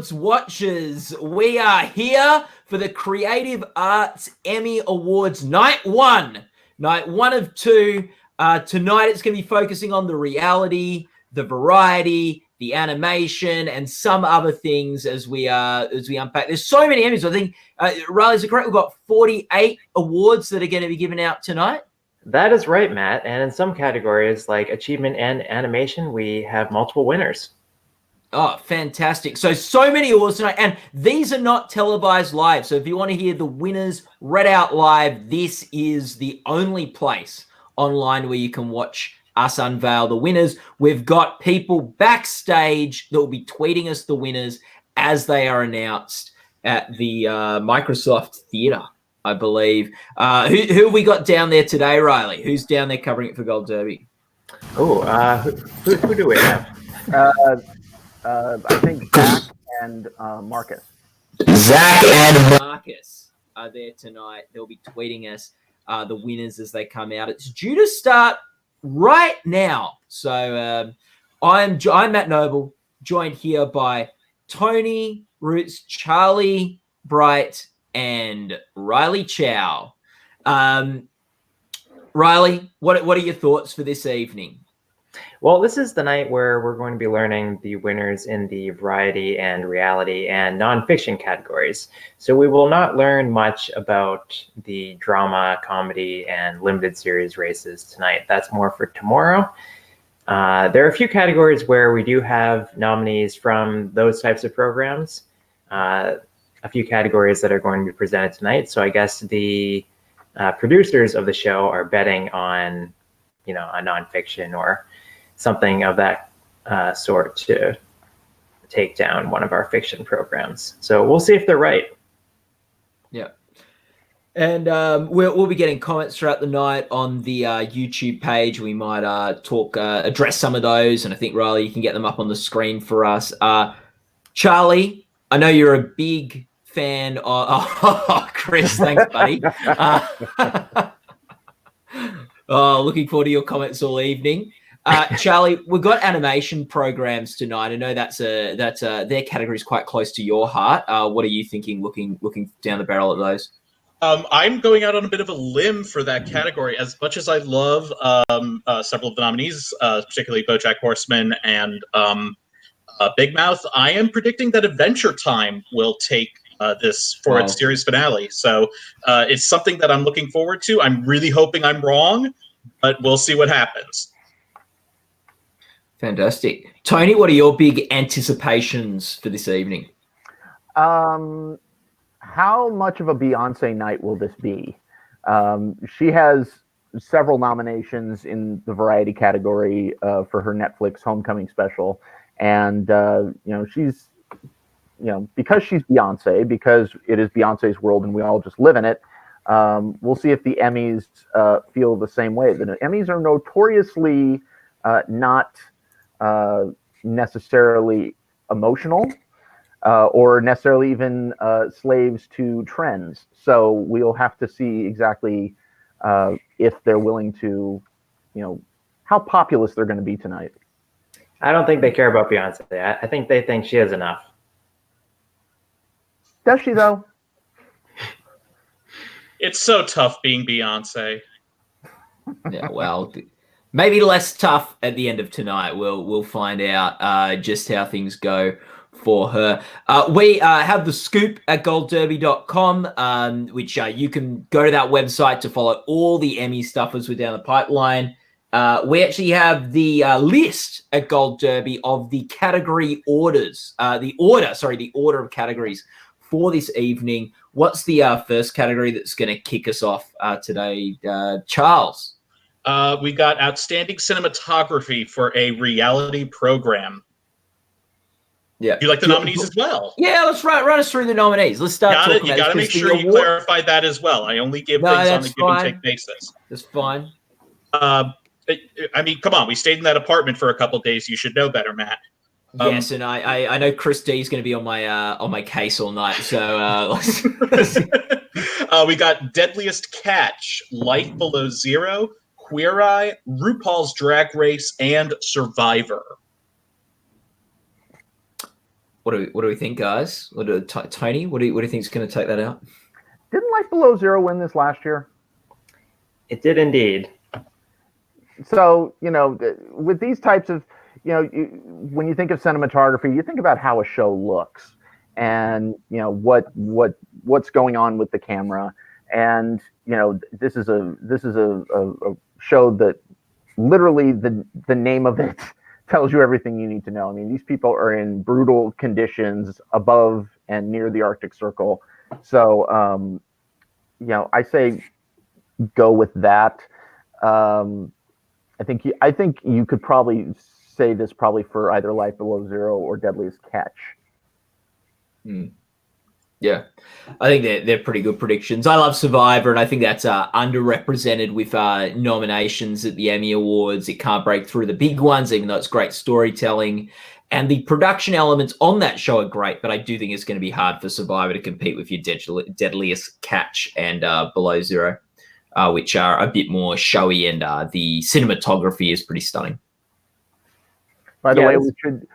Awards watchers, we are here for the Creative Arts Emmy Awards night one of two. Tonight it's going to be focusing on the reality, the variety, the animation, and some other things as we unpack. There's so many Emmys. I think, Riley, is it correct? We've got 48 awards that are going to be given out tonight. That is right, Matt. And in some categories like achievement and animation, we have multiple winners. Oh, fantastic. So many awards tonight. And these are not televised live. So if you want to hear the winners read out live, this is the only place online where you can watch us unveil the winners. We've got people backstage that will be tweeting us the winners as they are announced at the Microsoft Theatre, I believe. Who we got down there today, Riley? Who's down there covering it for Gold Derby? Oh, who do we have? I think Zach and Marcus. Zach and Marcus are there tonight. They'll be tweeting us the winners as they come out. It's due to start right now. So I'm Matt Noble, joined here by Tony Ruiz, Charlie Bright, and Riley Chow. Riley, what are your thoughts for this evening? Well, this is the night where we're going to be learning the winners in the variety and reality and nonfiction categories. So we will not learn much about the drama, comedy, and limited series races tonight. That's more for tomorrow. There are a few categories where we do have nominees from those types of programs. A few categories that are going to be presented tonight. So I guess the producers of the show are betting on, a nonfiction or something of that sort to take down one of our fiction programs. So we'll see if they're right. Yeah. And we'll be getting comments throughout the night on the YouTube page. We might address some of those. And I think, Riley, you can get them up on the screen for us. Charlie, I know you're a big fan of Chris. Thanks, buddy. Looking forward to your comments all evening. Charlie, we've got animation programs tonight. I know that's their category is quite close to your heart. What are you thinking looking down the barrel at those? I'm going out on a bit of a limb for that category. As much as I love several of the nominees, particularly BoJack Horseman and Big Mouth, I am predicting that Adventure Time will take this for its series finale. So it's something that I'm looking forward to. I'm really hoping I'm wrong, but we'll see what happens. Fantastic. Tony, what are your big anticipations for this evening? How much of a Beyonce night will this be? She has several nominations in the variety category for her Netflix Homecoming special. And, she's, because she's Beyonce, because it is Beyonce's world and we all just live in it, we'll see if the Emmys feel the same way. The Emmys are notoriously not necessarily emotional or necessarily even slaves to trends. So we'll have to see exactly if they're willing to, how populist they're going to be tonight. I don't think they care about Beyonce. I think they think she has enough. Does she, though? It's so tough being Beyonce. Yeah, well, maybe less tough at the end of tonight. We'll find out just how things go for her. We have the scoop at goldderby.com, which you can go to that website to follow all the Emmy stuff as we're down the pipeline. We actually have the list at Gold Derby of the category orders, the order of categories for this evening. What's the first category that's going to kick us off today, Charles? We got Outstanding Cinematography for a Reality Program. Yeah. Do you like the nominees as well? Yeah, let's run us through the nominees. Let's start talking about it. You got to make sure you clarify that as well. I only give things on the give and take basis. That's fine. I mean, come on. We stayed in that apartment for a couple of days. You should know better, Matt. Yes, and I know Chris D is going to be on my case all night. So we got Deadliest Catch, Life Below Zero, Queer Eye, RuPaul's Drag Race, and Survivor. What do we think, guys? Tony? What do you think is going to take that out? Didn't Life Below Zero win this last year? It did indeed. So, with these types of, when you think of cinematography, you think about how a show looks, and what's going on with the camera, and this is a show that literally the name of it tells you everything you need to know. I mean, these people are in brutal conditions above and near the Arctic Circle. So, I say go with that. I think you could probably say this probably for either Life Below Zero or Deadliest Catch. Yeah, I think they're pretty good predictions. I love Survivor, and I think that's underrepresented with nominations at the Emmy Awards. It can't break through the big ones, even though it's great storytelling. And the production elements on that show are great, but I do think it's going to be hard for Survivor to compete with your Deadliest Catch and Below Zero, which are a bit more showy, and the cinematography is pretty stunning. By the way,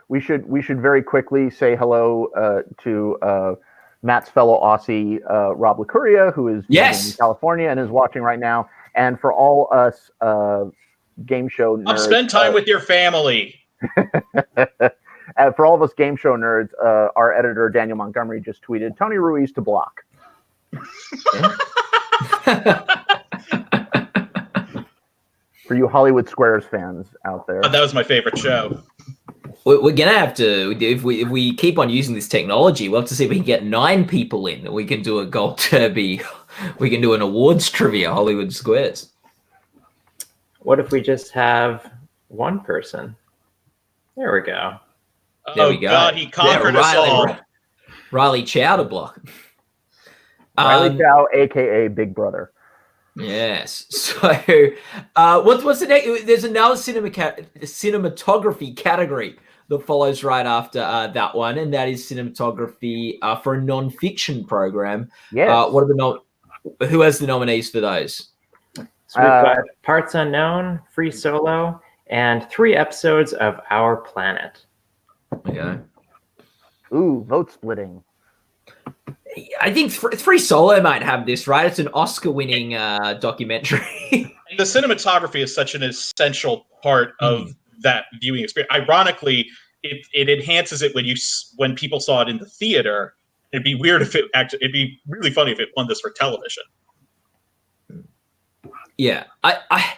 we should very quickly say hello to Matt's fellow Aussie, Rob LaCuria, who is in California and is watching right now. And for all us game show nerds, spend time with your family. For all of us game show nerds, our editor Daniel Montgomery just tweeted Tony Ruiz to block. For you Hollywood Squares fans out there, that was my favorite show. We're gonna have to, if we keep on using this technology, we'll have to see if we can get 9 people in. We can do a Gold Derby. We can do an awards trivia, Hollywood Squares. What if we just have one person? There we go. There we go. God, he conquered us all. Riley Chow to block. Riley Chow, aka Big Brother. Yes. So, what's the next? There's another cinematography category that follows right after that one, and that is cinematography for a non-fiction program. Yes. Who has the nominees for those? So we've got Parts Unknown, Free Solo, and 3 episodes of Our Planet. Okay. Ooh, vote splitting. I think Free Solo might have this, right? It's an Oscar-winning documentary. The cinematography is such an essential part of that viewing experience. Ironically, it enhances it when people saw it in the theater. It'd be weird if it'd be really funny if it won this for television. Yeah, I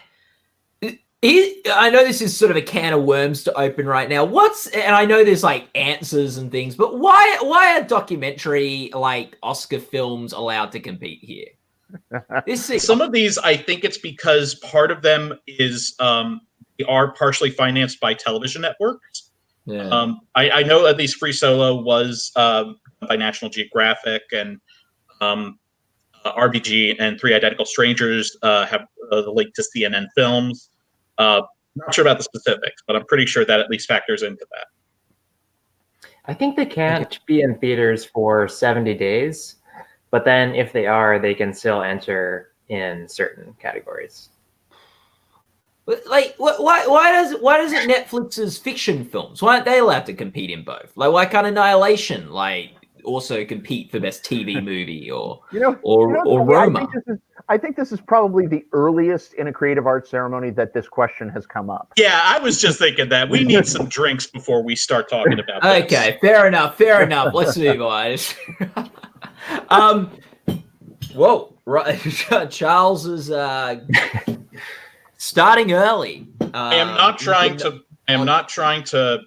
know this is sort of a can of worms to open right now. And I know there's like answers and things, but why are documentary like Oscar films allowed to compete here? Some of these, I think it's because part of them is they are partially financed by television networks. Yeah. I know at least Free Solo was by National Geographic, and RBG and Three Identical Strangers have the link to CNN Films. Not sure about the specifics, but I'm pretty sure that at least factors into that. I think they can't be in theaters for 70 days, but then if they are, they can still enter in certain categories. Like, why doesn't Netflix's fiction films, why aren't they allowed to compete in both? Like, why can't Annihilation also compete for best TV movie or Roma? I think this is probably the earliest in a creative arts ceremony that this question has come up. Yeah, I was just thinking that we need some drinks before we start talking about this. Okay, fair enough. Let's move on. Whoa, right. Charles is starting early. I am not trying to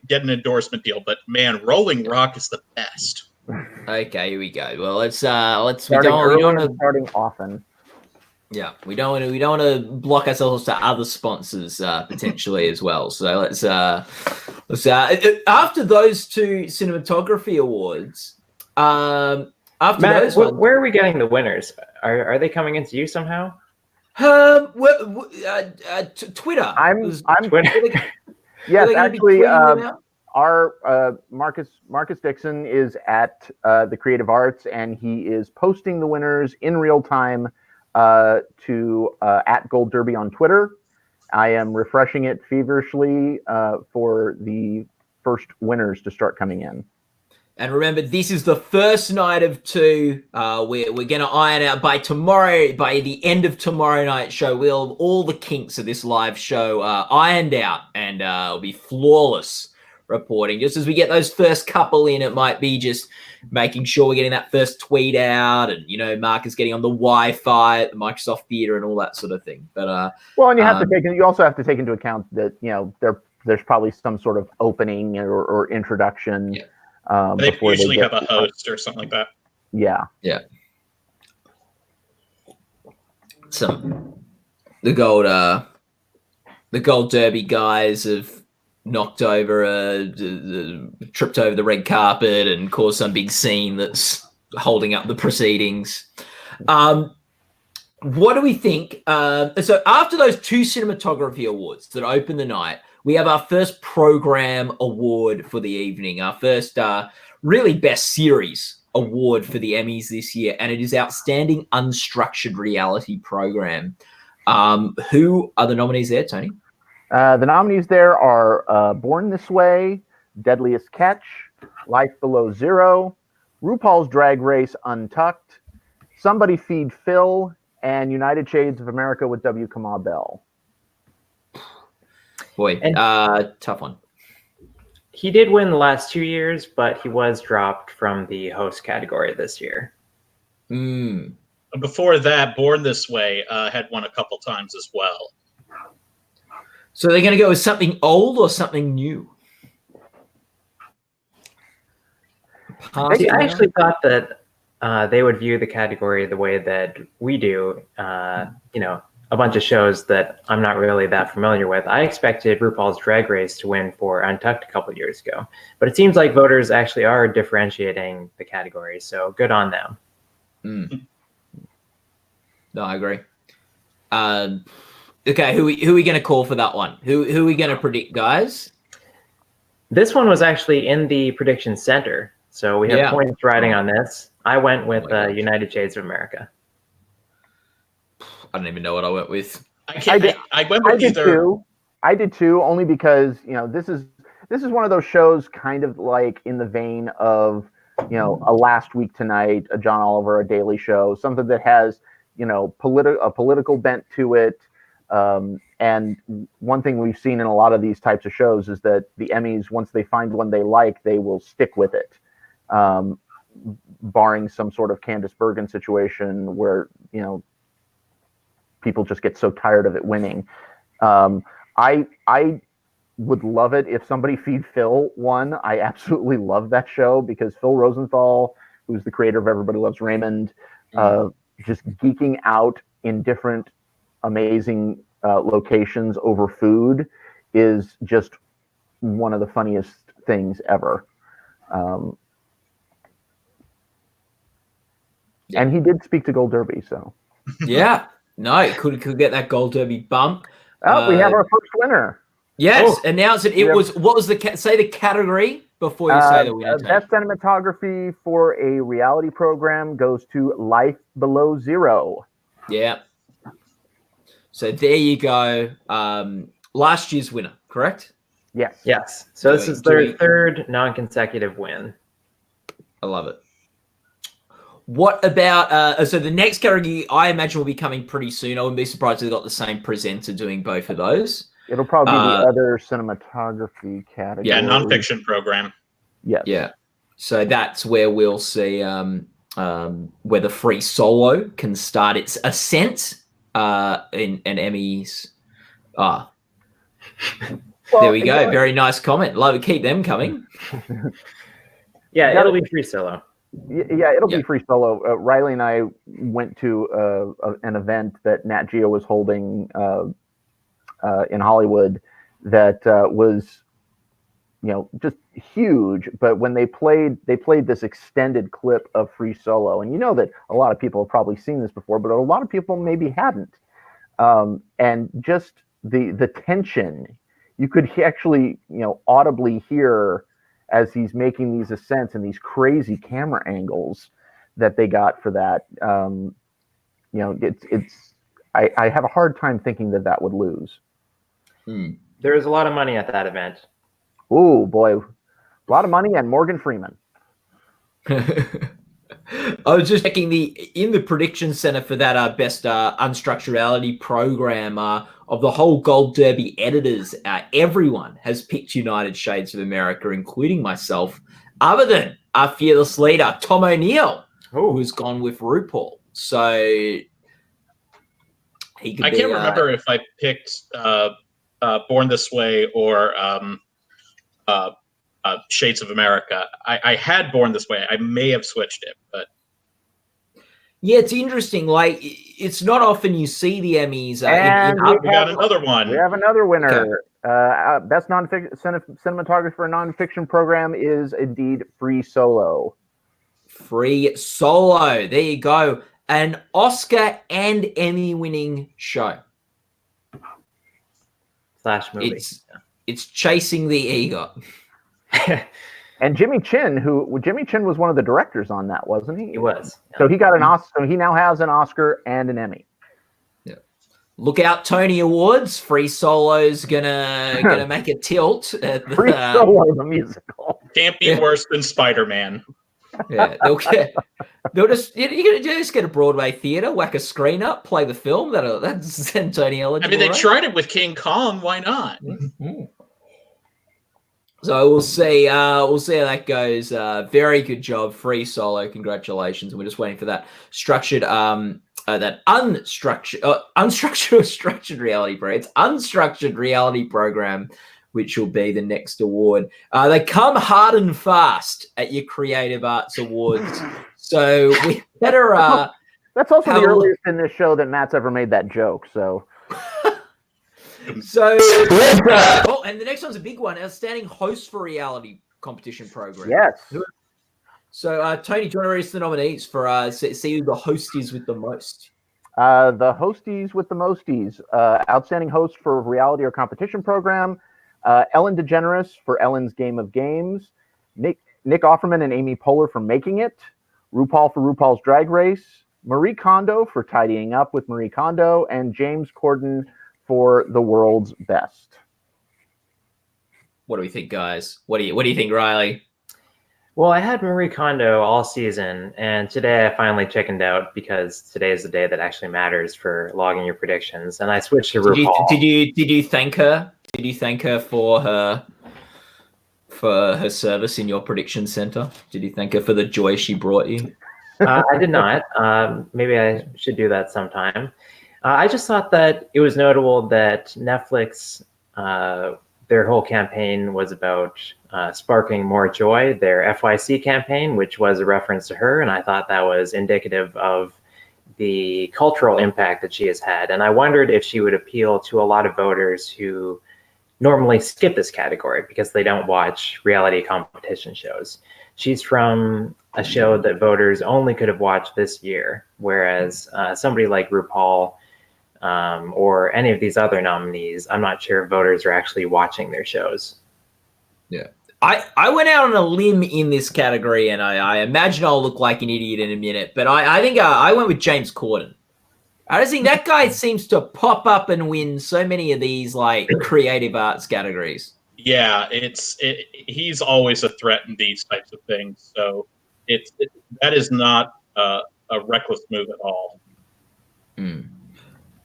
get an endorsement deal, but man, Rolling Rock is the best. Okay, here we go. Well, let's starting often. Yeah, we don't want to block ourselves to other sponsors potentially as well. So let's after those 2 cinematography awards. After Matt, those where are we getting the winners? Are they coming into you somehow? Twitter. I'm Twitter. Yes, actually, our Marcus Dixon is at the Creative Arts, and he is posting the winners in real time to at Gold Derby on Twitter. I am refreshing it feverishly for the first winners to start coming in. And remember, this is the first night of 2. We're going to iron out by the end of tomorrow night's show, we'll have all the kinks of this live show ironed out, and it'll be flawless reporting. Just as we get those first couple in, it might be just making sure we're getting that first tweet out, and Marcus getting on the Wi-Fi at the Microsoft Theater and all that sort of thing. But well, and you also have to take into account that there's probably some sort of opening or introduction. Yeah. They usually have a host or something like that. Yeah. Yeah. The gold derby guys have knocked over tripped over the red carpet and caused some big scene that's holding up the proceedings. What do we think? So after those 2 cinematography awards that open the night, we have our first program award for the evening, our first really best series award for the Emmys this year, and it is Outstanding Unstructured Reality Program. Who are the nominees there, Tony? The nominees there are Born This Way, Deadliest Catch, Life Below Zero, RuPaul's Drag Race Untucked, Somebody Feed Phil, and United Shades of America with W. Kamau Bell. Boy, tough one. He did win the last 2 years, but he was dropped from the host category this year. Before that, Born This Way had won a couple times as well. So they're going to go with something old or something new? I actually thought that they would view the category the way that we do. A bunch of shows that I'm not really that familiar with. I expected RuPaul's Drag Race to win for Untucked a couple years ago, but it seems like voters actually are differentiating the category, so good on them. No, I agree. Okay, who are we going to call for that one? Who are we going to predict, guys? This one was actually in the prediction center, so we have points riding on this. I went with United Shades of America. I don't even know what I went with. I went with either. I did too, only because this is one of those shows kind of like in the vein of a Last Week Tonight, a John Oliver, a Daily Show, something that has a political bent to it. And one thing we've seen in a lot of these types of shows is that the Emmys, once they find one they like, they will stick with it, barring some sort of Candice Bergen situation where people just get so tired of it winning. I would love it if Somebody Feed Phil won. I absolutely love that show because Phil Rosenthal, who's the creator of Everybody Loves Raymond, just geeking out in different amazing locations over food is just one of the funniest things ever. And he did speak to Gold Derby, so. Yeah. No, could get that Gold Derby bump. Oh, we have our first winner. Yes, announce it. What was say the category before you say the winner? Best cinematography for a reality program goes to Life Below Zero. Yeah. So there you go. Last year's winner, correct? Yes. Yes. So this is their third non-consecutive win. I love it. What about so the next category I imagine will be coming pretty soon. I wouldn't be surprised if they got the same presenter doing both of those. It'll probably be the other cinematography category. Yeah, nonfiction program. Yes. Yeah. So that's where we'll see whether Free Solo can start its ascent in Emmys. Well, there we go. Very nice comment. Love it. Keep them coming. Yeah, it'll be Free Solo. Yeah, it'll be Free Solo. Riley and I went to an event that Nat Geo was holding in Hollywood that was, just huge. But when they played this extended clip of Free Solo, and that a lot of people have probably seen this before, but a lot of people maybe hadn't. And just the tension, you could actually, audibly hear as he's making these ascents and these crazy camera angles that they got for that. I have a hard time thinking that would lose. There was a lot of money at that event. Oh boy, a lot of money and Morgan Freeman. I was just checking in the prediction center for that best unstructured reality program of the whole Gold Derby editors. Everyone has picked United Shades of America, including myself, other than our fearless leader Tom O'Neill, who has gone with RuPaul. So he could. I can't remember if I picked Born This Way or Shades of America. I had Born This Way. I may have switched it, but yeah, it's interesting. Like, it's not often you see the Emmys. And we got another one. We have another winner. Okay. Best cinematography for a nonfiction program is indeed Free Solo. Free Solo. There you go. An Oscar and Emmy-winning show. / movie. It's chasing the EGOT. And Jimmy Chin was one of the directors on that, wasn't he? He was. So he got an Oscar. So he now has an Oscar and an Emmy. Yeah. Look out, Tony Awards. Free Solo's gonna make a tilt. At the, Free Solo, the musical. Can't be worse than Spider-Man. Yeah, they'll just get a Broadway theater, whack a screen up, play the film. That's send Tony eligible. I mean, they right? tried it with King Kong. Why not? Mm-hmm. So we'll see. We'll see how that goes. Very good job, Free Solo. Congratulations. And we're just waiting for that structured, that unstructured or structured reality program. It's unstructured reality program, which will be the next award. They come hard and fast at your Creative Arts Awards. So we better. That's also the earliest in this show that Matt's ever made that joke. So. So, and the next one's a big one. Outstanding host for reality competition program. Yes. So, Tony, do you want to read us the nominees for see who the host is with the most? The hosties with the mosties. Outstanding host for reality or competition program. Ellen DeGeneres for Ellen's Game of Games. Nick Offerman and Amy Poehler for Making It. RuPaul for RuPaul's Drag Race. Marie Kondo for Tidying Up with Marie Kondo. And James Corden for The World's Best. What do we think, guys? What do you think, Riley? Well, I had Marie Kondo all season, and today I finally chickened out because today is the day that actually matters for logging your predictions, and I switched to RuPaul. Did you thank her? Did you thank her for her service in your prediction center? Did you thank her for the joy she brought you? I did not. Maybe I should do that sometime. I just thought that it was notable that Netflix, their whole campaign was about sparking more joy. Their FYC campaign, which was a reference to her, and I thought that was indicative of the cultural impact that she has had. And I wondered if she would appeal to a lot of voters who normally skip this category because they don't watch reality competition shows. She's from a show that voters only could have watched this year, whereas somebody like RuPaul, or any of these other nominees, I'm not sure if voters are actually watching their shows. Yeah. I went out on a limb in this category, and I imagine I'll look like an idiot in a minute, but I think I went with James Corden. I just think that guy seems to pop up and win so many of these like creative arts categories. Yeah, he's always a threat in these types of things, so that is not a reckless move at all. Mm.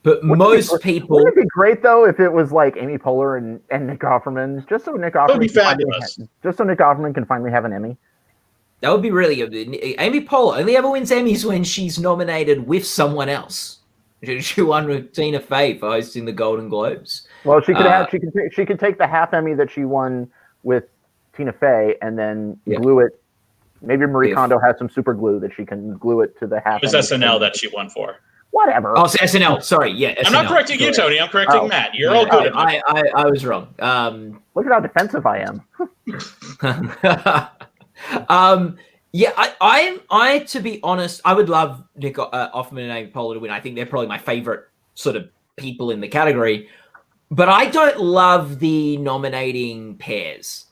But most people... Wouldn't it be great, though, if it was like Amy Poehler and Nick Offerman, just so Nick Offerman can finally have an Emmy? That would be really good. Amy Poehler only ever wins Emmys when she's nominated with someone else. She won with Tina Fey for hosting the Golden Globes. Well, she could take the half Emmy that she won with Tina Fey and then glue it. Maybe Marie Kondo has some super glue that she can glue it to the half. It was SNL that she won for. Whatever. Oh, so SNL. Sorry, yeah. SNL. I'm not correcting you, Tony. I'm correcting Matt. You're all good. I was wrong. Look at how defensive I am. Yeah, I to be honest, I would love Nick Offerman and Amy Poehler to win. I think they're probably my favorite sort of people in the category. But I don't love the nominating pairs.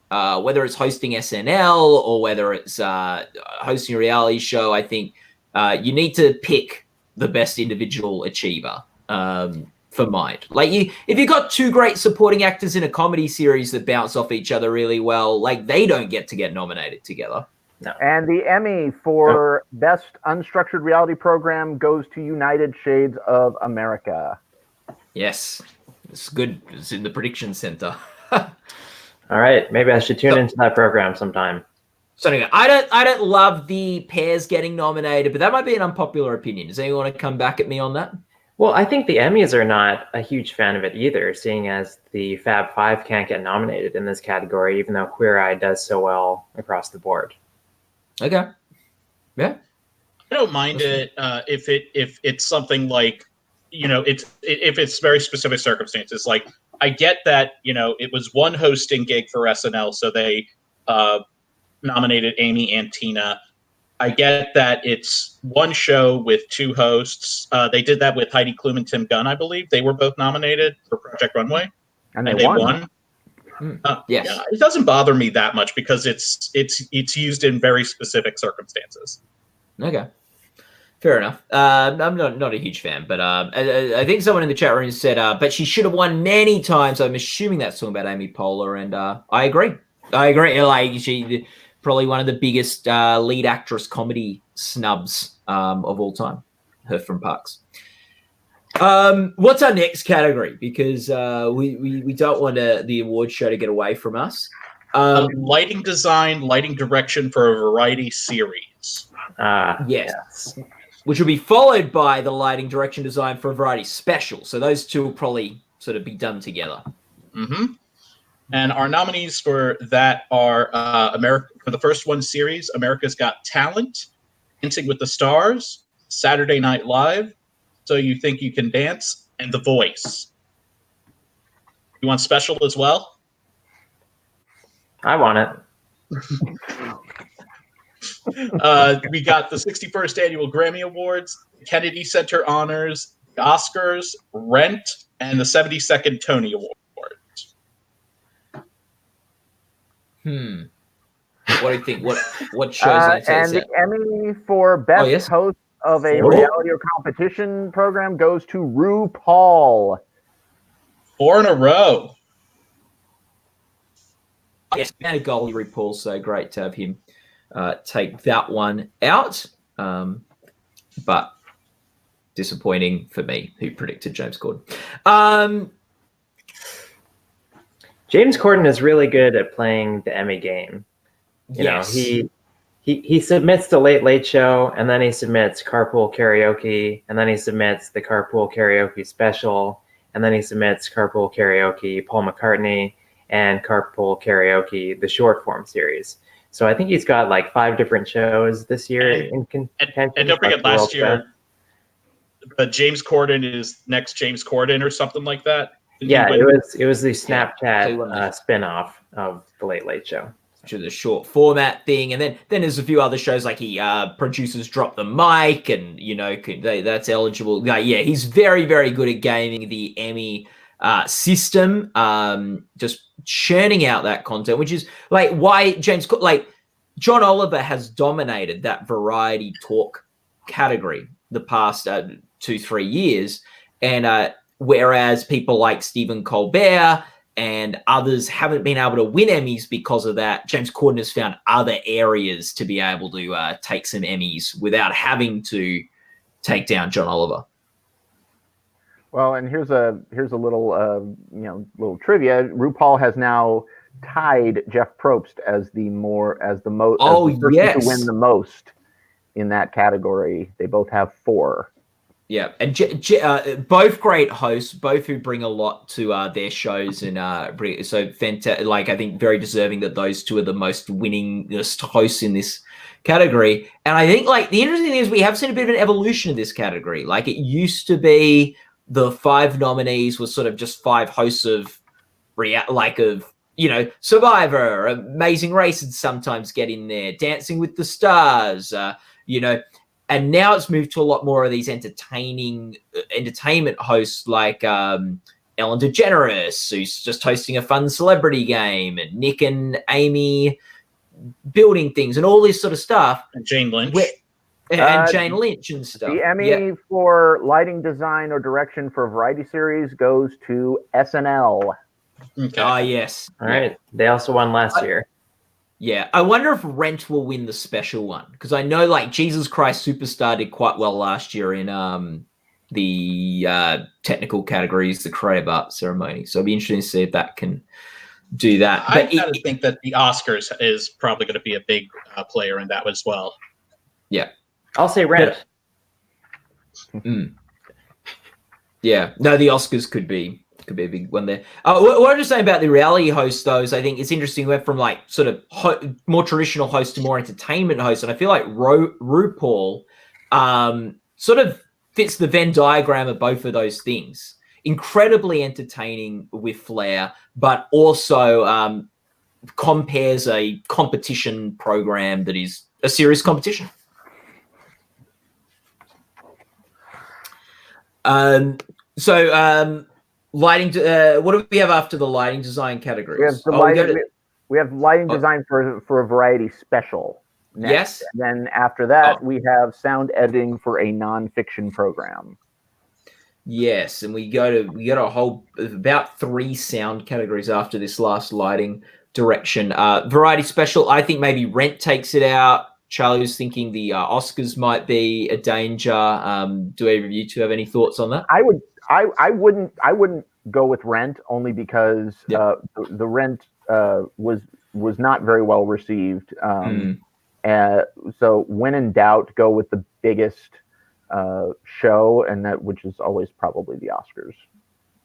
Whether it's hosting SNL or whether it's hosting a reality show, I think you need to pick the best individual achiever for mine. Like if you've got two great supporting actors in a comedy series that bounce off each other really well, like they don't get to get nominated together. No. And the Emmy for Best Unstructured Reality Program goes to United Shades of America. Yes, it's good. It's in the prediction center. All right, maybe I should tune into that program sometime. So anyway, I don't love the pairs getting nominated, but that might be an unpopular opinion. Does anyone want to come back at me on that? Well, I think the Emmys are not a huge fan of it either, seeing as the Fab Five can't get nominated in this category, even though Queer Eye does so well across the board. Okay. Yeah. I don't mind it if it's something like, if it's very specific circumstances. Like, I get that, it was one hosting gig for SNL, so they nominated Amy and Tina. I get that it's one show with two hosts. They did that with Heidi Klum and Tim Gunn, I believe. They were both nominated for Project Runway, and they won. Yes. Yeah, it doesn't bother me that much because it's used in very specific circumstances. Okay. Fair enough. I'm not a huge fan, but I think someone in the chat room said, but she should have won many times. I'm assuming that's talking about Amy Poehler, and I agree. Like, she probably one of the biggest lead actress comedy snubs of all time. Her from Parks. What's our next category? Because we don't want the award show to get away from us. Lighting design, lighting direction for a variety series. Yes. Which will be followed by the lighting direction design for a variety special. So those two will probably sort of be done together. Mm-hmm. And our nominees for that are America for the first one series, America's Got Talent, Dancing with the Stars, Saturday Night Live, So You Think You Can Dance, and The Voice. You want special as well? I want it. We got the 61st Annual Grammy Awards, Kennedy Center Honors, the Oscars, Rent, and the 72nd Tony Awards. What do you think? What shows? And the Emmy for Best Host of a Reality or Competition Program goes to RuPaul. 4 in a row. Yes, and a goal, RuPaul. So great to have him take that one out. But disappointing for me, who predicted James Corden. James Corden is really good at playing the Emmy game. You know, he submits the Late Late Show, and then he submits Carpool Karaoke, and then he submits the Carpool Karaoke special, and then he submits Carpool Karaoke Paul McCartney and Carpool Karaoke the short form series. So I think he's got like 5 different shows this year in contention. And don't forget last year, James Corden is next James Corden or something like that. Yeah, it was the Snapchat spin-off of the Late Late Show. To the short format thing, and then there's a few other shows like he produces Drop the Mic, and that's eligible. Yeah, he's very, very good at gaming the Emmy system, just churning out that content, which is like why John Oliver has dominated that variety talk category the past 2-3 years, and whereas people like Stephen Colbert and others haven't been able to win Emmys because of that, James Corden has found other areas to be able to take some Emmys without having to take down John Oliver. Well, and here's a little little trivia. RuPaul has now tied Jeff Probst as the person to win the most in that category. They both have 4. Yeah, and both great hosts, both who bring a lot to their shows, and so fantastic. Like, I think very deserving that those two are the most winningest hosts in this category. And I think like the interesting thing is we have seen a bit of an evolution in this category. Like, it used to be the 5 nominees was sort of just 5 hosts of Survivor, Amazing Race, and sometimes get in there, Dancing with the Stars, And now it's moved to a lot more of these entertainment hosts like Ellen DeGeneres, who's just hosting a fun celebrity game, and Nick and Amy building things and all this sort of stuff. And Jane Lynch. And Jane Lynch and stuff. The Emmy for lighting design or direction for a variety series goes to SNL. Okay. Yes. All right. They also won last year. Yeah, I wonder if Rent will win the special one, because I know like Jesus Christ Superstar did quite well last year in the technical categories, the Creative Arts ceremony. So it'll be interesting to see if that can do that. I But kind of think that the Oscars is probably going to be a big player in that as well. Yeah, I'll say Rent. Yeah, no, the Oscars could be a big one there. What I'm just saying about the reality host, though, is I think it's interesting. We went from like sort of more traditional host to more entertainment host, and I feel like RuPaul sort of fits the Venn diagram of both of those things. Incredibly entertaining with flair, but also compares a competition program that is a serious competition. Lighting. What do we have after the lighting design categories? We have the we have lighting design for a variety special. Next. Yes. And then after that, we have sound editing for a nonfiction program. Yes, and we got a whole about 3 sound categories after this last lighting direction. Variety special. I think maybe Rent takes it out. Charlie's thinking the Oscars might be a danger. Do either of you two have any thoughts on that? I wouldn't go with Rent, only because the Rent was not very well received. So when in doubt, go with the biggest show, and which is always probably the Oscars.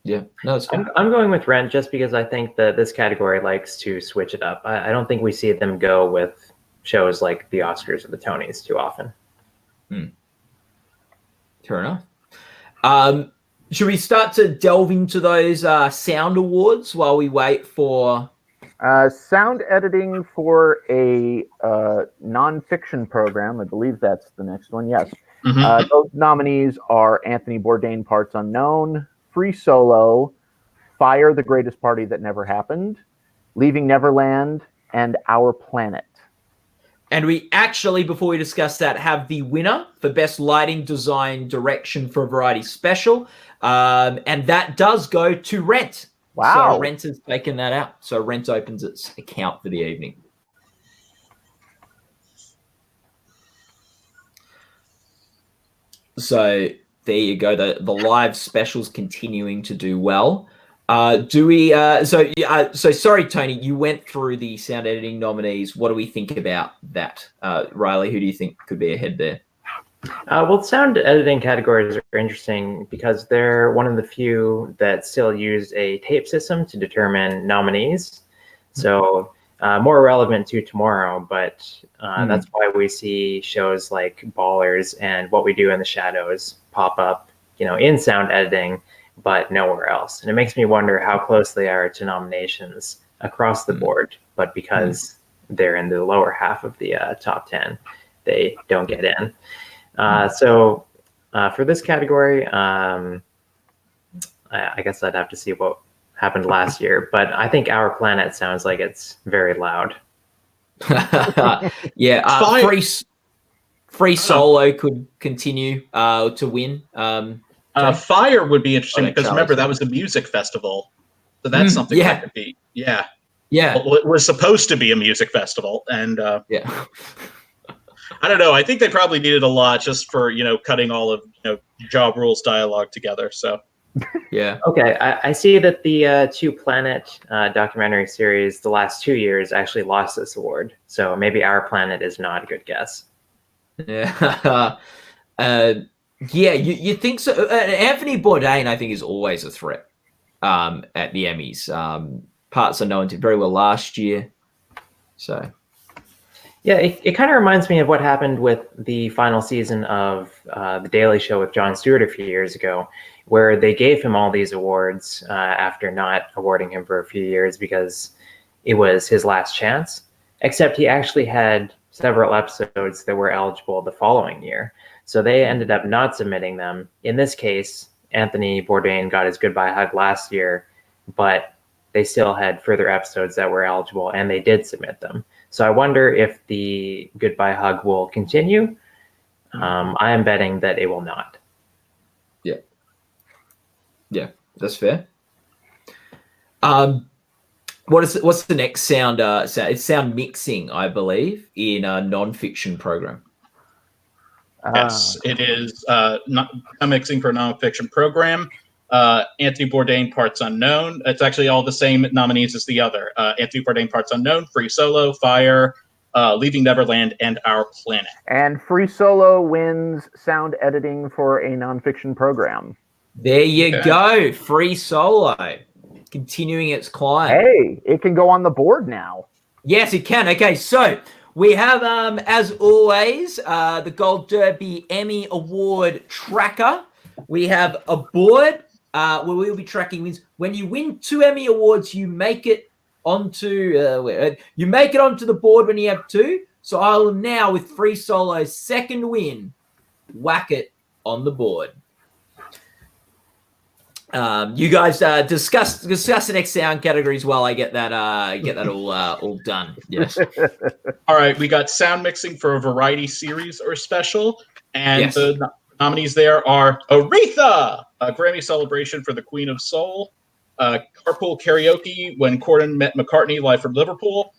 Yeah, no, it's I'm going with Rent just because I think that this category likes to switch it up. I don't think we see them go with shows like the Oscars or the Tonys too often. Fair enough. Should we start to delve into those sound awards while we wait for sound editing for a nonfiction program? I believe that's the next one. Yes. Those nominees are Anthony Bourdain, Parts Unknown, Free Solo, Fire, The Greatest Party That Never Happened, Leaving Neverland, and Our Planet. And we actually, before we discuss that, have the winner for Best Lighting Design Direction for a Variety Special. And that does go to Rent. Wow. So Rent has taken that out. So Rent opens its account for the evening. So there you go. The live specials continuing to do well. Do we? So sorry, Tony. You went through the sound editing nominees. What do we think about that, Riley? Who do you think could be ahead there? Well, sound editing categories are interesting because they're one of the few that still use a tape system to determine nominees. So more relevant to tomorrow, but that's why we see shows like Ballers and What We Do in the Shadows pop up, in sound editing, but nowhere else. And it makes me wonder how close they are to nominations across the board, but because they're in the lower half of the top 10, they don't get in. So for this category, I guess I'd have to see what happened last year, but I think Our Planet sounds like it's very loud. Yeah, Free Solo could continue to win. Fire would be interesting because remember that was a music festival, so that's something that could be. Yeah. Well, it was supposed to be a music festival, and I don't know. I think they probably needed a lot just for cutting all of Job Rule's dialogue together. So. Yeah. Okay, I see that the Two Planet documentary series the last 2 years actually lost this award. So maybe Our Planet is not a good guess. Yeah. You think so? Anthony Bourdain, I think, is always a threat at the Emmys. Parts Unknown did very well last year. So. Yeah, it kind of reminds me of what happened with the final season of The Daily Show with Jon Stewart a few years ago, where they gave him all these awards after not awarding him for a few years because it was his last chance, except he actually had several episodes that were eligible the following year. So they ended up not submitting them. In this case, Anthony Bourdain got his Goodbye Hug last year, but they still had further episodes that were eligible, and they did submit them. So I wonder if the Goodbye Hug will continue. I am betting that it will not. Yeah, that's fair. What's the next sound? It's sound mixing, I believe, in a nonfiction program. Yes, it is not mixing for a nonfiction program. Anthony Bourdain, Parts Unknown. It's actually all the same nominees as the other. Anthony Bourdain, Parts Unknown, Free Solo, Fire, Leaving Neverland, and Our Planet. And Free Solo wins sound editing for a nonfiction program. There you go. Free Solo. Continuing its climb. Hey, it can go on the board now. Yes, it can. Okay, so we have, as always, the Gold Derby Emmy Award tracker. We have a board where we'll be tracking wins. When you win 2 Emmy Awards, you make it onto the board when you have 2. So I will now, with Free Solo's second win, whack it on the board. You guys discuss the next sound categories while I get that all done. Yes. All right, we got sound mixing for a variety series or special, and the nominees there are Aretha, a Grammy celebration for the Queen of Soul, Carpool Karaoke, When Corden Met McCartney, live from Liverpool,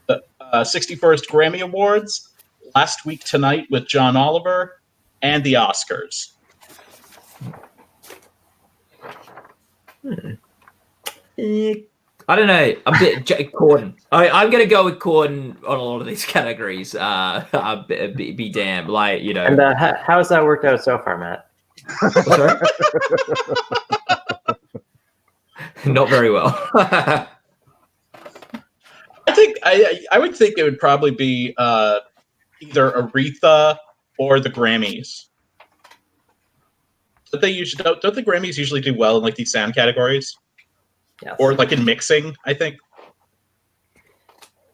the 61st Grammy Awards, Last Week Tonight with John Oliver, and the Oscars. I don't know. I'm a bit Corden. I'm going to go with Corden on a lot of these categories. Be damned, like, you know. And how's that worked out so far, Matt? Sorry? Not very well. I think I would think it would probably be either Aretha or the Grammys. Don't the Grammys usually do well in like these sound categories? Yes. Or like in mixing, I think.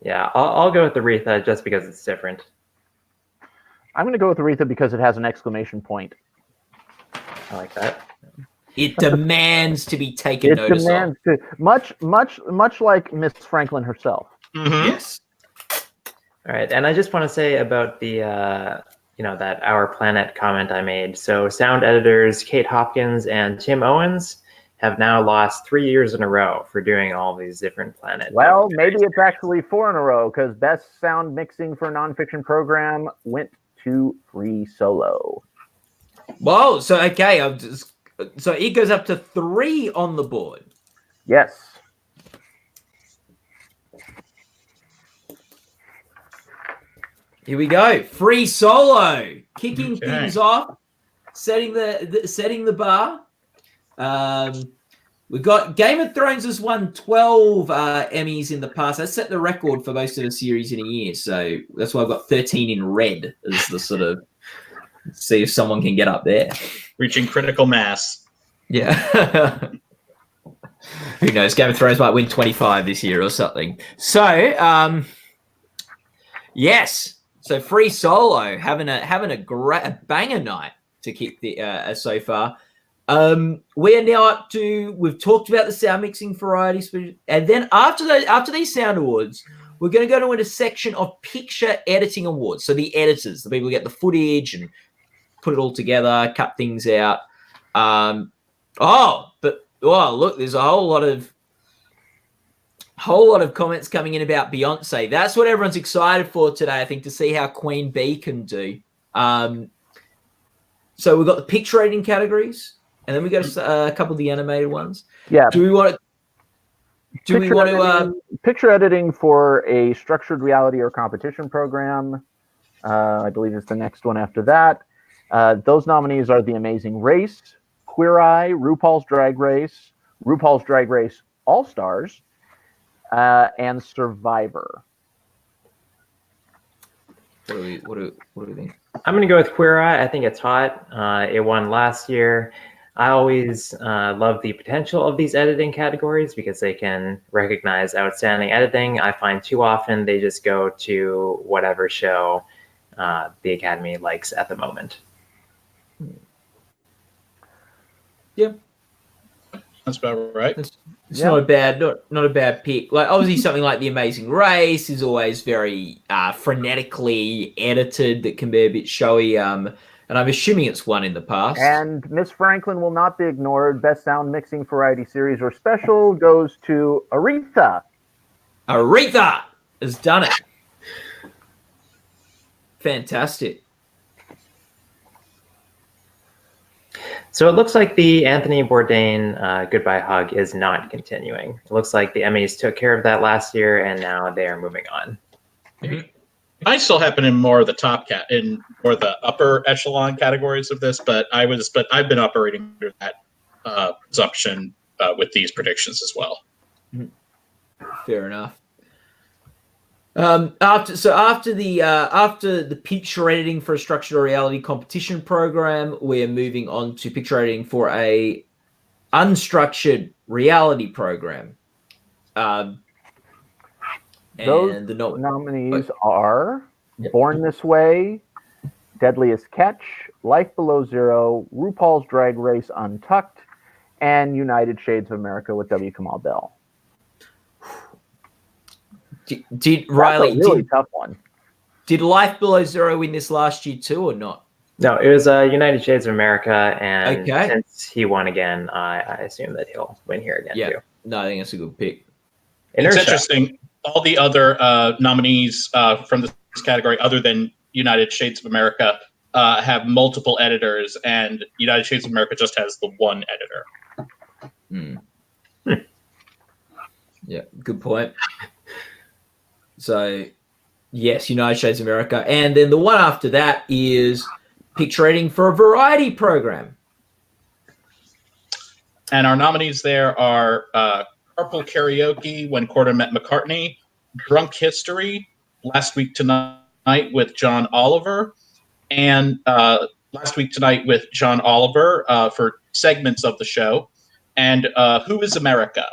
Yeah, I'll go with Aretha just because it's different. I'm going to go with Aretha because it has an exclamation point. I like that. It demands to be taken notice of. Much like Miss Franklin herself. Mm-hmm. Yes. All right, and I just want to say about the that Our Planet comment I made. So sound editors Kate Hopkins and Tim Owens have now lost 3 years in a row for doing all these different planet. Well, maybe it's actually 4 in a row because best sound mixing for a nonfiction program went to Free Solo. Whoa, so okay, so it goes up to 3 on the board. Yes. Here we go. Free Solo, kicking things off, setting the bar. We've got Game of Thrones has won 12 Emmys in the past. That set the record for most of the series in a year. So that's why I've got 13 in red as the sort of see if someone can get up there. Reaching critical mass. Yeah. Who knows? Game of Thrones might win 25 this year or something. So, yes. So Free Solo having a banger night to kick the so far. We're now up to, we've talked about the sound mixing variety, and then after these sound awards, we're going to go into a section of picture editing awards. So the editors, the people who get the footage and put it all together, cut things out. Look, there's a whole lot of comments coming in about Beyonce. That's what everyone's excited for today, I think, to see how Queen Bee can do. So we've got the picture editing categories, and then we got a couple of the animated ones. Yeah. Do we want to picture editing for a structured reality or competition program? I believe it's the next one after that. Those nominees are The Amazing Race, Queer Eye, RuPaul's Drag Race All Stars, and Survivor. What do we think? I'm going to go with Queer Eye. I think it's hot. It won last year. I always love the potential of these editing categories because they can recognize outstanding editing. I find too often they just go to whatever show the Academy likes at the moment. Yeah. That's about right. It's not a bad pick. Like obviously something like The Amazing Race is always very frenetically edited that can be a bit showy. And I'm assuming it's won in the past. And Miss Franklin will not be ignored. Best sound mixing variety series or special goes to Aretha. Aretha has done it. Fantastic. So it looks like the Anthony Bourdain Goodbye Hug is not continuing. It looks like the Emmys took care of that last year, and now they are moving on. I still happen in more of the in more the upper echelon categories of this, but I've been operating under that presumption with these predictions as well. Fair enough. After the picture editing for a structured or reality competition program, we're moving on to picture editing for a unstructured reality program. Those and the nominees are Born This Way, Deadliest Catch, Life Below Zero, RuPaul's Drag Race Untucked, and United Shades of America with W. Kamau Bell. Riley, that's a really tough one. Did Life Below Zero win this last year too, or not? No, it was United Shades of America, and Okay. since he won again, I assume that he'll win here again too. No, I think that's a good pick. It's interesting. All the other nominees from this category, other than United Shades of America, have multiple editors, and United Shades of America just has the one editor. Yeah, good point. So, yes, United Shades of America. And then the one after that is picture editing for a variety program. And our nominees there are Carpool Karaoke, When Corda Met McCartney, Drunk History, Last Week Tonight with John Oliver, and Last Week Tonight with John Oliver for segments of the show, and Who is America?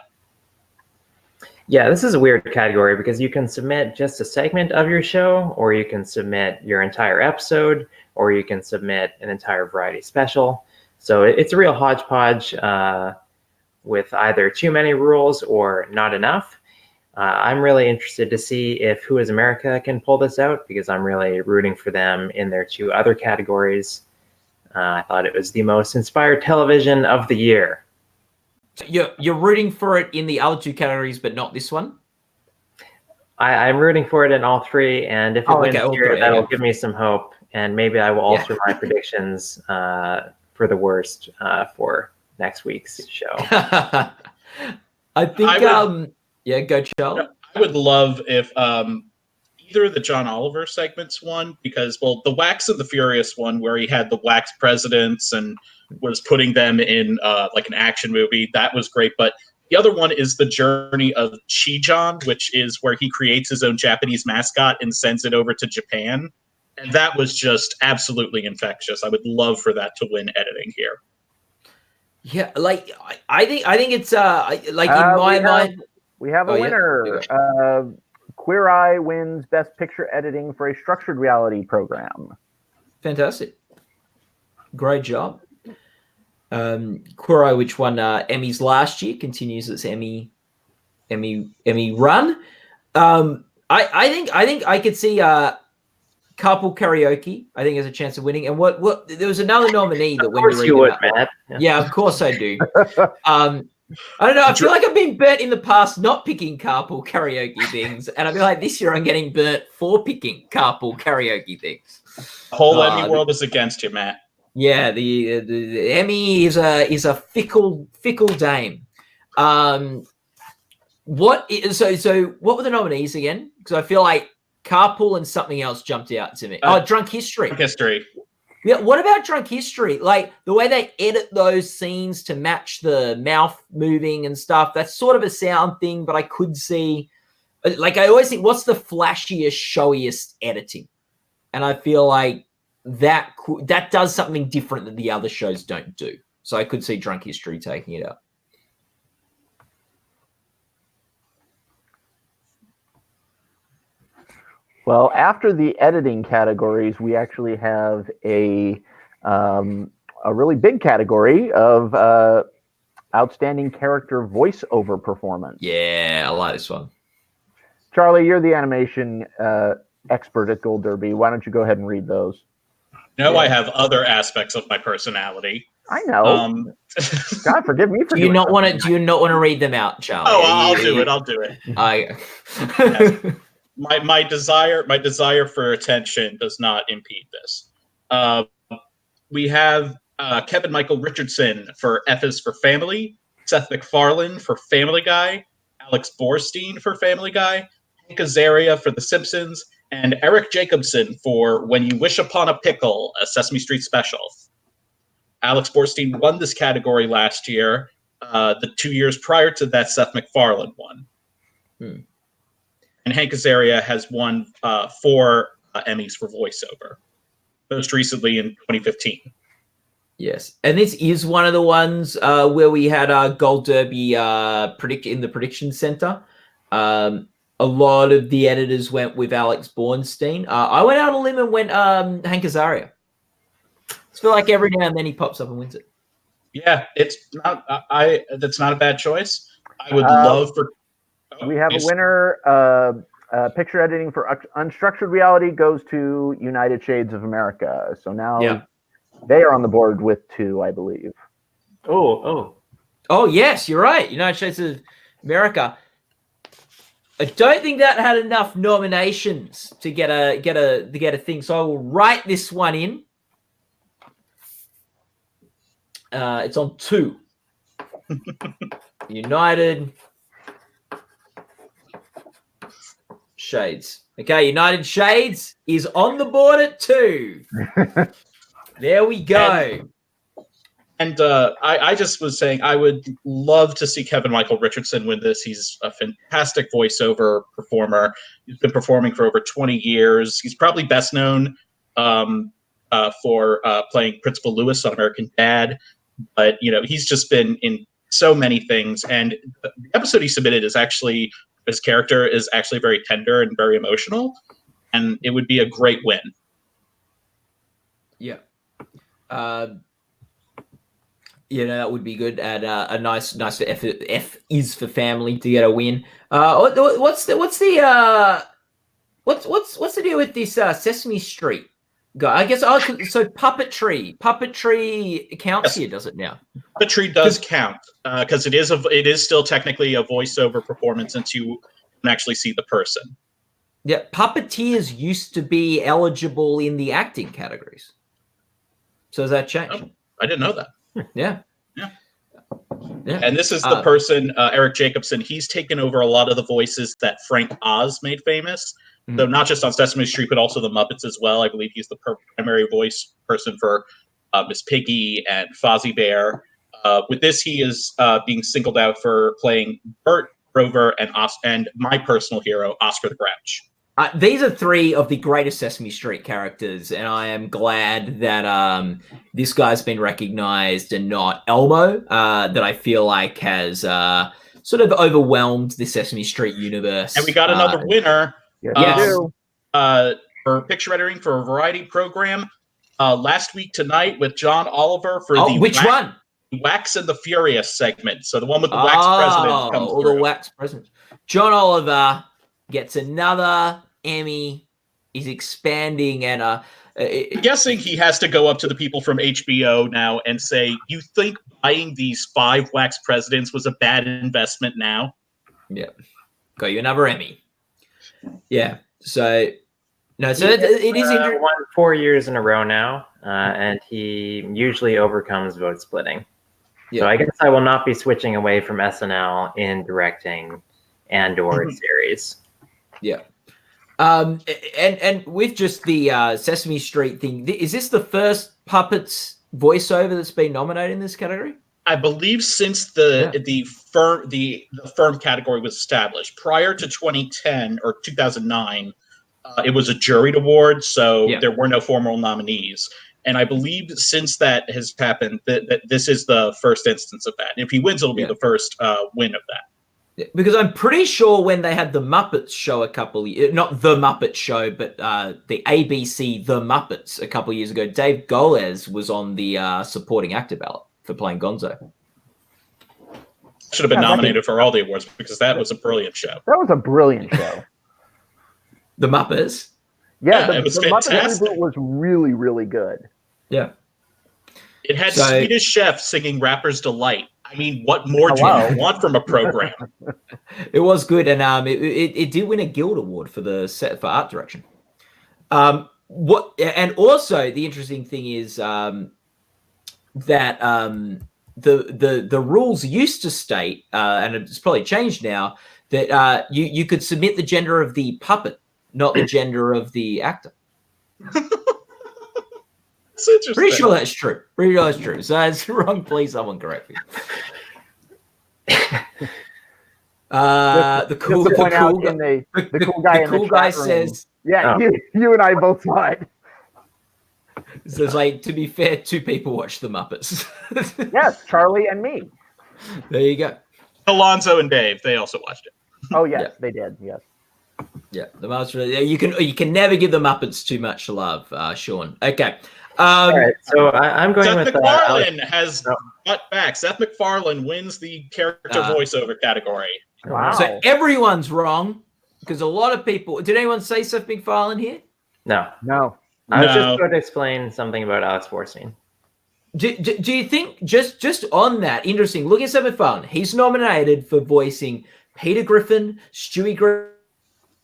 Yeah, this is a weird category because you can submit just a segment of your show, or you can submit your entire episode, or you can submit an entire variety special. So it's a real hodgepodge with either too many rules or not enough. I'm really interested to see if Who is America can pull this out, because I'm really rooting for them in their two other categories. I thought it was the most inspired television of the year. You're rooting for it in the other two categories, but not this one? I'm rooting for it in all three, and if it wins here, that'll give me some hope, and maybe I will alter my predictions for the worst for next week's show. I think, go Chow. I would love if either the John Oliver segments won, because, well, the Wax and the Furious one, where he had the wax presidents and was putting them in like an action movie, that was great. But the other one is the journey of Chijon, which is where he creates his own Japanese mascot and sends it over to Japan. And that was just absolutely infectious. I would love for that to win editing here. Yeah, like I think it's like in my mind we have a winner. Queer Eye wins Best Picture Editing for a Structured Reality Program. Fantastic. Great job. Queer Eye, which won Emmys last year, continues its Emmy run. I think I could see Carpool Karaoke, I think, has a chance of winning. And what there was another nominee that when you read would, Matt. Yeah, of course I do. I don't know. I feel like I've been burnt in the past not picking Carpool Karaoke things, and I feel like this year I'm getting burnt for picking Carpool Karaoke things. The whole Emmy world is against you, Matt. Yeah, the Emmy is a fickle dame. What were the nominees again? Because I feel like Carpool and something else jumped out to me. Drunk History. Drunk History. Yeah, what about Drunk History? Like the way they edit those scenes to match the mouth moving and stuff, that's sort of a sound thing, but I could see, like, I always think, what's the flashiest, showiest editing? And I feel like that does something different that the other shows don't do. So I could see Drunk History taking it up. Well, after the editing categories, we actually have a really big category of outstanding character voiceover performance. Yeah, I like this one. Charlie, you're the animation expert at Gold Derby. Why don't you go ahead and read those? No, I have other aspects of my personality. I know. God, forgive me for Do you doing not want to? something. Do you not want to read them out, Chow? Oh, I'll do it. I'll do it. I. My desire for attention does not impede this. We have Kevin Michael Richardson for F is for Family, Seth MacFarlane for Family Guy, Alex Borstein for Family Guy, Hank Azaria for The Simpsons, and Eric Jacobson for When You Wish Upon a Pickle, a Sesame Street special. Alex Borstein won this category last year. The 2 years prior to that, Seth MacFarlane won. And Hank Azaria has won 4 Emmys for voiceover, most recently in 2015. Yes, and this is one of the ones where we had our Gold Derby in the prediction center. A lot of the editors went with Alex Borstein. I went out on a limb and went Hank Azaria. I feel like every now and then he pops up and wins it. Yeah, it's not. That's not a bad choice. I would love for. We have a winner. Picture editing for Unstructured Reality goes to United Shades of America. So now they are on the board with 2, I believe. Oh, yes, you're right. United Shades of America. I don't think that had enough nominations to get a thing. So I will write this one in. It's on 2. United Shades. Okay, United Shades is on the board at 2. There we go. And I just was saying I would love to see Kevin Michael Richardson win this. He's a fantastic voiceover performer. He's been performing for over 20 years. He's probably best known for playing Principal Lewis on American Dad. But, he's just been in so many things. And the episode he submitted is actually, his character is actually very tender and very emotional. And it would be a great win. Yeah. That would be good. And a nice for F is for Family to get a win. What's the deal with this Sesame Street guy? I guess so. Puppetry counts here, does it now? Puppetry does count because it is still technically a voiceover performance until you can actually see the person. Yeah, puppeteers used to be eligible in the acting categories. So has that changed? Oh, I didn't know that. Yeah. And this is the person, Eric Jacobson. He's taken over a lot of the voices that Frank Oz made famous. Mm-hmm. So not just on Sesame Street, but also the Muppets as well. I believe he's the primary voice person for Miss Piggy and Fozzie Bear. With this, he is being singled out for playing Bert, Grover, and my personal hero, Oscar the Grouch. These are 3 of the greatest Sesame Street characters, and I am glad that this guy's been recognized and not Elmo, that I feel like has sort of overwhelmed the Sesame Street universe. And we got another winner. Yes. For picture editing for a variety program last week tonight with John Oliver for one? Wax and the Furious segment. So the one with the wax president comes through. The wax president. John Oliver gets another Emmy. He's expanding, and I'm guessing he has to go up to the people from HBO now and say, "You think buying these 5 wax presidents was a bad investment?" Now, yeah, got you another Emmy. Yeah, so no, so it is interesting. Won 4 years in a row now, and he usually overcomes vote splitting. Yeah. So I guess I will not be switching away from SNL in directing and/or series. Yeah. And with just the Sesame Street thing, is this the first Puppets voiceover that's been nominated in this category? I believe since the firm category was established. Prior to 2010 or 2009, it was a juried award, so there were no formal nominees. And I believe since that has happened, that this is the first instance of that. And if he wins, it'll be the first win of that. Because I'm pretty sure when they had the Muppets show not the Muppet Show, but the ABC The Muppets a couple of years ago, Dave Goelz was on the supporting actor ballot for playing Gonzo. Should have been nominated for all the awards because that was a brilliant show. That was a brilliant show. The Muppets? Yeah, the Muppet reboot was really, really good. Yeah. It had So- Swedish Chef singing Rapper's Delight. I mean, what more do Hello. you want from a program? It was good, and it did win a Guild Award for the set for art direction. And also the interesting thing is that the rules used to state, and it's probably changed now, that you could submit the gender of the puppet, not the gender of the actor. It's interesting. Pretty sure that's true. Pretty sure that's true. So it's wrong. Please, someone correct me. The cool Just to point guy, out in the cool guy in the cool guy chat room. says, Yeah, you and I both saw it. says, like, to be fair, 2 people watched the Muppets. Yes, Charlie and me. There you go. Alonzo and Dave, they also watched it. Oh yes, Yeah. they did. Yes. Yeah, the Muppets. You can never give the Muppets too much love, Sean. Okay. All right, so I'm going Seth with MacFarlane has got back. Seth MacFarlane wins the character voiceover category. Wow. So everyone's wrong because a lot of people. Did anyone say Seth MacFarlane here? No. No. I was No. just going to explain something about Alex Borstein. Do you think just on that, interesting, look at Seth MacFarlane. He's nominated for voicing Peter Griffin, Stewie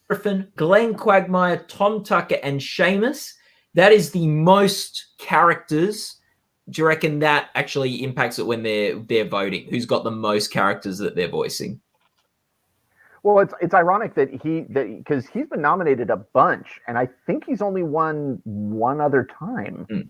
Griffin, Glenn Quagmire, Tom Tucker, and Seamus. That is the most characters. Do you reckon that actually impacts it when they're voting? Who's got the most characters that they're voicing? Well, it's ironic because he's been nominated a bunch, and I think he's only won one other time.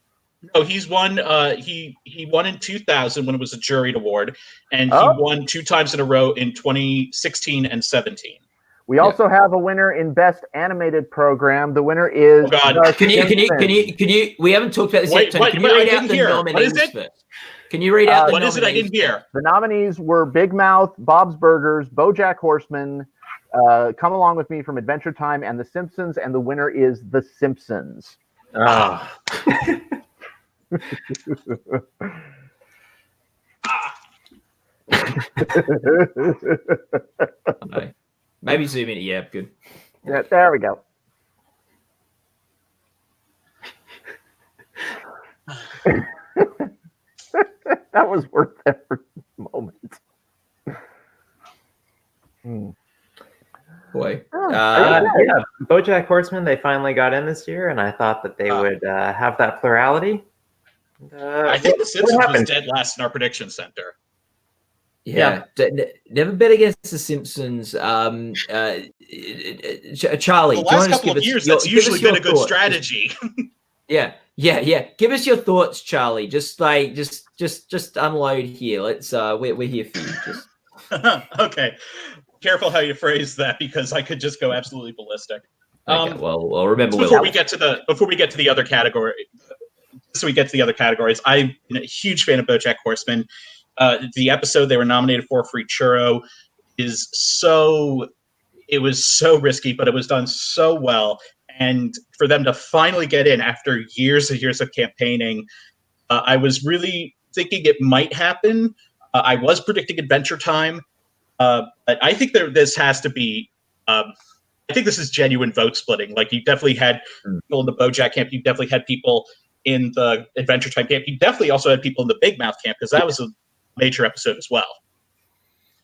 No, he's won. He won in 2000 when it was a juried award, and he won 2 times in a row in 2016 and 17. We also have a winner in Best Animated Program. The winner is. Oh, God. The Can you? We haven't talked about this Wait, yet. Tony. Can you read out the nominees What is it? first? Can you read out the What nominees? is it? I didn't hear. The nominees were Big Mouth, Bob's Burgers, BoJack Horseman, Come Along with Me from Adventure Time, and The Simpsons. And the winner is The Simpsons. Oh. Okay. Maybe zoom in. Yeah, good. Yeah, there we go. That was worth every moment. Boy. Yeah, BoJack Horseman, they finally got in this year, and I thought that they would have that plurality. I think The Simpsons was dead last in our prediction center. Yeah. Never bet against The Simpsons. Charlie, The last couple of years, that's usually been a good strategy. Yeah. Give us your thoughts, Charlie. Just unload here. Let's we're here for you. Just Okay. Careful how you phrase that, because I could just go absolutely ballistic. okay, well, remember before we get to the other category, I'm a huge fan of BoJack Horseman. The episode they were nominated for Free Churro was so risky, but it was done so well. And for them to finally get in after years and years of campaigning, I was really thinking it might happen. I was predicting Adventure Time, but I think this has to be. I think this is genuine vote splitting. Like, you definitely had people in the BoJack camp. You definitely had people in the Adventure Time camp. You definitely also had people in the Big Mouth camp, because that was a major episode as well.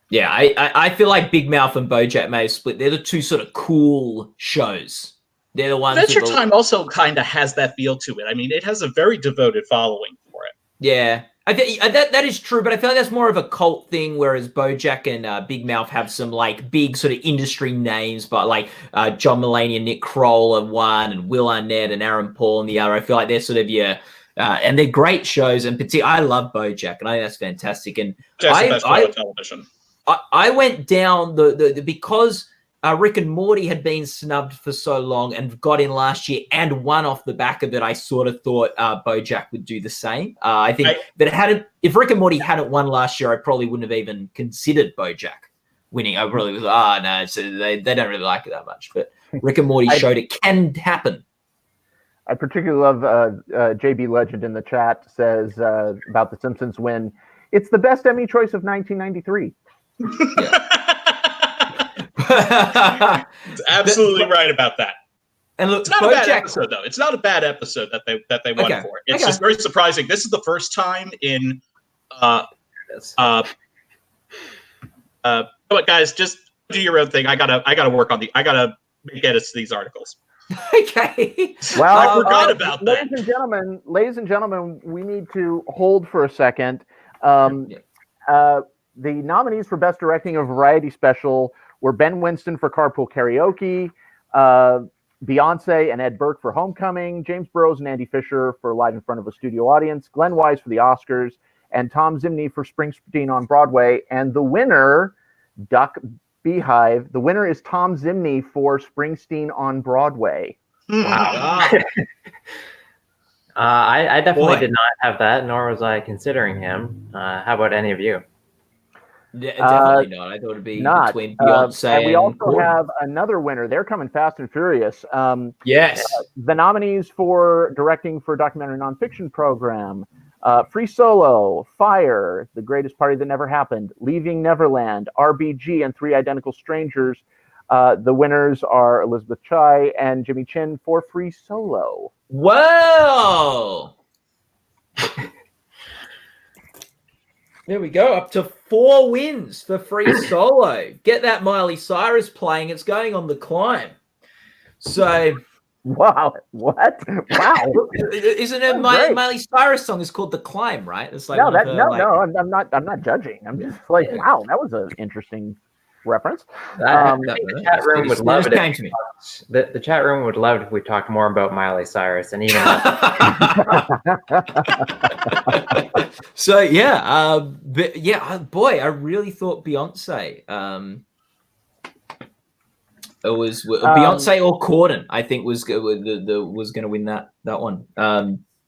Yeah, I feel like Big Mouth and BoJack may have split. They're the two sort of cool shows. They're the ones. Adventure Time also kind of has that feel to it. I mean, it has a very devoted following for it. Yeah, I think that is true, but I feel like that's more of a cult thing, whereas BoJack and Big Mouth have some like big sort of industry names, but like John Mulaney and Nick Kroll are one, and Will Arnett and Aaron Paul and the other. I feel like they're sort of and they're great shows, and particularly I love BoJack, and I think that's fantastic. And That's the best show on television. I went down the because Rick and Morty had been snubbed for so long and got in last year and won off the back of it. I sort of thought BoJack would do the same. I think that if Rick and Morty hadn't won last year, I probably wouldn't have even considered BoJack winning. I probably was no, so they don't really like it that much. But Rick and Morty showed it can happen. I particularly love JB Legend in the chat says about The Simpsons win. It's the best Emmy choice of 1993. It's absolutely right about that. And look, It's not a bad BoJack. episode, though. It's not a bad episode that they won Okay, for. It's okay. just very surprising. This is the first time in. But guys, just do your own thing. I gotta work on I gotta make edits to these articles. Okay. Well, I forgot about that. Ladies and gentlemen, we need to hold for a second. The nominees for Best Directing of Variety Special were Ben Winston for Carpool Karaoke, Beyonce and Ed Burke for Homecoming, James Burrows and Andy Fisher for Live in Front of a Studio Audience, Glenn Wise for the Oscars, and Tom Zimney for Springsteen on Broadway. And the winner, Duck Beehive, the winner is Tom Zimney for Springsteen on Broadway. Wow. I definitely did not have that, nor was I considering him. How about any of you? Yeah, definitely not. I thought it'd be between Beyonce and we also Gordon. have another winner. They're coming fast and furious. Yes. The nominees for directing for documentary nonfiction program: Free Solo, Fire, The Greatest Party That Never Happened, Leaving Neverland, RBG, and Three Identical Strangers. The winners are Elizabeth Chai and Jimmy Chin for Free Solo. Whoa! There we go, up to 4 wins for Free Solo. Get that Miley Cyrus playing. It's going on the climb. So, wow, what? Wow, isn't it Miley Cyrus song is called "The Climb"? Right? It's like no, I'm not judging. I'm just like, wow, that was an interesting reference. The chat room would love it. The chat room would love it if we talked more about Miley Cyrus and even. So yeah, boy, I really thought Beyonce. It was Beyonce or Corden. I think was going to win that one.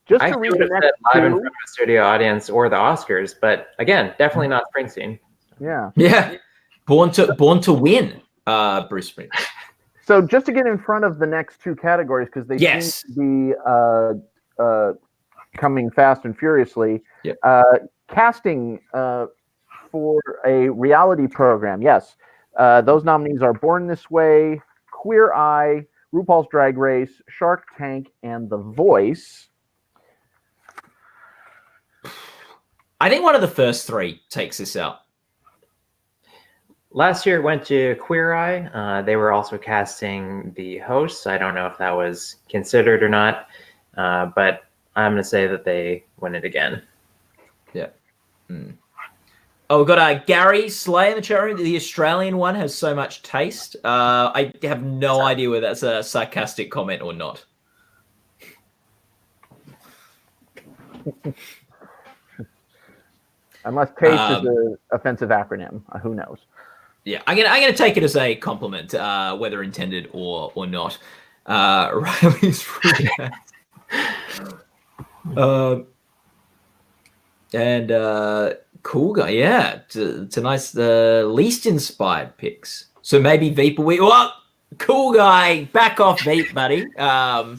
Just I to read would have said Live in Front of a Studio Audience or the Oscars, but again, definitely not Springsteen. Yeah. Born to win, Bruce Springsteen. So just to get in front of the next 2 categories, because they seem to be coming fast and furiously. Yep. Casting for a reality program. Yes. Those nominees are Born This Way, Queer Eye, RuPaul's Drag Race, Shark Tank, and The Voice. I think one of the first 3 takes this out. Last year it went to Queer Eye. They were also casting the hosts. I don't know if that was considered or not, but I'm going to say that they win it again. Yeah. Oh, we've got Gary Slay in the chat room. The Australian one has so much taste. I have no idea whether that's a sarcastic comment or not. Unless taste is an offensive acronym. Who knows? Yeah, I'm gonna take it as a compliment, whether intended or not. Riley's free. Cool guy, yeah. It's a nice least inspired picks. So maybe Veep will win. Well, cool guy, back off Veep, buddy. No,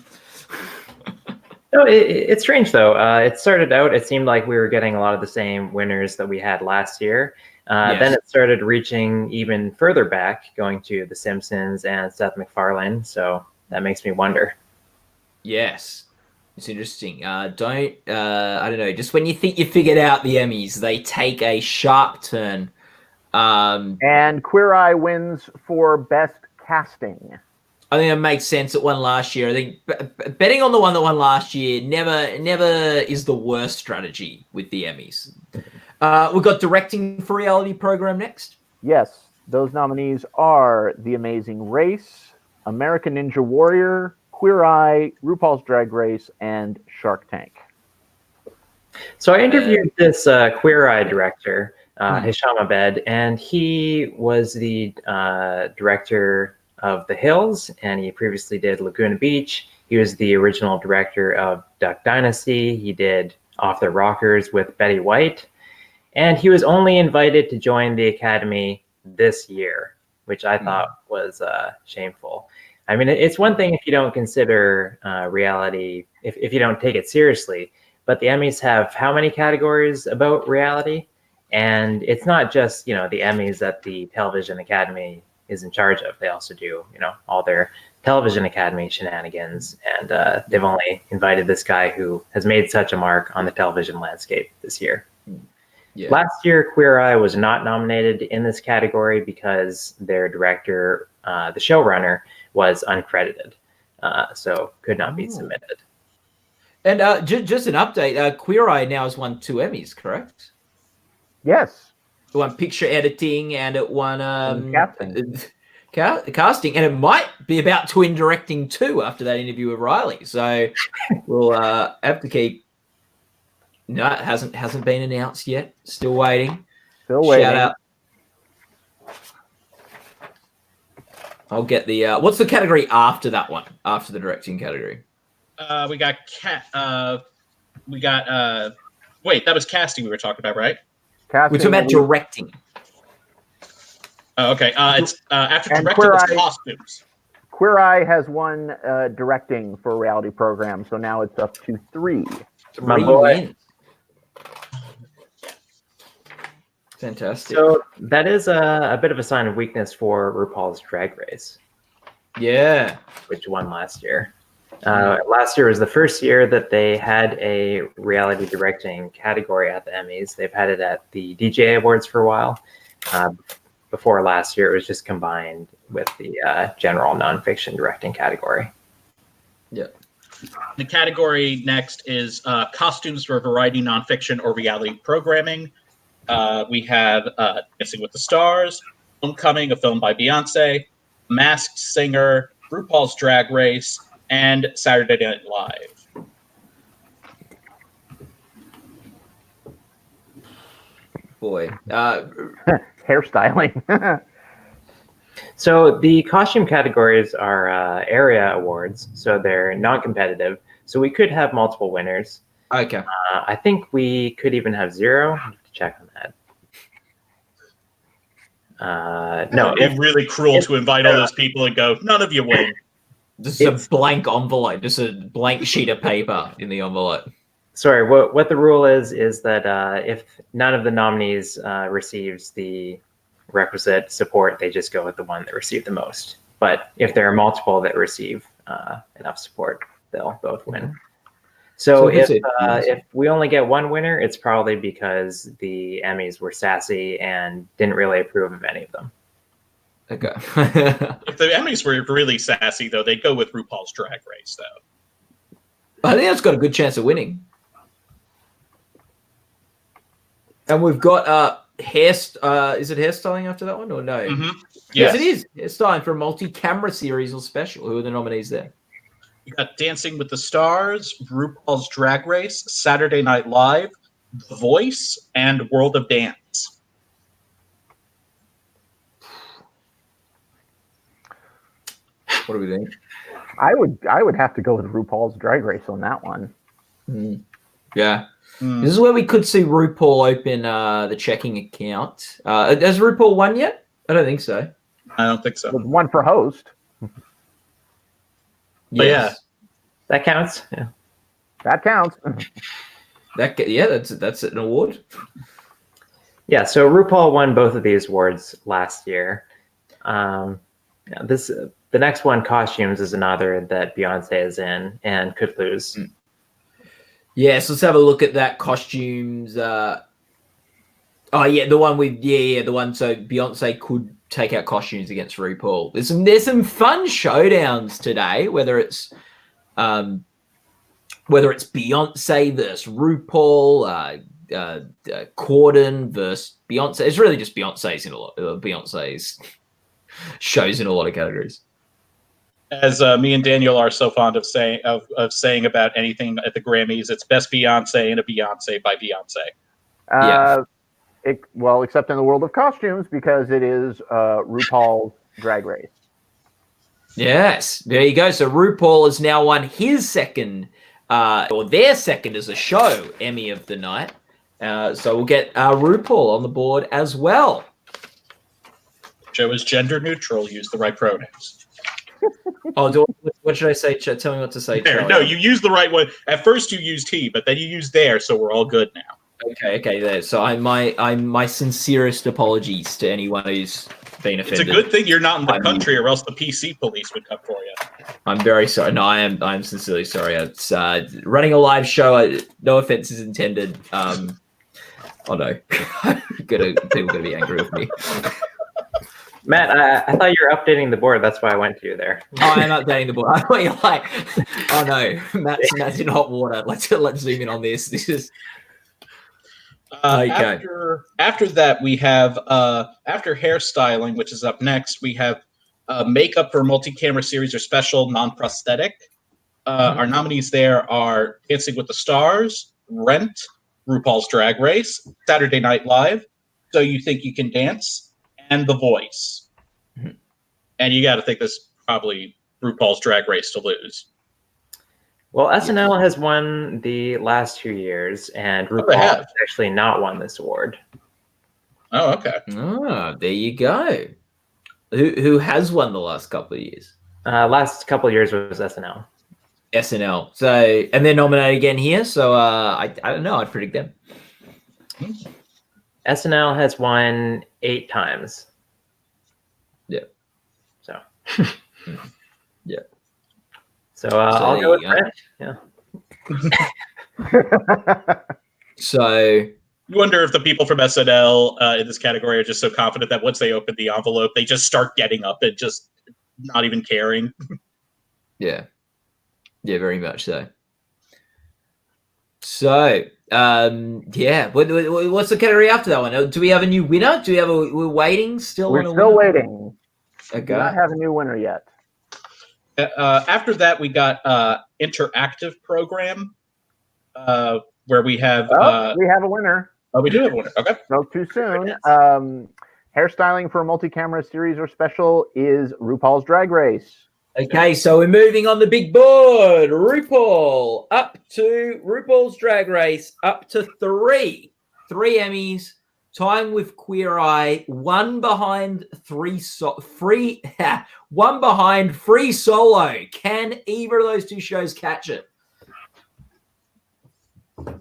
it's strange though. It started out, it seemed like we were getting a lot of the same winners that we had last year. Then it started reaching even further back, going to The Simpsons and Seth MacFarlane. So that makes me wonder. Yes, it's interesting. I don't know. Just when you think you figured out the Emmys, they take a sharp turn. And Queer Eye wins for best casting. I think it makes sense. It won last year. I think betting on the one that won last year never is the worst strategy with the Emmys. We've got directing for reality program next. Yes, those nominees are The Amazing Race, American Ninja Warrior, Queer Eye, RuPaul's Drag Race, and Shark Tank. So I interviewed this Queer Eye director, Hisham Abed, and he was the director of The Hills, and he previously did Laguna Beach. He was the original director of Duck Dynasty. He did Off the Rockers with Betty White. And he was only invited to join the Academy this year, which I thought was shameful. I mean, it's one thing if you don't consider reality, if you don't take it seriously, but the Emmys have how many categories about reality? And it's not just, the Emmys that the Television Academy is in charge of. They also do, all their Television Academy shenanigans, and they've only invited this guy who has made such a mark on the television landscape this year. Yeah. Last year, Queer Eye was not nominated in this category because their director, the showrunner, was uncredited, so could not be submitted. And just an update, Queer Eye now has won 2 Emmys, correct? Yes. It won picture editing and it won casting, and it might be about to win directing too after that interview with Riley. So we'll have to keep. No, it hasn't been announced yet. Still waiting. Still waiting. Shout out. I'll get the. What's the category after that one? After the directing category? We got wait, that was casting we were talking about, right? Casting We're talking about directing. Oh, okay. It's after directing, it's costumes. Queer Eye has won directing for a reality program, so now it's up to 3. 3 wins. Fantastic. So that is a bit of a sign of weakness for RuPaul's Drag Race. Yeah. Which won last year. Last year was the first year that they had a reality directing category at the Emmys. They've had it at the DJ Awards for a while. Before last year, it was just combined with the general nonfiction directing category. Yeah. The category next is costumes for variety, nonfiction, or reality programming. We have Dancing with the Stars, Homecoming, a film by Beyonce, Masked Singer, RuPaul's Drag Race, and Saturday Night Live. Boy. Hairstyling. So the costume categories are area awards, so they're non-competitive. So we could have multiple winners. Okay. I think we could even have 0. I have to check on that. No, It'd be really cruel to invite all those people and go, none of you win. Just a blank envelope, just a blank sheet of paper in the envelope. Sorry, what the rule is that if none of the nominees receives the requisite support, they just go with the one that received the most. But if there are multiple that receive enough support, they'll both win. So if we only get one winner, it's probably because the Emmys were sassy and didn't really approve of any of them. Okay. If the Emmys were really sassy, though, they'd go with RuPaul's Drag Race, though. I think that's got a good chance of winning. And we've got is it hairstyling after that one or no? Mm-hmm. Yes, it is. Hairstyling for a multi-camera series or special. Who are the nominees there? You got Dancing with the Stars, RuPaul's Drag Race, Saturday Night Live, The Voice, and World of Dance. What do we think? I would have to go with RuPaul's Drag Race on that one. Yeah. This is where we could see RuPaul open the checking account. Has RuPaul won yet? I don't think so. I don't think so. With one for host. But yeah, that counts. Yeah. That counts. That's an award. Yeah, so RuPaul won both of these awards last year. The next one, costumes, is another that Beyonce is in and could lose. Yes, let's have a look at that costumes. The one with the one. So Beyonce could take out costumes against RuPaul. There's some fun showdowns today. Whether it's Beyonce versus RuPaul, Corden versus Beyonce. It's really just Beyonce's in a lot. Beyonce's shows in a lot of categories. As me and Daniel are so fond of saying about anything at the Grammys, it's best Beyonce and a Beyonce by Beyonce. Well, except in the world of costumes, because it is RuPaul's Drag Race. Yes, there you go. So RuPaul has now won his second, or their second as a show, Emmy of the night. So we'll get RuPaul on the board as well. Show is gender neutral. Use the right pronouns. What should I say? Tell me what to say. There, no, you used the right one. At first you used he, but then you used there, so we're all good now. Okay, there. So my sincerest apologies to anyone who's been It's a offended. good thing you're not in the country, or else the PC police would come for you. I'm very sorry. No, I'm sincerely sorry. It's running a live show. No offense is intended. Oh no, people gonna be angry with me. Matt, I thought you were updating the board. That's why I went to you there. Oh, I am updating the board. I thought you're like, oh no, Matt's in hot water. Let's zoom in on this. This is okay. After that, we have after hairstyling, which is up next, we have makeup for multi-camera series or special non-prosthetic. Our nominees there are Dancing with the Stars, Rent, RuPaul's Drag Race, Saturday Night Live, So You Think You Can Dance, and The Voice. And you got to think this is probably RuPaul's Drag Race to lose. Well, SNL has won the last 2 years, and RuPaul has actually not won this award. Oh, okay. Oh, there you go. Who has won the last couple of years? Last couple of years was SNL. SNL. So, and they're nominated again here. So, I don't know. I'd predict them. SNL has won 8 times. Yeah. So. Yeah. So I'll go with Brent. Yeah. So you wonder if the people from SNL in this category are just so confident that once they open the envelope, they just start getting up and just not even caring. Yeah. Yeah, very much so. So, yeah. What's the category after that one? Do we have a new winner? Do we have we're waiting still? We're still waiting. Okay. We do not have a new winner yet. After that, we got interactive program, where we have we have a winner. Oh, we do have a winner. Okay. Spoke too soon. Hairstyling for a multi-camera series or special is RuPaul's Drag Race. Okay, so we're moving on the big board. RuPaul up to RuPaul's Drag Race up to 3 Emmys. Time with Queer Eye, one behind Free Solo. Can either of those two shows catch it? So,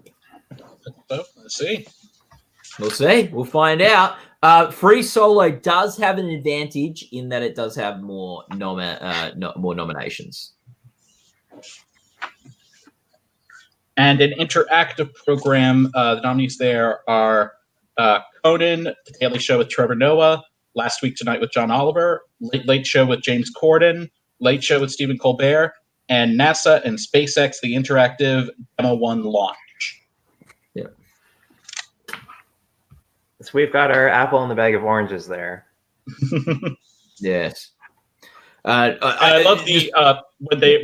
let's see. We'll see. We'll find out. Free Solo does have an advantage in that it does have more nominations. And an interactive program. The nominees there are Conan, The Daily Show with Trevor Noah, Last Week Tonight with John Oliver, Late Late Show with James Corden, Late Show with Stephen Colbert, and NASA and SpaceX, the interactive Demo 1 launch. Yeah. So we've got our apple in the bag of oranges there. Yes. I love the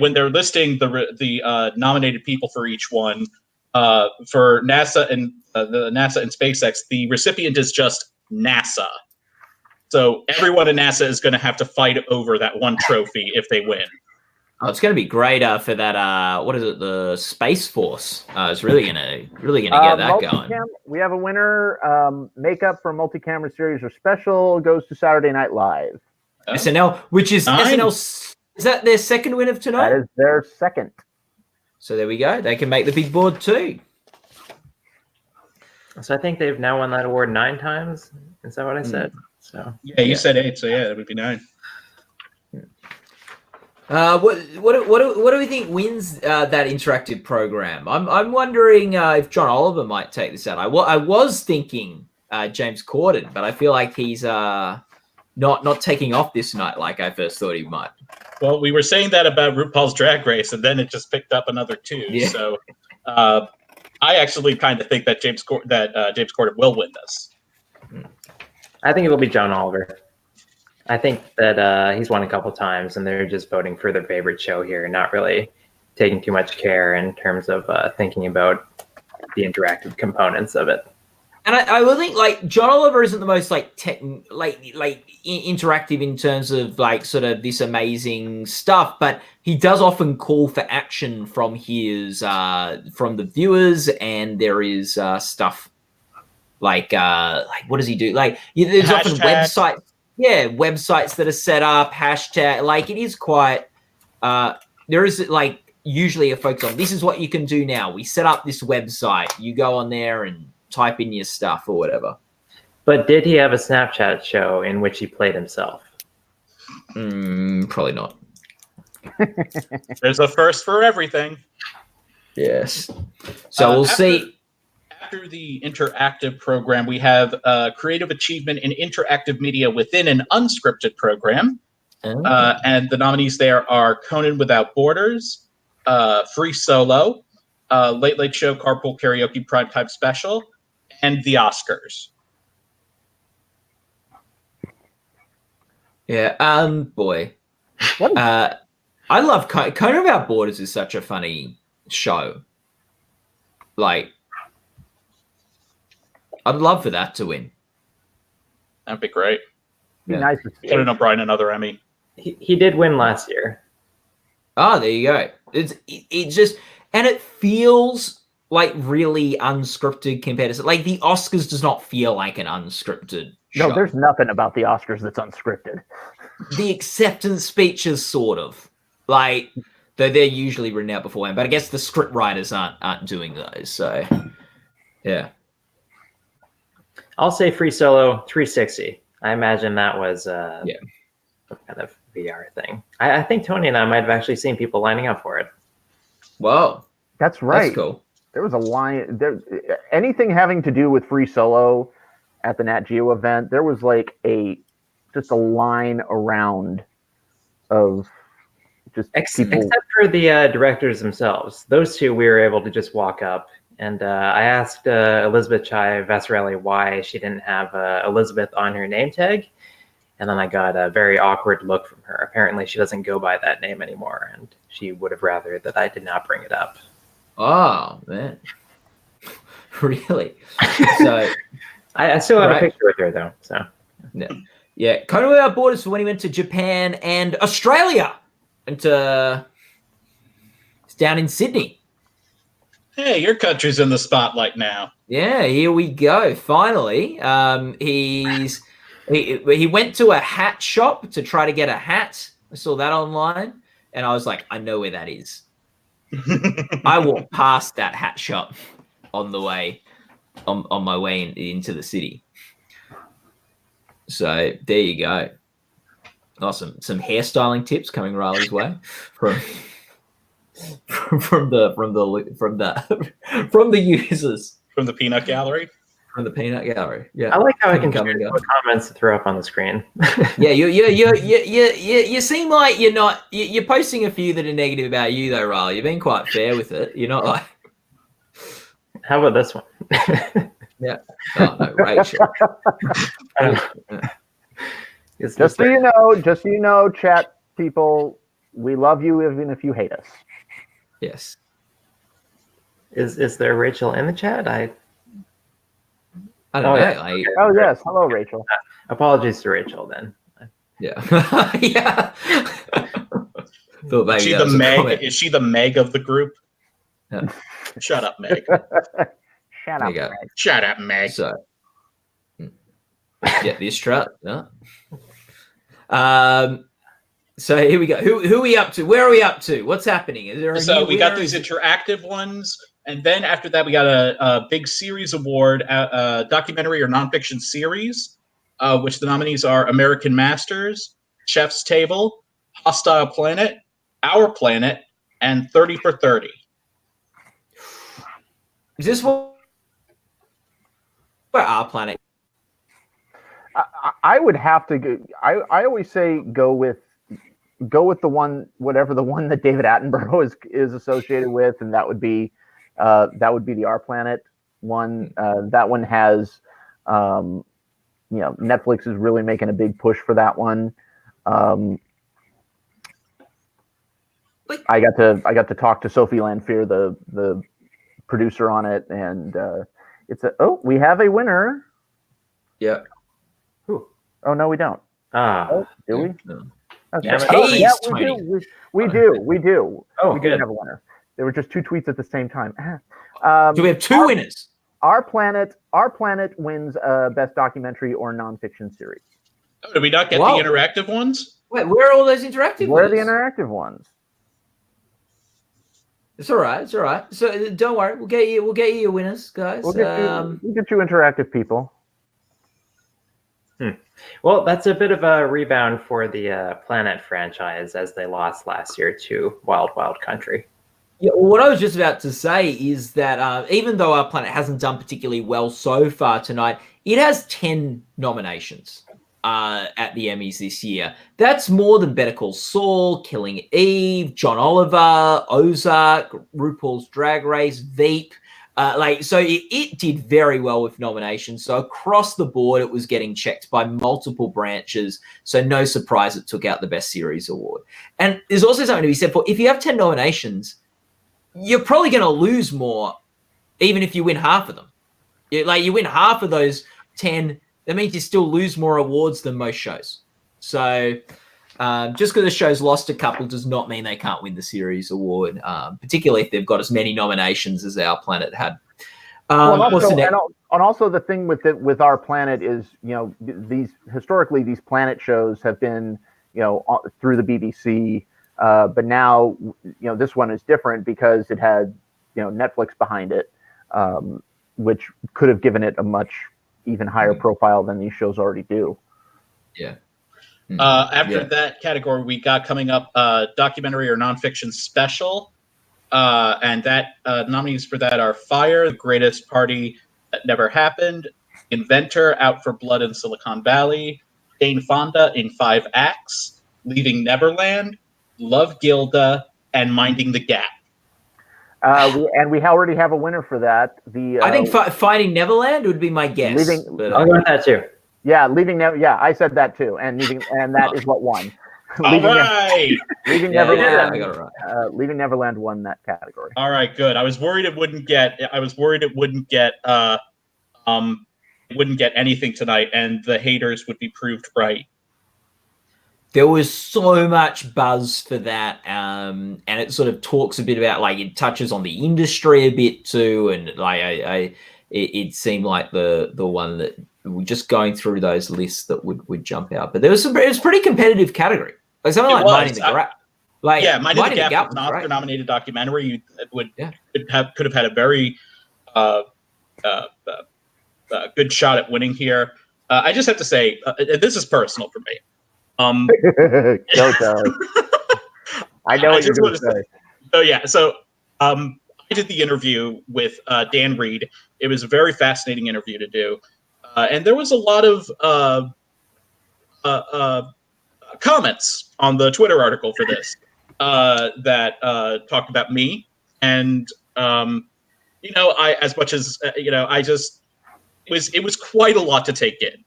when they're listing the nominated people for each one. For NASA and the NASA and SpaceX, the recipient is just NASA. So everyone in NASA is going to have to fight over that one trophy if they win. Oh, it's going to be great for that. What is it? The Space Force. It's really gonna get that going. We have a winner. Makeup for multi-camera series or special goes to Saturday Night Live. SNL, which is SNL. Is that their second win of tonight? That is their second. So there we go. They can make the big board too. So I think they've now won that award 9 times. Is that what I said? So yeah, you said 8. So yeah, that would be 9. What do we think wins that interactive program? I'm wondering if John Oliver might take this out. I was thinking James Corden, but I feel like he's not taking off this night like I first thought he might. Well, we were saying that about RuPaul's Drag Race, and then it just picked up another 2. Yeah. So I actually kind of think that James Corden will win this. I think it'll be John Oliver. I think that he's won a couple times, and they're just voting for their favorite show here, not really taking too much care in terms of thinking about the interactive components of it. And I would think like John Oliver isn't the most interactive in terms of like sort of this amazing stuff, but he does often call for action from his from the viewers, and there is stuff like what does he do? Like there's often websites. Yeah, websites that are set up, hashtag, like it is quite, there is like usually a focus on this is what you can do now. We set up this website. You go on there and type in your stuff or whatever. But did he have a Snapchat show in which he played himself? Probably not. There's a first for everything. Yes. So we'll see. After the interactive program, we have creative achievement in interactive media within an unscripted program. And the nominees there are Conan Without Borders, Free Solo, Late Late Show, Carpool Karaoke, Primetime Special, and the Oscars. Yeah. Boy. I love Conan Without Borders is such a funny show. Like, I'd love for that to win. That'd be great. Be nice to see. Conan O'Brien another Emmy. He did win last year. Oh, there you go. It just, and it feels like really unscripted compared to, like, the Oscars does not feel like an unscripted show. No, there's nothing about the Oscars that's unscripted. The acceptance speeches, sort of, like, though they're usually written out beforehand, but I guess the script writers aren't doing those. So, yeah. I'll say Free Solo 360. I imagine that was some kind of VR thing. I think Tony and I might have actually seen people lining up for it. Whoa, that's right. That's cool. There was a line there. Anything having to do with Free Solo at the Nat Geo event, there was like just a line around of just people. Except for the directors themselves. Those two, we were able to just walk up. And I asked Elizabeth Chai Vasarely why she didn't have Elizabeth on her name tag. And then I got a very awkward look from her. Apparently she doesn't go by that name anymore. And she would have rather that I did not bring it up. Oh, man. Really? So I still have a picture with her, though. So yeah. Conan Without Borders for when he went to Japan and Australia. And it's down in Sydney. Hey, your country's in the spotlight now. Yeah, here we go. Finally, he went to a hat shop to try to get a hat. I saw that online, and I was like, I know where that is. I walked past that hat shop on the way, on my way into the city. So there you go. Awesome. Some hairstyling tips coming Riley's way from the users. From the peanut gallery. From the peanut gallery. Yeah. I like how I can choose what comments to throw up on the screen. Yeah, you seem like you're posting a few that are negative about you though, Riley. You've been quite fair with it. You're not like. How about this one? Yeah. Oh, no, Rachel. Just so you know, chat people, we love you even if you hate us. Yes. Is there Rachel in the chat? I don't know. Yeah. Oh yes, hello Rachel. Apologies to Rachel then. Yeah. Yeah. Thought maybe is she the Meg of the group? Yeah. Shut up, Meg. Shut up, Meg. Shut up, Meg. So, yeah, the Australia. No. So here we go. Who are we up to? Where are we up to? What's happening? Is there so we got these interactive ones, and then after that we got a big series award, documentary or nonfiction series, which the nominees are American Masters, Chef's Table, Hostile Planet, Our Planet, and 30 for 30. Is this what Our Planet? I would have to go. I always say go with the one, whatever the one that David Attenborough is associated with, and that would be the Our Planet one. That one has, Netflix is really making a big push for that one. I got to talk to Sophie Lanphier, the producer on it, and we have a winner. Yeah. Oh no, we don't. Do we? No. Okay. Yeah, we do. Oh, we good. did have a winner. There were just two tweets at the same time. Do we have two winners? Our Planet wins Best Documentary or Nonfiction Series. Oh, did we not get the interactive ones? Wait, where are all those interactive Where are ones? the interactive ones? It's all right. It's all right. So don't worry. We'll get you your winners, guys. We'll get you interactive people. Well, that's a bit of a rebound for the Planet franchise as they lost last year to Wild Wild Country. Yeah, what I was just about to say is that even though Our Planet hasn't done particularly well so far tonight, it has 10 nominations at the Emmys this year. That's more than Better Call Saul, Killing Eve, John Oliver, Ozark, RuPaul's Drag Race, Veep. So it did very well with nominations. So across the board, it was getting checked by multiple branches. So no surprise it took out the Best Series award. And there's also something to be said for if you have 10 nominations, you're probably going to lose more, even if you win half of them. You win half of those 10, that means you still lose more awards than most shows. So just because a show's lost a couple does not mean they can't win the series award, particularly if they've got as many nominations as Our Planet had. Also the thing with Our Planet is, these Planet shows have been, through the BBC. But now, this one is different because it had, Netflix behind it, which could have given it a much even higher profile than these shows already do. Yeah. After that category, we got coming up documentary or nonfiction special. And that nominees for that are Fire, The Greatest Party That Never Happened, Inventor, Out for Blood in Silicon Valley, Jane Fonda in 5 Acts, Leaving Neverland, Love Gilda, and Minding the Gap. We already have a winner for that. I think Finding Neverland would be my guess. I'll go with that too. Yeah, I said that too, and that is what won. All right. Leaving Neverland. I got it right. Leaving Neverland won that category. All right, good. I was worried it wouldn't get anything tonight, and the haters would be proved right. There was so much buzz for that, and it sort of talks a bit about, it touches on the industry a bit too, and it seemed like the one that we're just going through those lists that would jump out. But it was a pretty competitive category, like something like Minding the Gap. Minding the Gap was an Oscar-nominated documentary. Could have had a very good shot at winning here. I just have to say, this is personal for me. Don't tell. I know what you're going to say. Oh yeah, so I did the interview with Dan Reed. It was a very fascinating interview to do, and there was a lot of comments on the Twitter article for this that talked about me, and I, as much as it was quite a lot to take in,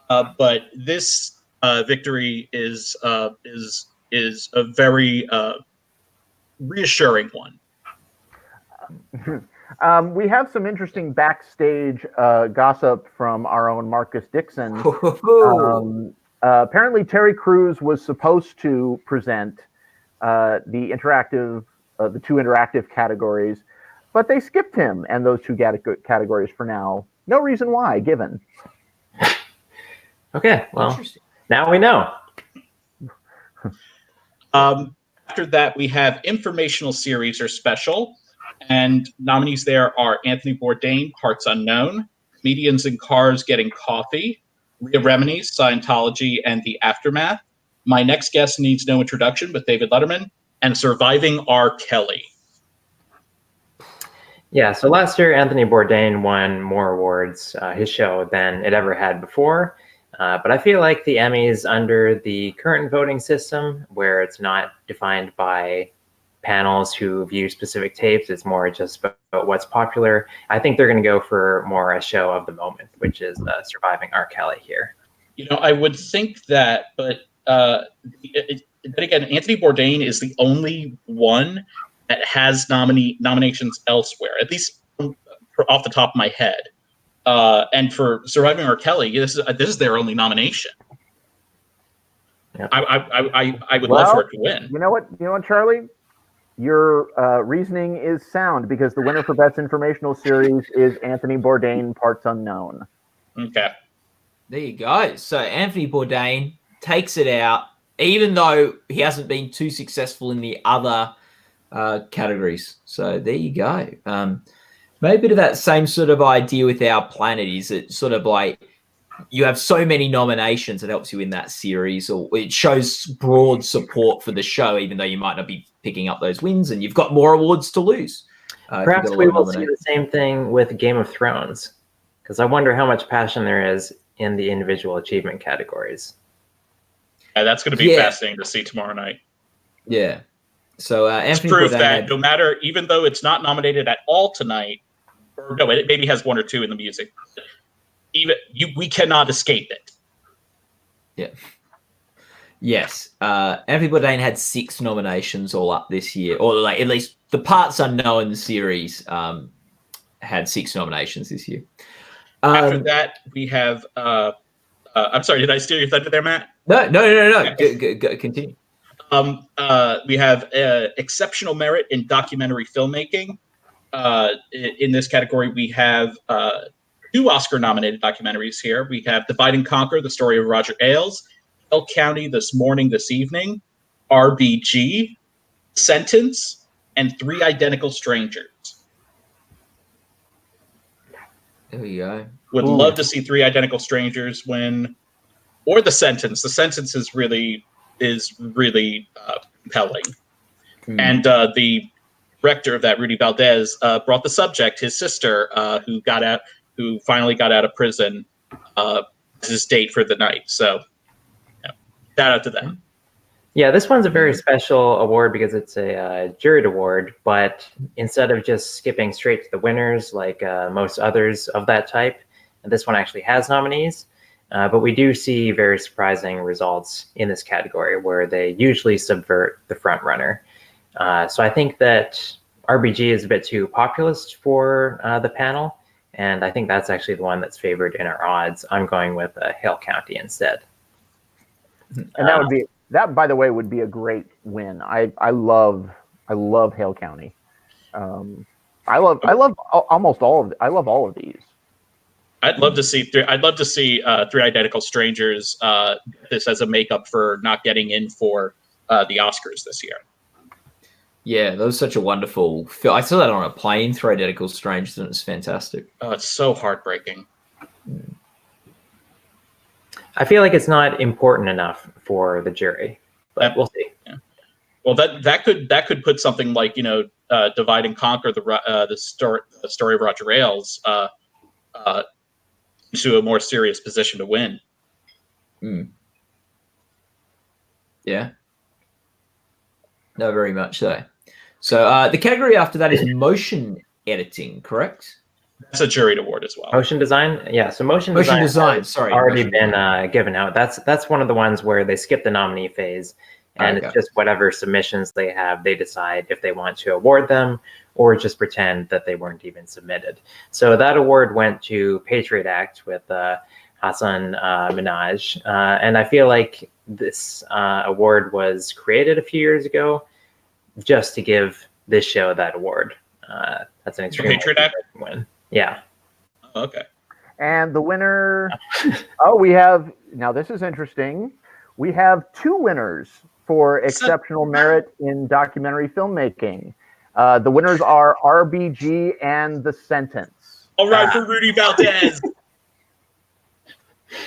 but this. Victory is a very reassuring one. We have some interesting backstage gossip from our own Marcus Dixon. Apparently, Terry Crews was supposed to present the two interactive categories, but they skipped him and those two categories for now. No reason why given. Okay, well. Now we know. After that, we have informational series or special, and nominees there are Anthony Bourdain, Parts Unknown, Comedians in Cars Getting Coffee, Rhea Remini's Scientology and the Aftermath, My Next Guest Needs No Introduction with David Letterman, and Surviving R. Kelly. Yeah, so last year, Anthony Bourdain won more awards, his show, than it ever had before. But I feel like the Emmys under the current voting system, where it's not defined by panels who view specific tapes, it's more just about what's popular. I think they're going to go for more a show of the moment, which is Surviving R. Kelly here. I would think that, but again, Anthony Bourdain is the only one that has nominations elsewhere, at least off the top of my head. And for Surviving R. Kelly, this is their only nomination. Yep. I would love for it to win. You know what, Charlie? Your reasoning is sound because the winner for Best Informational Series is Anthony Bourdain, Parts Unknown. Okay. There you go. So Anthony Bourdain takes it out, even though he hasn't been too successful in the other categories. So there you go. Maybe a bit of that same sort of idea with Our Planet. Is it sort of like you have so many nominations, it helps you in that series, or it shows broad support for the show, even though you might not be picking up those wins, and you've got more awards to lose. Perhaps we will see the same thing with Game of Thrones, because I wonder how much passion there is in the individual achievement categories. Yeah, that's going to be fascinating to see tomorrow night. Yeah. So it's proof that no matter, even though it's not nominated at all tonight, or no, it maybe has one or two in the music. We cannot escape it. Yeah. Yes. Anthony Bourdain had 6 nominations all up this year, or like at least the Parts Unknown series had 6 nominations this year. After that, we have. I'm sorry, did I steal your thunder there, Matt? No. Go, continue. We have exceptional merit in documentary filmmaking. In this category, we have 2 Oscar-nominated documentaries here. We have Divide and Conquer, the story of Roger Ailes, Hill County, This Morning, This Evening, RBG, Sentence, and 3 Identical Strangers. There we go. Would love to see 3 Identical Strangers win, or The Sentence. The Sentence is really compelling. And the director of that, Rudy Valdez, brought The Subject, his sister, who finally got out of prison, as his date for the night. So, shout out to them. Yeah, this one's a very special award because it's a juried award, but instead of just skipping straight to the winners like most others of that type, this one actually has nominees. But we do see very surprising results in this category where they usually subvert the front runner. So I think that RBG is a bit too populist for the panel, and I think that's actually the one that's favored in our odds. I'm going with Hale County instead. And that, by the way, would be a great win. I love Hale County. I love almost all of. I love all of these. I'd love to see 3 Identical Strangers. This as a makeup for not getting in for the Oscars this year. Yeah, that was such a wonderful film. I saw that on a plane, 3 Identical Strangers, and it was fantastic. Oh, it's so heartbreaking. I feel like it's not important enough for the jury, but we'll see. Yeah. Well, that could put something like Divide and Conquer, the story of Roger Ailes, into a more serious position to win. Yeah. No, very much so. So the category after that is motion editing, correct? That's a juried award as well. Motion design, yeah. So motion design sorry, already been given out. That's one of the ones where they skip the nominee phase, and it's just whatever submissions they have, they decide if they want to award them or just pretend that they weren't even submitted. So that award went to Patriot Act with Hassan Minhaj, and I feel like this award was created a few years ago just to give this show that award. That's an extremely win. Yeah. Oh, okay. And the winner, now this is interesting. We have 2 winners for exceptional merit in documentary filmmaking. The winners are RBG and The Sentence. All right, for Rudy Valdez.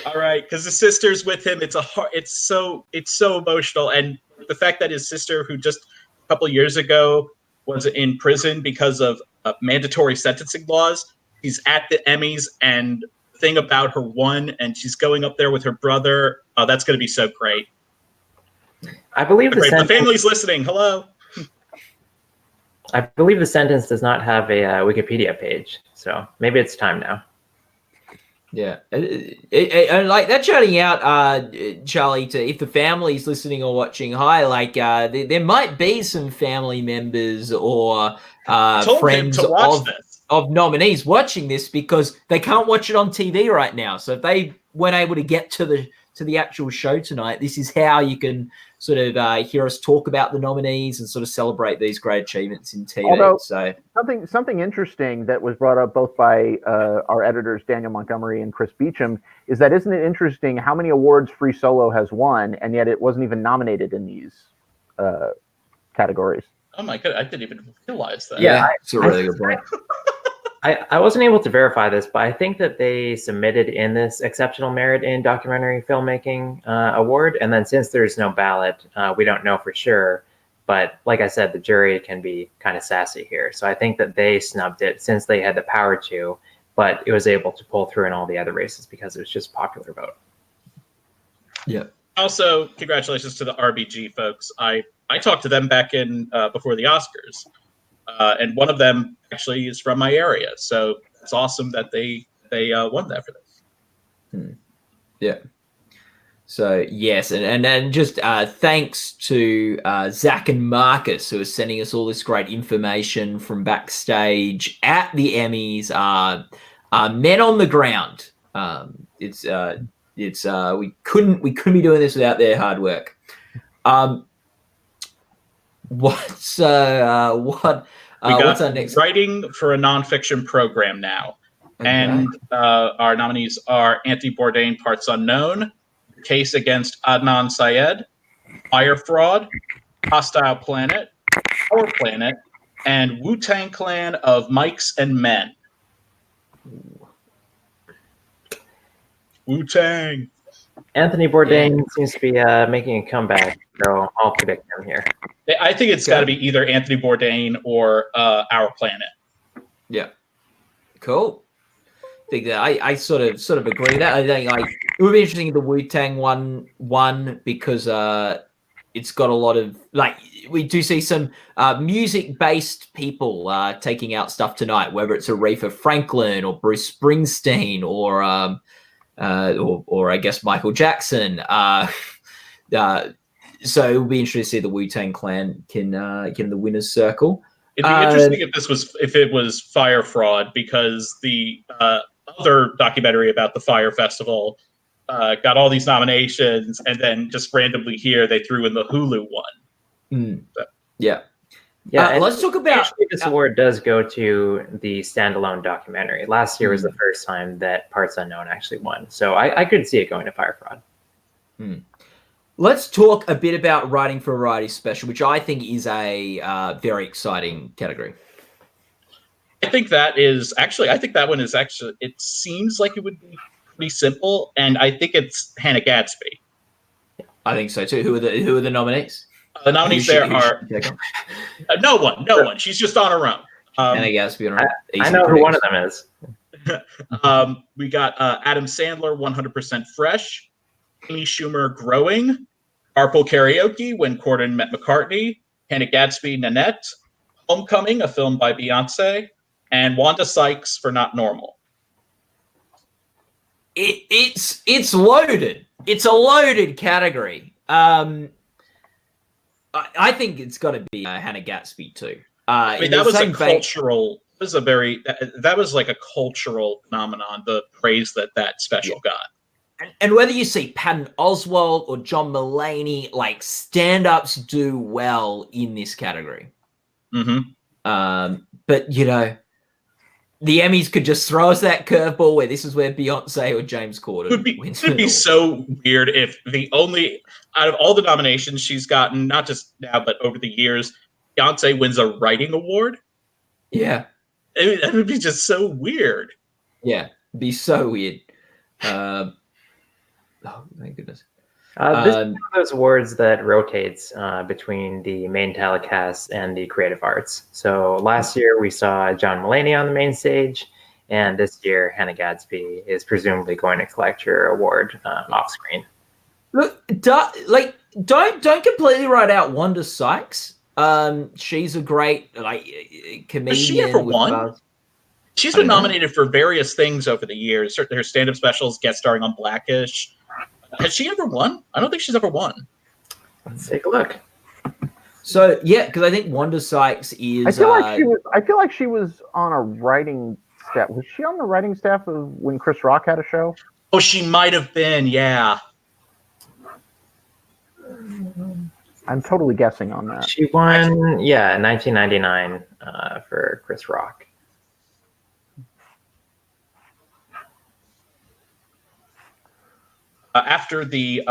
All right, because the sister's with him. It's so emotional, and the fact that his sister, who just a couple years ago was in prison because of mandatory sentencing laws, she's at the Emmys, and the thing about her won, and she's going up there with her brother. Oh, that's going to be so great. I believe the family's listening. Hello. I believe The Sentence does not have a Wikipedia page, so maybe it's time now. Yeah, and like that shouting out, Charlie, to if the family's listening or watching, hi, like there might be some family members or friends of nominees watching this because they can't watch it on TV right now. So if they weren't able to get to the actual show tonight, this is how you can sort of hear us talk about the nominees and sort of celebrate these great achievements in TV. Although, so something interesting that was brought up both by our editors Daniel Montgomery and Chris Beecham is that isn't it interesting how many awards Free Solo has won and yet it wasn't even nominated in these categories. Oh my god, I didn't even realize that. Yeah, it's a really good point. I wasn't able to verify this, but I think that they submitted in this Exceptional Merit in Documentary Filmmaking award. And then since there's no ballot, we don't know for sure. But like I said, the jury can be kind of sassy here. So I think that they snubbed it since they had the power to, but it was able to pull through in all the other races because it was just popular vote. Yeah. Also, congratulations to the RBG folks. I talked to them back in before the Oscars. And one of them actually is from my area, so it's awesome that they won that for this. Yeah. So yes, and just thanks to Zach and Marcus who are sending us all this great information from backstage at the Emmys. Men on the ground. It's we couldn't be doing this without their hard work. What's our next? Writing for a nonfiction program now. Okay. And our nominees are Anthony Bourdain, Parts Unknown, Case Against Adnan Syed, Fire Fraud, Hostile Planet, Our Planet, and Wu-Tang Clan of Mics and Men. Wu-Tang. Anthony Bourdain seems to be making a comeback, so I'll predict him here. I think it's got to be either Anthony Bourdain or Our Planet. Yeah. Cool. I think that I sort of agree with that. I think it would be interesting if the Wu-Tang one won because it's got a lot of we do see some music-based people taking out stuff tonight, whether it's Aretha Franklin or Bruce Springsteen or I guess Michael Jackson. So it will be interesting to see the Wu-Tang Clan can in the winner's circle. It'd be interesting if it was Fire Fraud, because the other documentary about the Fire Festival got all these nominations, and then just randomly here they threw in the Hulu one. So. Yeah. Let's talk about this award does go to the standalone documentary. Last year was the first time that Parts Unknown actually won, so I could see it going to Fire Fraud. Let's talk a bit about writing for a variety special, which I think is a very exciting category. I think that one is actually, it seems like it would be pretty simple, and I think it's Hannah Gadsby. I think so too. Who are the nominees? The nominees are no one. She's just on her own. Hannah Gadsby on her own. I know who one of them is. We got Adam Sandler, 100% Fresh, Amy Schumer, Growing, Carpool Karaoke, When Corden Met McCartney, Hannah Gadsby, Nanette, Homecoming, a film by Beyonce, and Wanda Sykes for Not Normal. It's loaded. It's a loaded category. I think it's got to be Hannah Gadsby too. I mean, that was a cultural. That was like a cultural phenomenon. The praise that special got. And whether you see Patton Oswalt or John Mulaney, stand-ups do well in this category. Mm-hmm. But the Emmys could just throw us that curveball where this is where Beyonce or James Corden wins. It would be so weird if out of all the nominations she's gotten, not just now but over the years, Beyonce wins a writing award. Yeah, that would be just so weird. Yeah, it'd be so weird. Oh my goodness! This is one of those awards that rotates between the main telecast and the creative arts. So last year we saw John Mulaney on the main stage, and this year Hannah Gadsby is presumably going to collect her award off screen. Look, don't completely write out Wanda Sykes. She's a great comedian. Has she ever won? She's been nominated for various things over the years. Her stand-up specials, guest starring on Blackish. Has she ever won? I don't think she's ever won. Let's take a look. So yeah, because I think Wanda Sykes is. I feel like she was on a writing staff. Was she on the writing staff of when Chris Rock had a show? Oh, she might have been. Yeah. I'm totally guessing on that. She won, in 1999 for Chris Rock. After the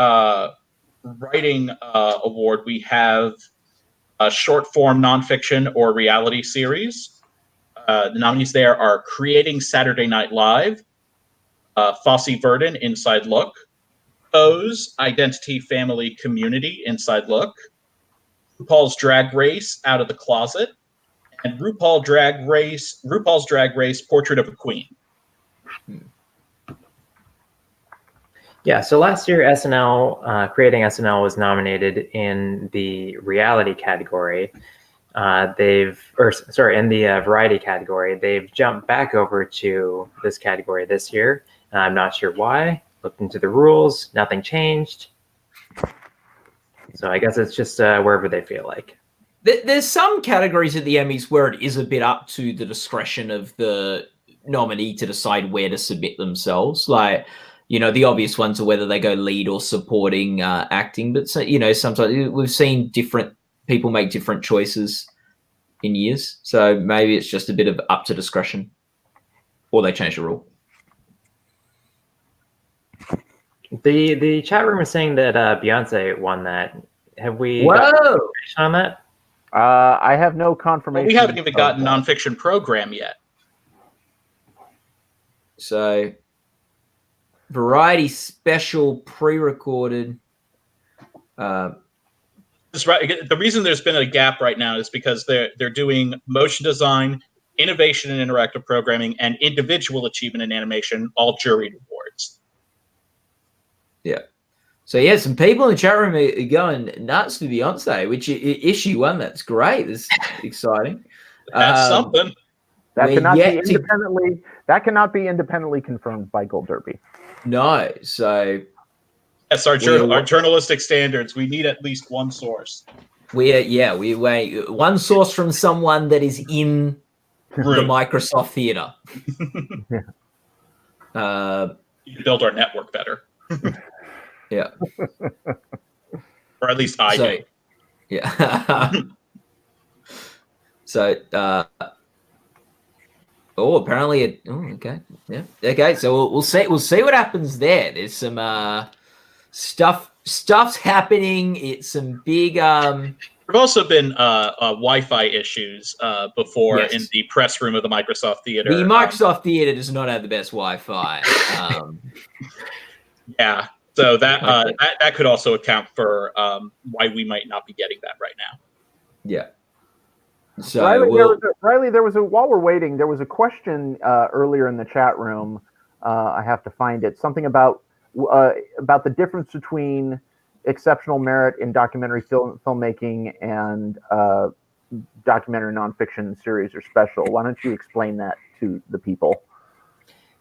writing award, we have a short form nonfiction or reality series. The nominees there are Creating Saturday Night Live, Fosse Verdon, Inside Look, Pose, Identity, Family, Community, Inside Look, RuPaul's Drag Race, Out of the Closet, and RuPaul's Drag Race, Portrait of a Queen. Yeah, so last year SNL, Creating SNL was nominated in the reality category. In the variety category. They've jumped back over to this category this year. I'm not sure why. Looked into the rules, nothing changed. So I guess it's just wherever they feel like. There's some categories at the Emmys where it is a bit up to the discretion of the nominee to decide where to submit themselves. Like, you know, the obvious ones are whether they go lead or supporting acting. But, you know, sometimes we've seen different people make different choices in years. So maybe it's just a bit of up to discretion. Or they change the rule. The chat room is saying that Beyonce won that. Have we Whoa! got information on that? I have no confirmation. Well, we haven't even gotten Nonfiction program yet. So, variety special pre-recorded. That's right. The reason there's been a gap right now is because they're doing motion design, innovation and interactive programming, and individual achievement in animation, all juried awards. Yeah. So yeah, some people in the chat room are going nuts for Beyonce, which issue one. That's great. That's exciting. That's something. That cannot be independently confirmed by Gold Derby. No. So yes, our journalistic standards. We need at least one source. We wait one source from someone that is in the Microsoft Theater. You build our network better. Yeah. Or at least I do. Yeah. So, apparently okay. Yeah. Okay. So we'll see what happens there. There's some stuff's happening. It's some big There've also been Wi-Fi issues before yes. in the press room of the Microsoft Theater. The Microsoft Theater does not have the best Wi-Fi. Yeah. So that could also account for why we might not be getting that right now. Yeah. So Riley, while we're waiting, there was a question earlier in the chat room. I have to find it. Something about the difference between exceptional merit in documentary filmmaking and documentary nonfiction series or special. Why don't you explain that to the people?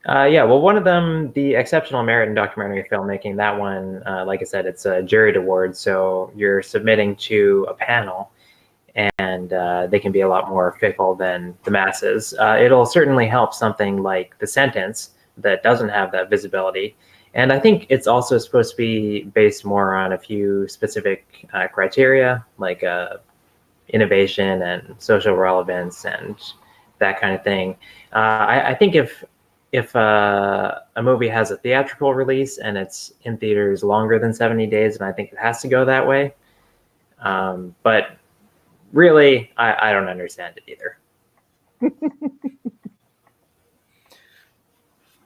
Yeah, well, one of them, the exceptional merit in documentary filmmaking, that one, like I said, it's a juried award. So you're submitting to a panel, and they can be a lot more fickle than the masses. It'll certainly help something like The Sentence that doesn't have that visibility. And I think it's also supposed to be based more on a few specific criteria, like innovation and social relevance and that kind of thing. I think if a movie has a theatrical release and it's in theaters longer than 70 days, and I think it has to go that way. But really, I don't understand it either.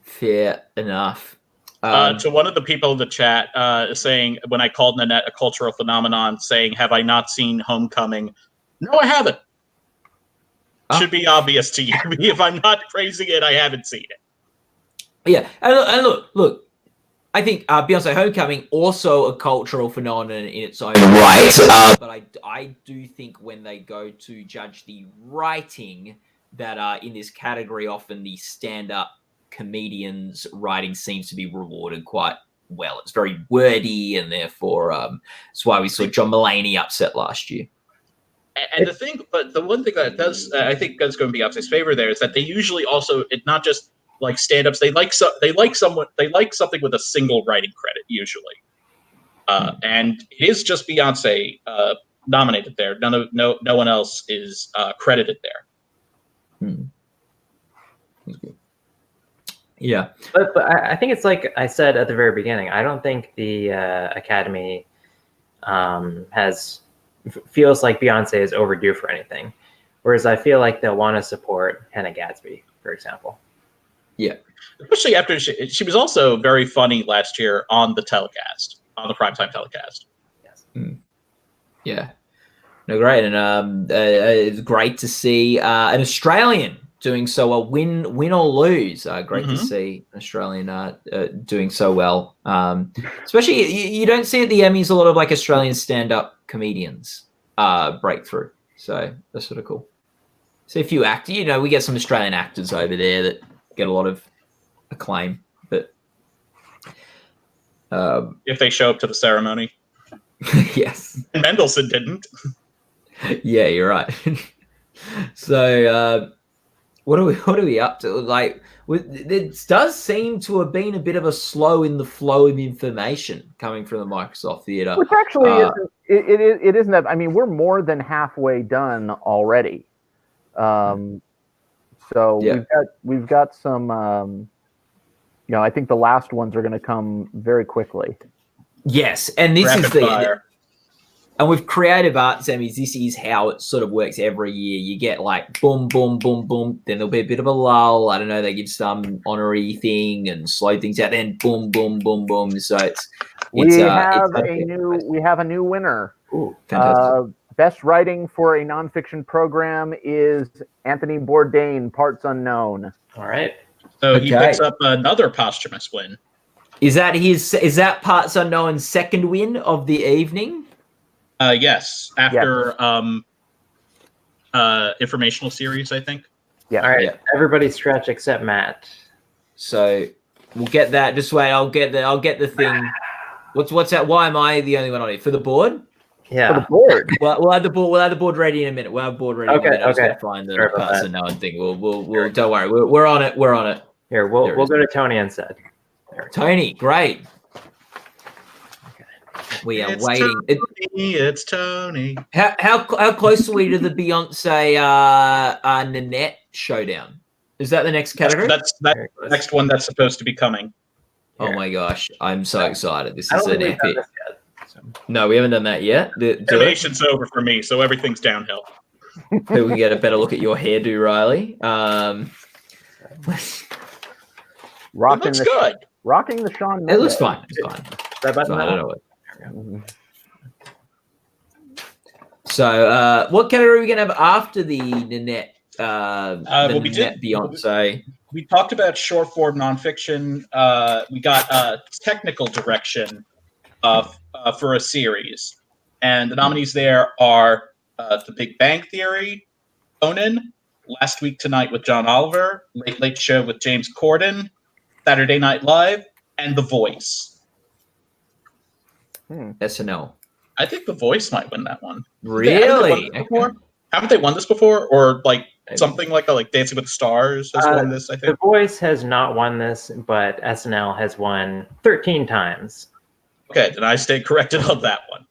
Fair enough. To one of the people in the chat saying, when I called Nanette a cultural phenomenon, saying, have I not seen Homecoming? No, I haven't. Should be obvious to you. If I'm not praising it, I haven't seen it. Yeah, and look. I think Beyonce Homecoming also a cultural phenomenon in its own right. But I do think when they go to judge the writing, that in this category, often the stand-up comedian's writing seems to be rewarded quite well. It's very wordy, and therefore that's why we saw John Mulaney upset last year. And the one thing that does, I think, does go in Beyonce's favor there is that they usually also, it's not just like stand-ups. They like something with a single writing credit usually, and it is just Beyonce nominated there. No one else is credited there. Yeah, but I think it's like I said at the very beginning. I don't think the Academy feels like Beyonce is overdue for anything. Whereas I feel like they'll want to support Hannah Gadsby, for example. Yeah. Especially after she was also very funny last year on the telecast, on the primetime telecast. Yes. Yeah. No, great. And it's great to see an Australian doing so well, win or lose. Great to see an Australian doing so well. Especially, you don't see at the Emmys a lot of like Australian stand-up comedians break through. So that's sort of cool. See a few actors. We get some Australian actors over there that get a lot of acclaim. But If they show up to the ceremony. yes. And Mendelsohn didn't. Yeah, you're right. So what are we up to? Like, there does seem to have been a bit of a slow in the flow of information coming from the Microsoft Theatre. Which actually it isn't that. I mean, we're more than halfway done already. So Yeah. we've got some. I think the last ones are going to come very quickly. Yes, and this Rapid is the. fire. And with Creative Arts Emmys, this is how it sort of works every year. You get like boom, boom, boom, boom. Then there'll be a bit of a lull. I don't know. They give some honorary thing and slow things out. Then boom, boom, boom, boom. So We have a new winner. Ooh, fantastic. Best writing for a nonfiction program is Anthony Bourdain, Parts Unknown. All right. So he picks up another posthumous win. Is that Parts Unknown's second win of the evening? Yes, after informational series, I think. Yeah. All right. Yeah. Everybody stretch except Matt. So we'll get that. Just wait. I'll get the thing. What's that? Why am I the only one on it for the board? Yeah. For the board. Well, we'll have the board ready in a minute. We'll have the board ready in a minute. I'm just gonna find the Sorry about Parts that. Unknown thing. We'll don't worry. We're on it. We're on it. Here, we'll go to Tony instead. Tony, great. We are waiting. It's Tony. How close are we to the Beyonce Nanette showdown? Is that the next category? That's the next one that's supposed to be coming. Oh my gosh, I'm so excited. This I is don't an think we've epic. done this yet, so. No, we haven't done that yet. Do it. Animation's over for me, so everything's downhill. So we can get a better look at your hairdo, Riley. It looks good. Rocking the Sean. It looks fine. It's fine. That button I on? don't know what. So, what category are we gonna have after the Nanette? Nanette Beyonce. We talked about short form nonfiction. We got technical direction for a series, and the nominees there are The Big Bang Theory, Conan, Last Week Tonight with John Oliver, Late Late Show with James Corden, Saturday Night Live, and The Voice. SNL. I think The Voice might win that one. Really? Haven't they won this before? Or like something like Dancing with the Stars has won this, I The think. Voice has not won this, but SNL has won 13 times. Okay, then I stay corrected on that one.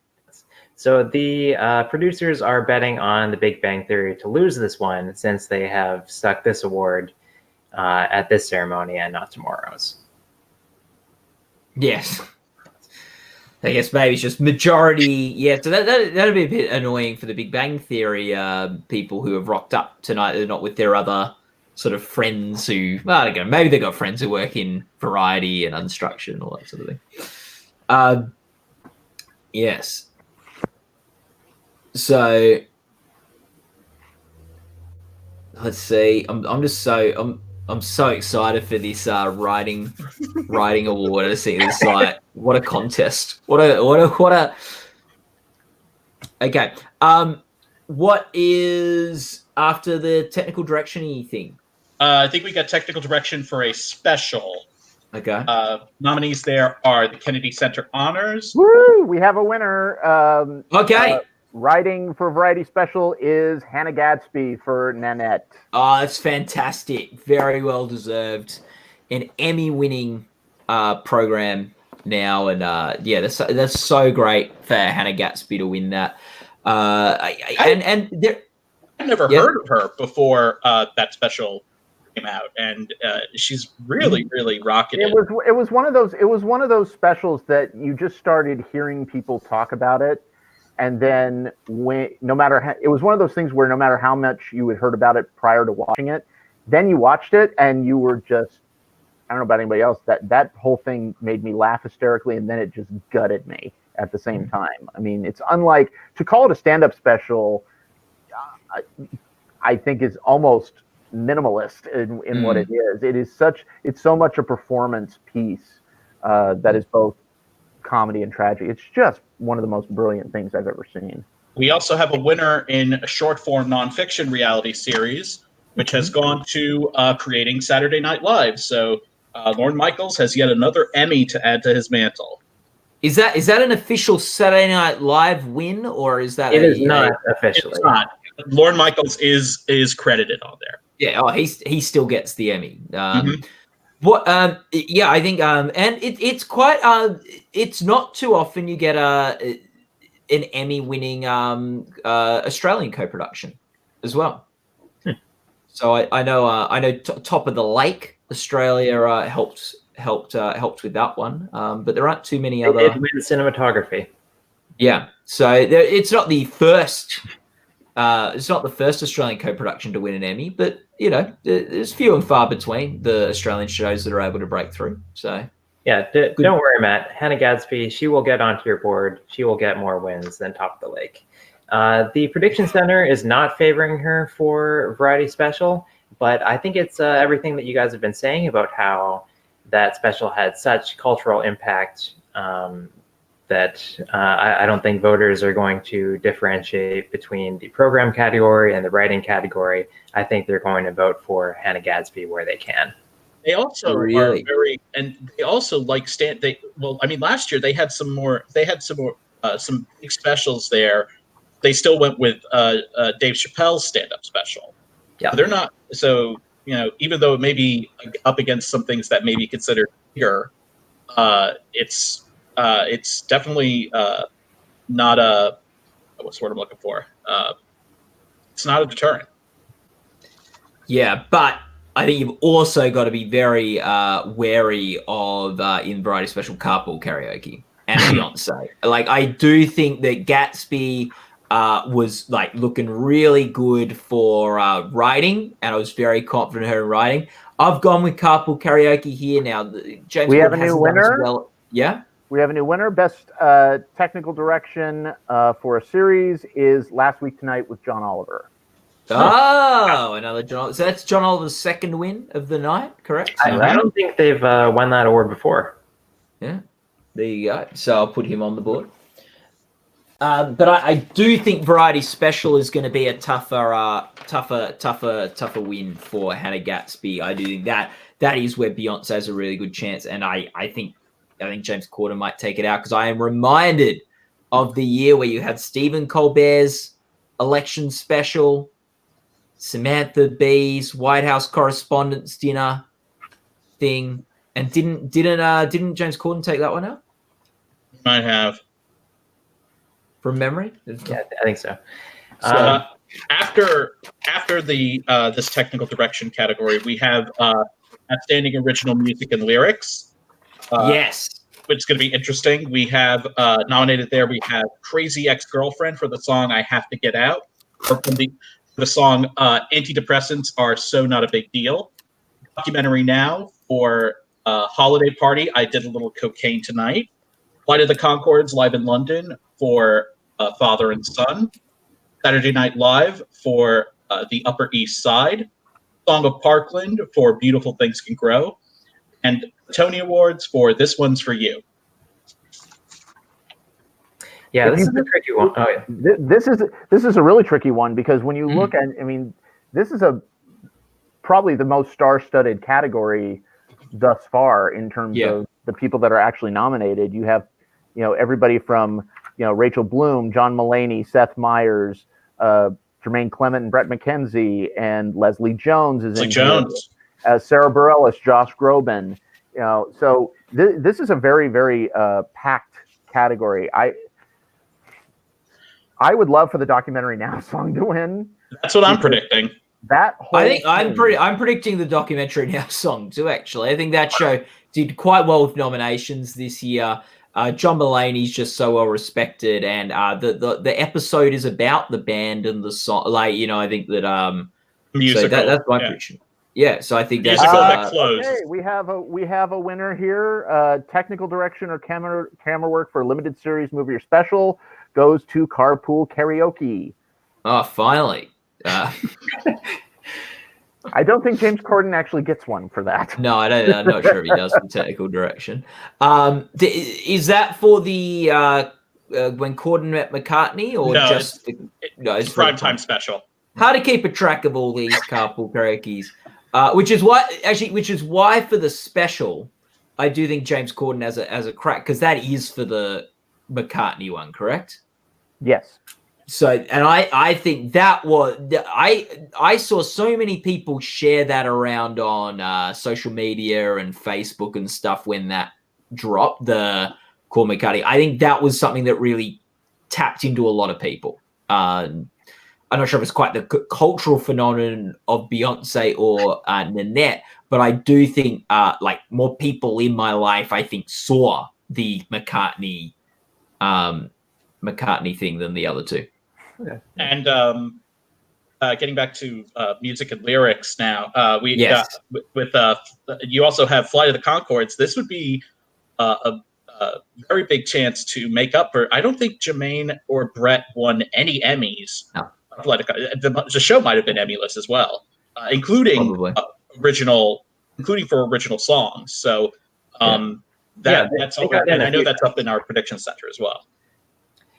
So the producers are betting on The Big Bang Theory to lose this one, since they have stuck this award at this ceremony and not tomorrow's. Yes. I guess maybe it's just majority. Yeah, so that'd be a bit annoying for the Big Bang Theory people who have rocked up tonight. They're not with their other sort of friends who, well, I don't know, maybe they've got friends who work in Variety and Unstructured and all that sort of thing. Yes. So let's see. I'm so excited for this writing award. I see this like what a contest. What a okay. What is after the technical direction-y thing? I think we got technical direction for a special. Okay. Nominees there are the Kennedy Center Honors. Woo! We have a winner. Okay. Writing for Variety Special is Hannah Gadsby for Nanette. Oh, that's fantastic. Very well deserved. An Emmy-winning program now, and yeah, that's so great for Hannah Gadsby to win that. I've never heard of her before that special came out, and she's really rocking it. It was one of those specials that you just started hearing people talk about it, And then it was one of those things where no matter how much you had heard about it prior to watching it, then you watched it and you were just, I don't know about anybody else, that whole thing made me laugh hysterically, and then it just gutted me at the same time. I mean, it's unlike, to call it a stand-up special, I think is almost minimalist in what it is. It's so much a performance piece that is both comedy and tragic. It's just one of the most brilliant things I've ever seen. We also have a winner in a short-form nonfiction reality series, which has gone to creating Saturday Night Live. So Lorne Michaels has yet another Emmy to add to his mantle. Is that an official Saturday Night Live win, or is that? It is not officially. It's not. Lorne Michaels is credited on there. Yeah. Oh, he still gets the Emmy. What? Yeah, I think. And it's quite. It's not too often you get an Emmy-winning Australian co-production as well. So I know Top of the Lake, Australia helped with that one, but there aren't too many other. It win cinematography. Yeah, so it's not the first. It's not the first Australian co-production to win an Emmy, but you know, there's few and far between the Australian shows that are able to break through. So yeah, don't worry, Matt. Hannah Gadsby, she will get onto your board. She will get more wins than Top of the Lake. The Prediction Center is not favoring her for Variety Special, but I think it's everything that you guys have been saying about how that special had such cultural impact that I don't think voters are going to differentiate between the program category and the writing category. I think they're going to vote for Hannah Gadsby where they can. They also are very, and they also like last year they had some big specials there. They still went with Dave Chappelle's stand-up special. Yeah, they're not. So even though it may be up against some things that may be considered bigger, it's definitely not a what's the word I'm looking for. It's not a deterrent. Yeah, but I think you've also got to be very wary of in Variety Special Carpool Karaoke and Beyonce. Like, I do think that Gatsby was like looking really good for writing, and I was very confident in her writing. I've gone with Carpool Karaoke here now. James, we have a new winner. Well. Yeah, we have a new winner. Best technical direction for a series is Last Week Tonight with John Oliver. Oh, another John. So that's John Oliver's second win of the night, correct? I don't think they've won that award before. Yeah, there you go. So I'll put him on the board. But I do think Variety Special is going to be a tougher win for Hannah Gadsby. I do think that is where Beyonce has a really good chance, and I think James Corden might take it out, because I am reminded of the year where you had Stephen Colbert's election special, Samantha Bee's White House Correspondents' Dinner thing, and didn't James Corden take that one out? Might have. From memory? Yeah, I think so. After the this technical direction category, we have outstanding original music and lyrics. Yes, which is going to be interesting. We have nominated there. We have Crazy Ex-Girlfriend for the song "I Have to Get Out," or from the song "Antidepressants Are So Not a Big Deal." Documentary Now for Holiday Party. I Did a Little Cocaine Tonight. Flight of the Conchords live in London for Father and Son. Saturday Night Live for the Upper East Side. Song of Parkland for Beautiful Things Can Grow. And Tony Awards for This One's for You. Yeah, this is a tricky one. Oh, yeah. This is a really tricky one, because when you look at, I mean, this is probably the most star-studded category thus far in terms of the people that are actually nominated. You have, everybody from, Rachel Bloom, John Mulaney, Seth Meyers, Jermaine Clement and Brett McKenzie, and Leslie Jones is in here. Sarah Bareilles, Josh Groban. So this is a very, very packed category. I would love for the Documentary Now song to win. That's what I'm predicting. I'm predicting the Documentary Now song too. Actually, I think that show did quite well with nominations this year. John Mulaney's just so well respected, and the episode is about the band and the song. Like, I think that Musical. So that's my prediction. Yeah, so I think that's musical that closed. Okay, we have a winner here. Technical direction or camera work for a limited series, movie, or special goes to Carpool Karaoke. Oh, finally. I don't think James Corden actually gets one for that. No, I don't. I'm not sure if he does for technical direction. Is that for the when Corden met McCartney, or No, just it's Primetime special? How to keep a track of all these Carpool Karaokes, which is why for the special, I do think James Corden has a crack, because that is for the McCartney one, correct? Yes. So, and I think that was, I saw so many people share that around on social media and Facebook and stuff when that dropped, the Call McCartney. I think that was something that really tapped into a lot of people. I'm not sure if it's quite the cultural phenomenon of Beyonce or Nanette, but I do think like more people in my life, I think, saw the McCartney thing than the other two. Okay. And getting back to music and lyrics now, with you also have Flight of the Conchords. This would be a very big chance to make up for. I don't think Jermaine or Brett won any Emmys. No. The show might have been Emmy-less as well, including for original songs. So that's all. And I know that's up in our prediction center as well.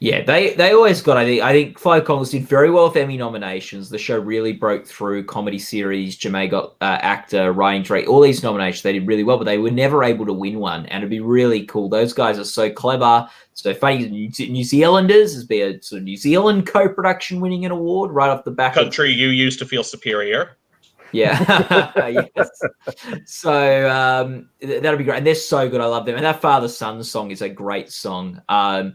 Yeah, they always got. I think Flight of the Conchords did very well with Emmy nominations. The show really broke through. Comedy series, Jermaine got actor, writing, director, all these nominations. They did really well, but they were never able to win one. And it'd be really cool. Those guys are so clever, so funny. New Zealanders, there's be a sort of New Zealand co-production winning an award right off the back. Country you used to feel superior. Yeah. Yes. So that'll be great. And they're so good. I love them. And that Father-Son song is a great song. I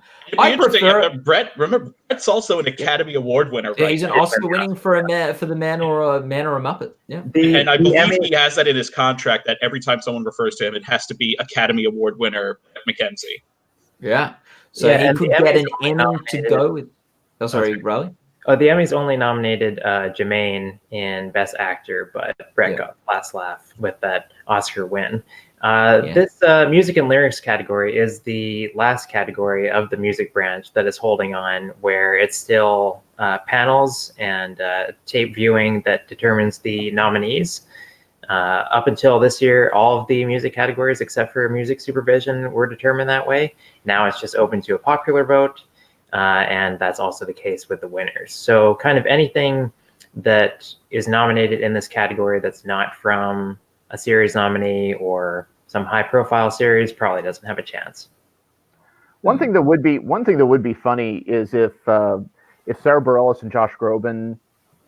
prefer Brett's also an Academy Award winner. Yeah, he's an Oscar winning for the Man or a Muppet. Yeah. And I believe he has that in his contract that every time someone refers to him, it has to be Academy Award winner Mackenzie. Yeah. So he could get an Emmy to go with. Oh, sorry, Riley. Oh, the Emmys only nominated Jermaine in Best Actor, but Brett got last laugh with that Oscar win. This music and lyrics category is the last category of the music branch that is holding on, where it's still panels and tape viewing that determines the nominees. Up until this year, all of the music categories except for music supervision were determined that way. Now it's just open to a popular vote. And that's also the case with the winners. So kind of anything that is nominated in this category that's not from a series nominee or some high profile series probably doesn't have a chance. One thing that would be funny is if Sarah Bareilles and Josh Groban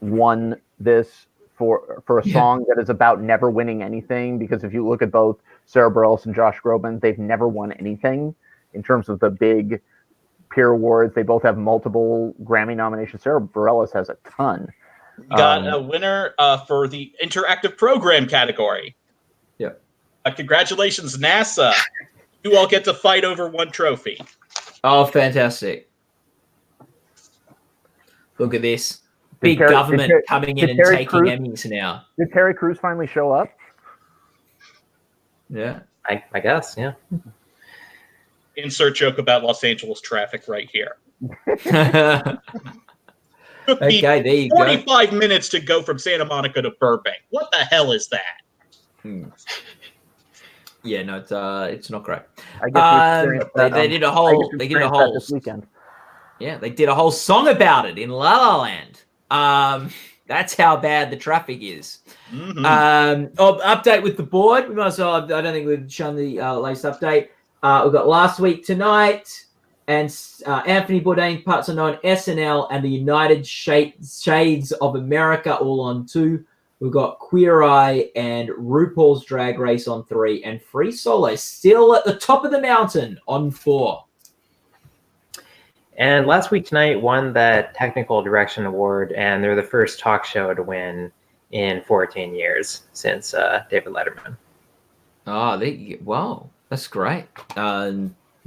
won this for a song that is about never winning anything, because if you look at both Sarah Bareilles and Josh Groban, they've never won anything in terms of the big peer awards. They both have multiple Grammy nominations. Sarah Bareilles has a ton. We got a winner for the interactive program category. Yeah. Congratulations, NASA. You all get to fight over one trophy. Oh, fantastic. Look at this. Big government coming in and taking Emmys now. Did Terry Crews finally show up? Yeah. I guess, yeah. Insert joke about Los Angeles traffic right here. Took me Okay, there you 45 minutes to go from Santa Monica to Burbank. What the hell is that? Yeah, no, it's not great. They did a whole this weekend. Yeah, they did a whole song about it in La La Land. That's how bad the traffic is. Mm-hmm. Update with the board. We might as well. I don't think we've shown the latest update. We've got Last Week Tonight, and Anthony Bourdain parts unknown, SNL, and the United Shades of America all on 2. We've got Queer Eye and RuPaul's Drag Race on 3, and Free Solo still at the top of the mountain on 4. And Last Week Tonight won that Technical Direction Award, and they're the first talk show to win in 14 years since David Letterman. Oh, wow. That's great.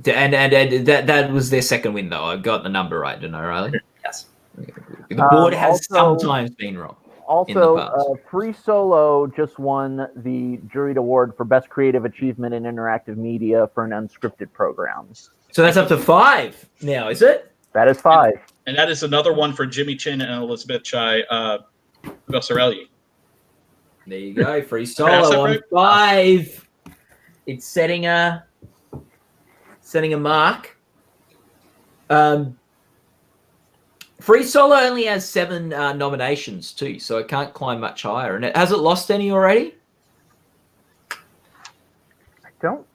And that was their second win, though. I got the number right, didn't I, Riley? Yes. The board has Also- sometimes been wrong. Also, Free Solo just won the juried award for Best Creative Achievement in Interactive Media for an unscripted program. So that's up to 5 now, is it? That is 5. And that is another one for Jimmy Chin and Elizabeth Chai Gosarelli. There you go. Free Pronounce that Solo on right? 5. It's setting a mark. Free Solo only has 7 nominations too, so it can't climb much higher. And has it lost any already? I don't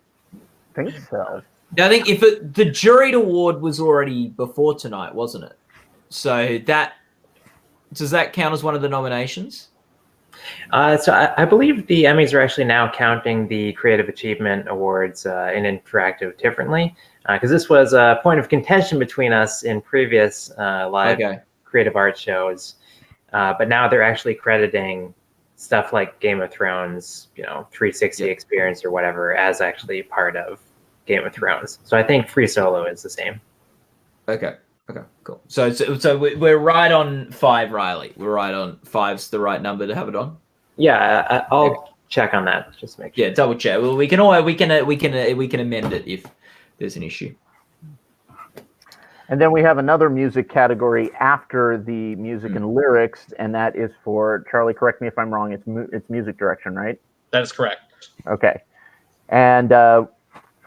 think so. I think the juried award was already before tonight, wasn't it? So does that count as one of the nominations? So I believe the Emmys are actually now counting the Creative Achievement Awards in Interactive differently, because this was a point of contention between us in previous live creative art shows. But now they're actually crediting stuff like Game of Thrones, 360 experience or whatever, as actually part of Game of Thrones. So I think Free Solo is the same. Okay, cool. So we're right on 5, Riley. We're right on 5's the right number to have it on. Yeah, I'll check on that. Just make sure. Yeah, double check. Well, we can amend it if there's an issue. And then we have another music category after the music and lyrics, and that is for Charlie. Correct me if I'm wrong. It's music direction, right? That is correct. Okay. And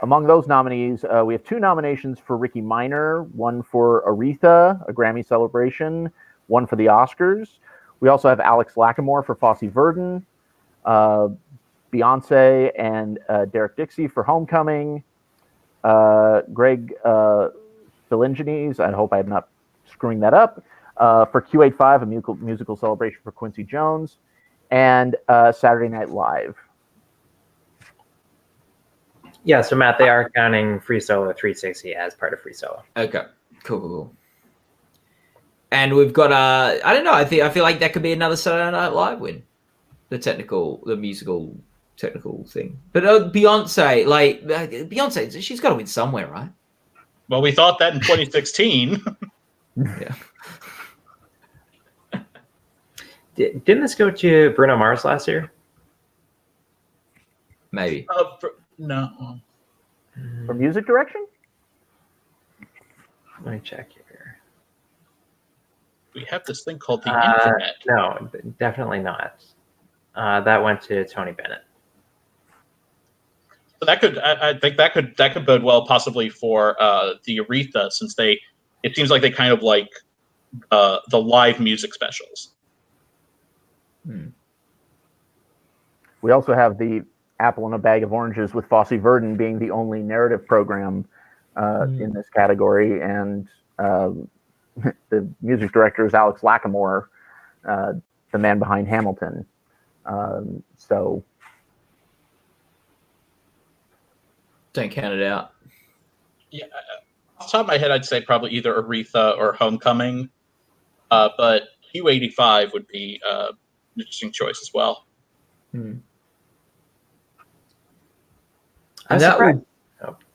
among those nominees, we have 2 nominations for Ricky Minor, one for Aretha, a Grammy celebration, one for the Oscars. We also have Alex Lacamoire for Fosse Verdon, Beyonce and Derek Dixie for Homecoming, Greg Philingines, I hope I'm not screwing that up, for Q85, a musical celebration for Quincy Jones, and Saturday Night Live. Yeah, so Matt, they are counting Free Solo 360 as part of Free Solo. Okay, cool. And we've got I don't know. I feel like that could be another Saturday Night Live win, the musical technical thing. But Beyonce, she's got to win somewhere, right? Well, we thought that in 2016. Yeah. Didn't this go to Bruno Mars last year? Maybe. No. For music direction? Let me check here. We have this thing called the internet. No, definitely not. That went to Tony Bennett. So that could, I think that could bode well possibly for the Aretha, since it seems like they kind of like the live music specials. We also have the Apple in a Bag of Oranges with Fosse Verdon being the only narrative program in this category, and the music director is Alex Lacamoire, the man behind Hamilton. So don't count it out. Yeah, off the top of my head, I'd say probably either Aretha or Homecoming, but Q85 would be an interesting choice as well. And that would.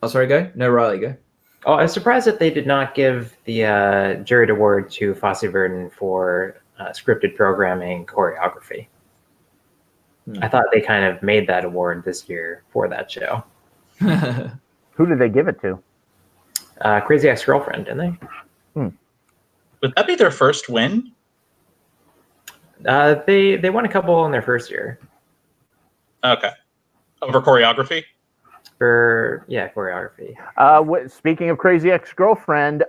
Oh, sorry, go. No, Riley, go. Oh, I was surprised that they did not give the juried award to Fosse Verdon for scripted programming choreography. I thought they kind of made that award this year for that show. Who did they give it to? Crazy Ex-Girlfriend, didn't they? Would that be their first win? They won a couple in their first year. Okay. Over choreography? For choreography. Speaking of Crazy Ex-Girlfriend,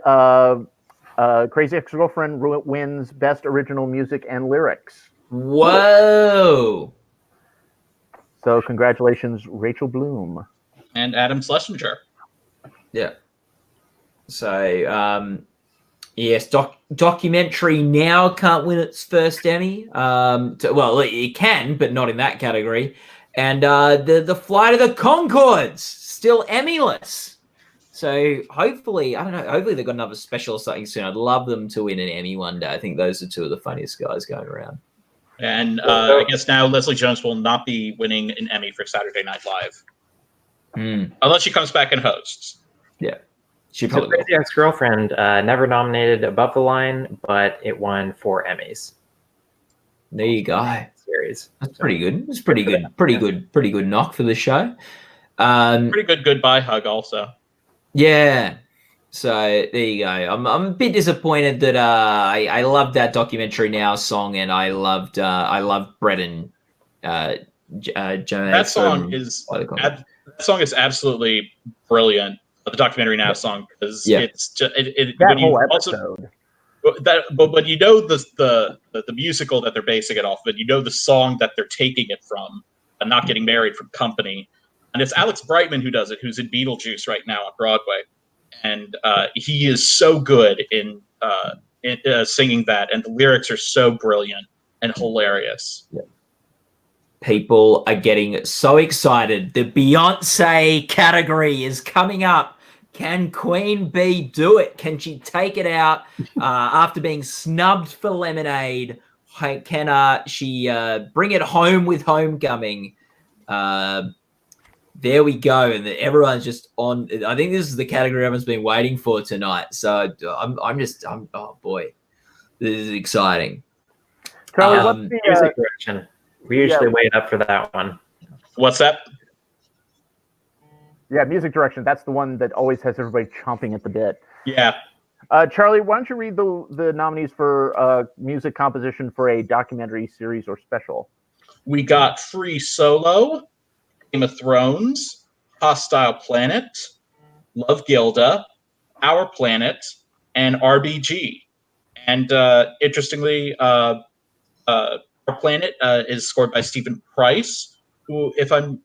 Crazy Ex-Girlfriend wins Best Original Music and Lyrics. Whoa! So congratulations, Rachel Bloom. And Adam Schlesinger. Yeah. So, yes, documentary now can't win its first Emmy. Well, it can, but not in that category. And the Flight of the Conchords, still Emmyless. So hopefully, I don't know, hopefully they've got another special or something soon. I'd love them to win an Emmy one day. I think those are 2 of the funniest guys going around. And I guess now Leslie Jones will not be winning an Emmy for Saturday Night Live. Unless she comes back and hosts. Yeah, she So probably will. Crazy Ex-Girlfriend never nominated above the line, but it won 4 Emmys. There you go. Series. That's pretty good. It's pretty good. Pretty good knock for the show. Pretty good goodbye hug also. Yeah. So there you go. I'm a bit disappointed that I loved that documentary Now song, and I loved Brett and Joe. That song is absolutely brilliant. The documentary Now song, because it's just that whole episode. But when you know the musical that they're basing it off of, and you know the song that they're taking it from, Not Getting Married from Company, and it's Alex Brightman who does it, who's in Beetlejuice right now on Broadway, and he is so good in singing that, and the lyrics are so brilliant and hilarious. Yeah. People are getting so excited. The Beyonce category is coming up. Can Queen Bee do it? Can she take it out after being snubbed for Lemonade? Can she bring it home with Homecoming? There we go. And everyone's just on. I think this is the category everyone's been waiting for tonight. So oh boy, this is exciting. Charlie, what's the music direction? We usually wait up for that one. What's that? Yeah, music direction. That's the one that always has everybody chomping at the bit. Yeah. Charlie, why don't you read the nominees for music composition for a documentary, series, or special? We got Free Solo, Game of Thrones, Hostile Planet, Love Gilda, Our Planet, and RBG. And interestingly, Our Planet is scored by Stephen Price, who, if I'm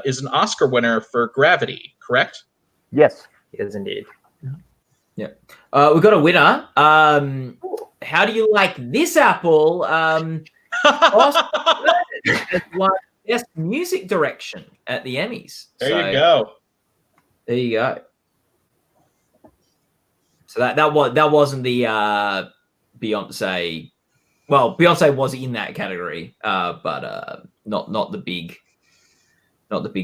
is an Oscar winner for Gravity, correct? Yes, he is indeed. Yeah, we've got a winner. How do you like this apple? Won Best Music Direction at the Emmys. There you go. There you go. So that wasn't the Beyonce. Well, Beyonce was in that category, but not the big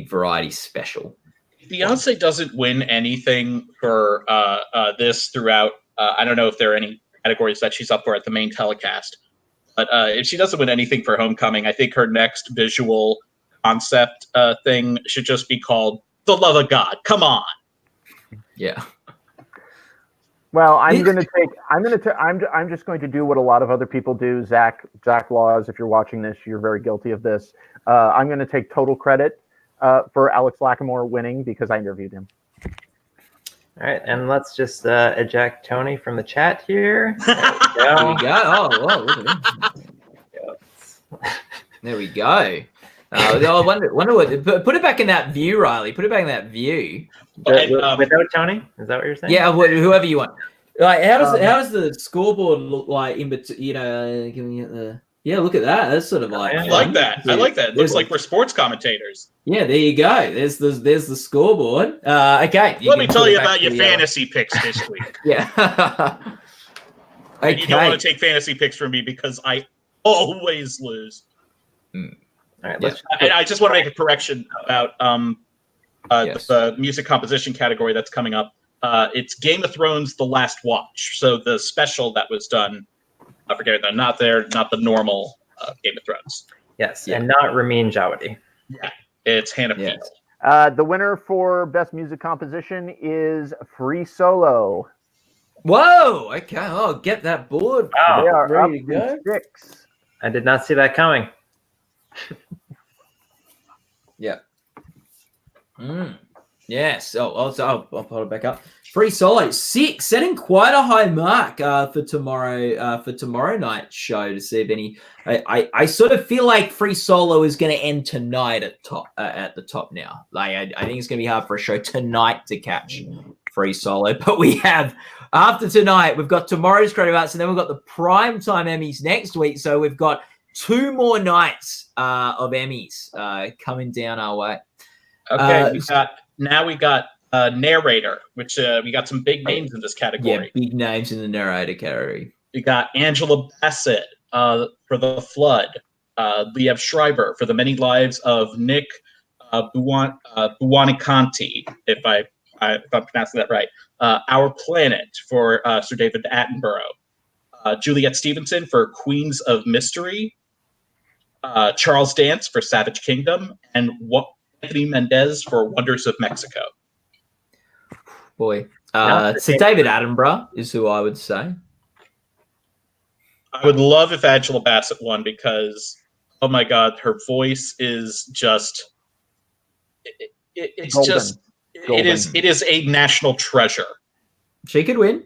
variety special. Beyonce doesn't win anything for this throughout. I don't know if there are any categories that she's up for at the main telecast, but if she doesn't win anything for Homecoming, I think her next visual concept thing should just be called "The Love of God." Come on. Yeah. Well, I'm just going to do what a lot of other people do. Zach Laws, if you're watching this, you're very guilty of this. I'm going to take total credit for Alex Lacamoire winning because I interviewed him. All right, and let's just eject Tony from the chat here. There we go. There we go. Oh, whoa, look at him. There we go. I wonder what. Put it back in that view, Riley. Put it back in that view. Without Tony, is that what you're saying? Yeah, whoever you want. Like, how does the scoreboard look like in between? You know, giving it the. Yeah, look at that. That's sort of like. I like that. I like that. It looks like we're sports commentators. Yeah, there you go. There's the scoreboard. Okay. Let me tell you about your fantasy picks this week. Yeah. Okay. And you don't want to take fantasy picks from me because I always lose. Mm. All right. And I just want to make a correction about the music composition category that's coming up. It's Game of Thrones: The Last Watch. So the special that was done. I forget that. Not the normal Game of Thrones. Yes, and not Ramin Djawadi. Yeah, it's Hannah Peel. The winner for Best Music Composition is Free Solo. Whoa! Okay, I'll get that board. Wow. They are ready up to go. 6. I did not see that coming. Yeah. Yes. I'll put it back up. Free Solo 6, setting quite a high mark for tomorrow night's show to see if any. I sort of feel like Free Solo is going to end tonight at the top now. Like I think it's going to be hard for a show tonight to catch Free Solo, but we have after tonight we've got tomorrow's Creative Arts, and then we've got the Primetime Emmys next week. So we've got 2 more nights of Emmys coming down our way. Okay, we got narrator, which we got some big names in this category. Yeah, big names in the narrator category. We got Angela Bassett for The Flood, Liev Schreiber for The Many Lives of Nick Buoniconti, if I if I'm pronouncing that right. Our Planet for Sir David Attenborough. Juliet Stevenson for Queens of Mystery. Charles Dance for Savage Kingdom, and Anthony Mendez for Wonders of Mexico. Boy. So David Attenborough is who I would say. I would love if Angela Bassett won because, oh my God, her voice is just, it's Golden. just, Golden. it is a national treasure. She could win.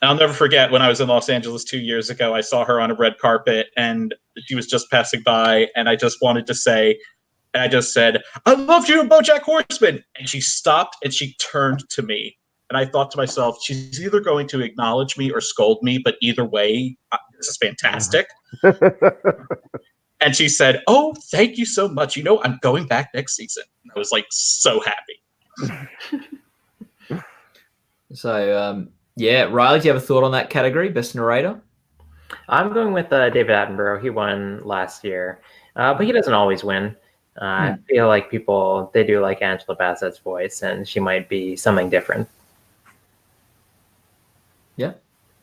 I'll never forget when I was in Los Angeles 2 years ago, I saw her on a red carpet and she was just passing by and I just wanted to say, and I just said, I loved you in BoJack Horseman. And she stopped and she turned to me. And I thought to myself, she's either going to acknowledge me or scold me, but either way, this is fantastic. And she said, oh, thank you so much. You know, I'm going back next season. And I was like so happy. So, yeah, Riley, do you have a thought on that category, best narrator? I'm going with David Attenborough. He won last year, but he doesn't always win. I feel like people, they do like Angela Bassett's voice, and she might be something different. Yeah.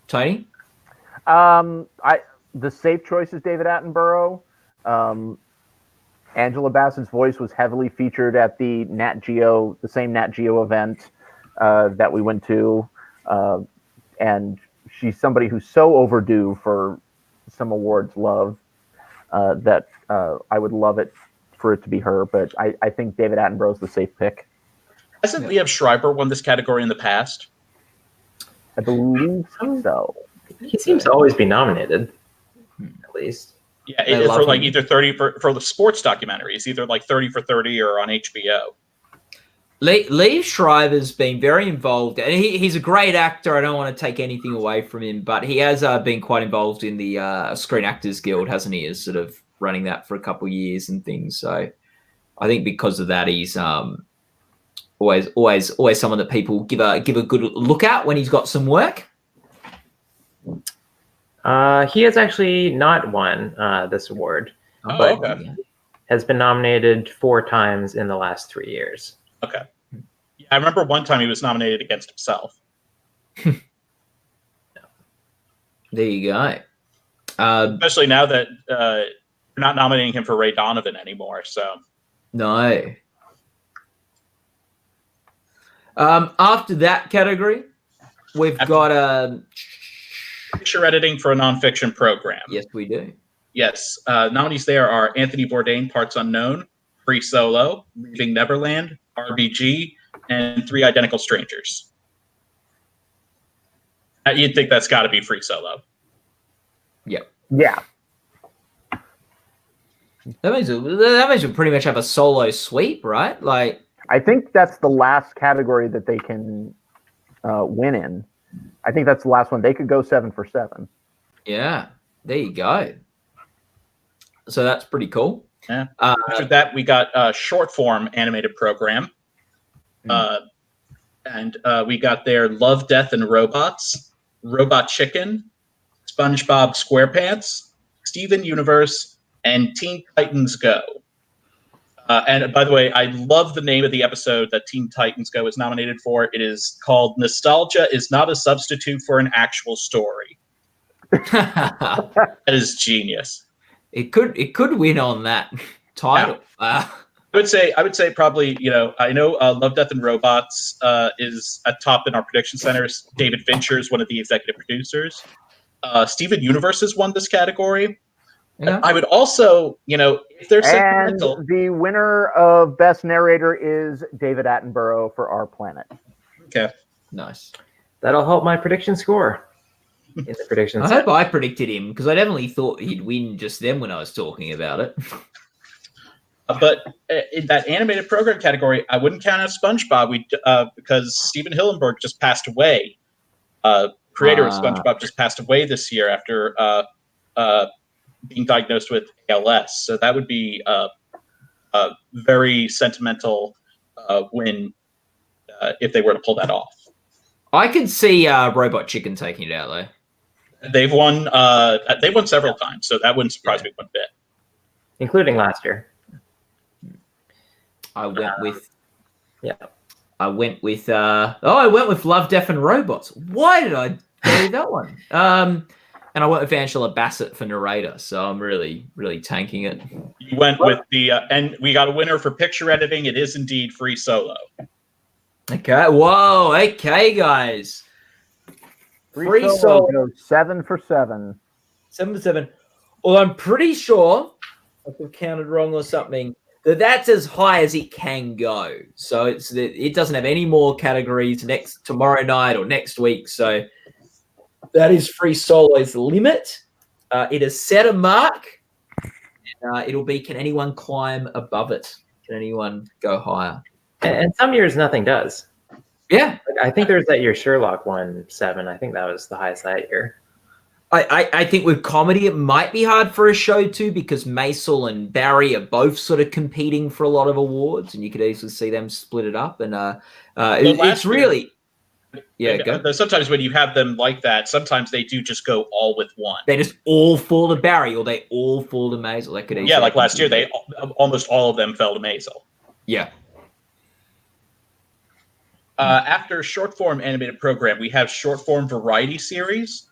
Tony? The safe choice is David Attenborough. Angela Bassett's voice was heavily featured at the same Nat Geo event that we went to. And she's somebody who's so overdue for some awards love that I would love it for it to be her. But I think David Attenborough's the safe pick. Hasn't Liev Schreiber won this category in the past? I believe so. He seems to always be nominated, at least. Yeah, for like either 30 for the sports documentaries, either like 30 for 30 or on HBO. Liev Schreiber's been very involved, and he's a great actor. I don't want to take anything away from him, but he has been quite involved in the Screen Actors Guild, hasn't he? As sort of running that for a couple of years and things. So I think because of that, he's always someone that people give a good look at when he's got some work. He has actually not won this award, but has been nominated 4 times in the last 3 years. Okay. Yeah, I remember one time he was nominated against himself. There you go. Especially now that you're not nominating him for Ray Donovan anymore. So no. After that category, we've got picture editing for a nonfiction program. Yes, we do. Yes. Nominees there are Anthony Bourdain, Parts Unknown, Free Solo, Leaving Neverland, RBG, and 3 Identical Strangers. You'd think that's got to be Free Solo. Yep. Yeah. That means we pretty much have a solo sweep, right? Like, I think that's the last category that they can win in. I think that's the last one. They could go 7 for 7. Yeah, there you go. So that's pretty cool. Yeah. After that, we got a short form animated program. And we got there Love, Death, and Robots, Robot Chicken, SpongeBob SquarePants, Steven Universe, and Teen Titans Go. And by the way, I love the name of the episode that Teen Titans Go is nominated for. It is called Nostalgia is Not a Substitute for an Actual Story. That is genius. It could win on that title. Yeah. I would say probably, I know Love, Death, and Robots is at top in our prediction centers. David Fincher is one of the executive producers. Steven Universe has won this category. Yeah. I would also, if they're sentimental. And the winner of Best Narrator is David Attenborough for Our Planet. Okay. Nice. That'll help my prediction score in the prediction I hope I predicted him, because I definitely thought he'd win just then when I was talking about it. But in that animated program category, I wouldn't count out SpongeBob because Steven Hillenburg just passed away. Creator of SpongeBob just passed away this year after being diagnosed with ALS. So that would be a very sentimental win if they were to pull that off. I could see Robot Chicken taking it out, though. They've won several times, so that wouldn't surprise me one bit. Including last year. I went with Yeah. I went with Love, Death and Robots. Why did I go with that one? And I went with Angela Bassett for narrator. So I'm really, really tanking it. You went with the and we got a winner for picture editing. It is indeed Free Solo. Okay. Whoa. Okay, guys. Free Solo goes 7 for 7. 7 for 7. Well, I'm pretty sure, if I've counted wrong or something, that's as high as it can go. So it doesn't have any more categories tomorrow night or next week. So that is Free Solo's limit. It has set a mark. It'll be, can anyone climb above it? Can anyone go higher? And some years nothing does. Yeah. I think there's that year Sherlock won 7. I think that was the highest that year. I think with comedy, it might be hard for a show too, because Maisel and Barry are both sort of competing for a lot of awards, and you could easily see them split it up. And it's really, sometimes when you have them like that, sometimes they do just go all with one. They just all fall to Barry, or they all fall to Maisel. That could easily like last year, they almost all of them fell to Maisel. Yeah. After short form animated program, we have short form variety series.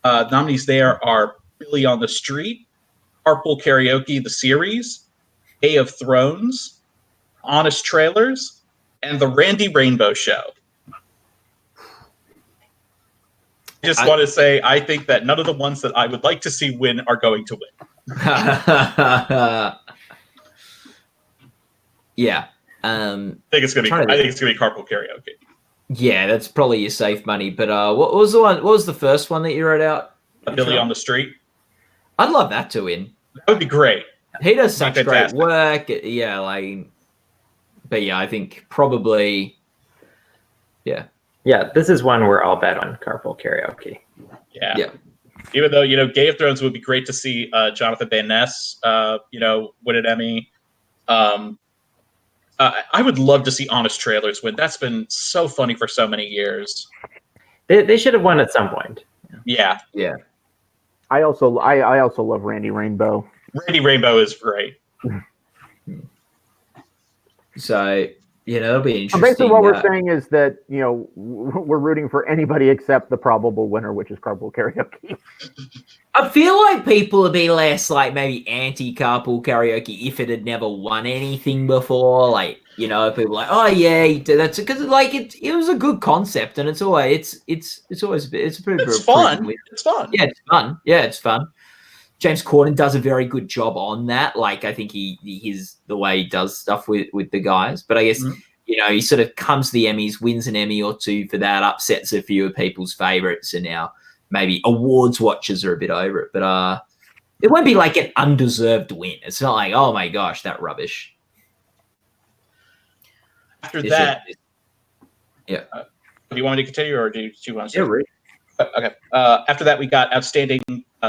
Nominees there are Billy on the Street, Carpool Karaoke, the series, Day of Thrones, Honest Trailers, and The Randy Rainbow Show. I just want to say, I think that none of the ones that I would like to see win are going to win. Yeah. I think it's gonna be Carpool Karaoke. Yeah, that's probably your safe money. But what was the one? What was the first one that you wrote out? Billy on the Street. I'd love that to win. That would be great. He does such great work. Yeah, but yeah, I think probably. Yeah. Yeah, this is one where I'll bet on Carpool Karaoke. Yeah. Even though Game of Thrones would be great to see Jonathan Van Ness, win an Emmy. I would love to see Honest Trailers win. That's been so funny for so many years. They should have won at some point. Yeah. I also love Randy Rainbow. Randy Rainbow is great. So it'll be interesting. Basically, what we're saying is that we're rooting for anybody except the probable winner, which is Carpool Karaoke. I feel like people would be less maybe anti-Carpool Karaoke if it had never won anything before. People like, oh yeah, that's because it was a good concept, and it's fun. It's fun. Yeah, it's fun. Yeah, it's fun. James Corden does a very good job on that. I think his the way he does stuff with the guys. But I guess he sort of comes to the Emmys, wins an Emmy or two for that, upsets a few of people's favorites, and now maybe awards watchers are a bit over it. But it won't be an undeserved win. It's not like, oh my gosh, that rubbish. After that, do you want me to continue, or do you want to say? Yeah, right. Okay. After that, we got Outstanding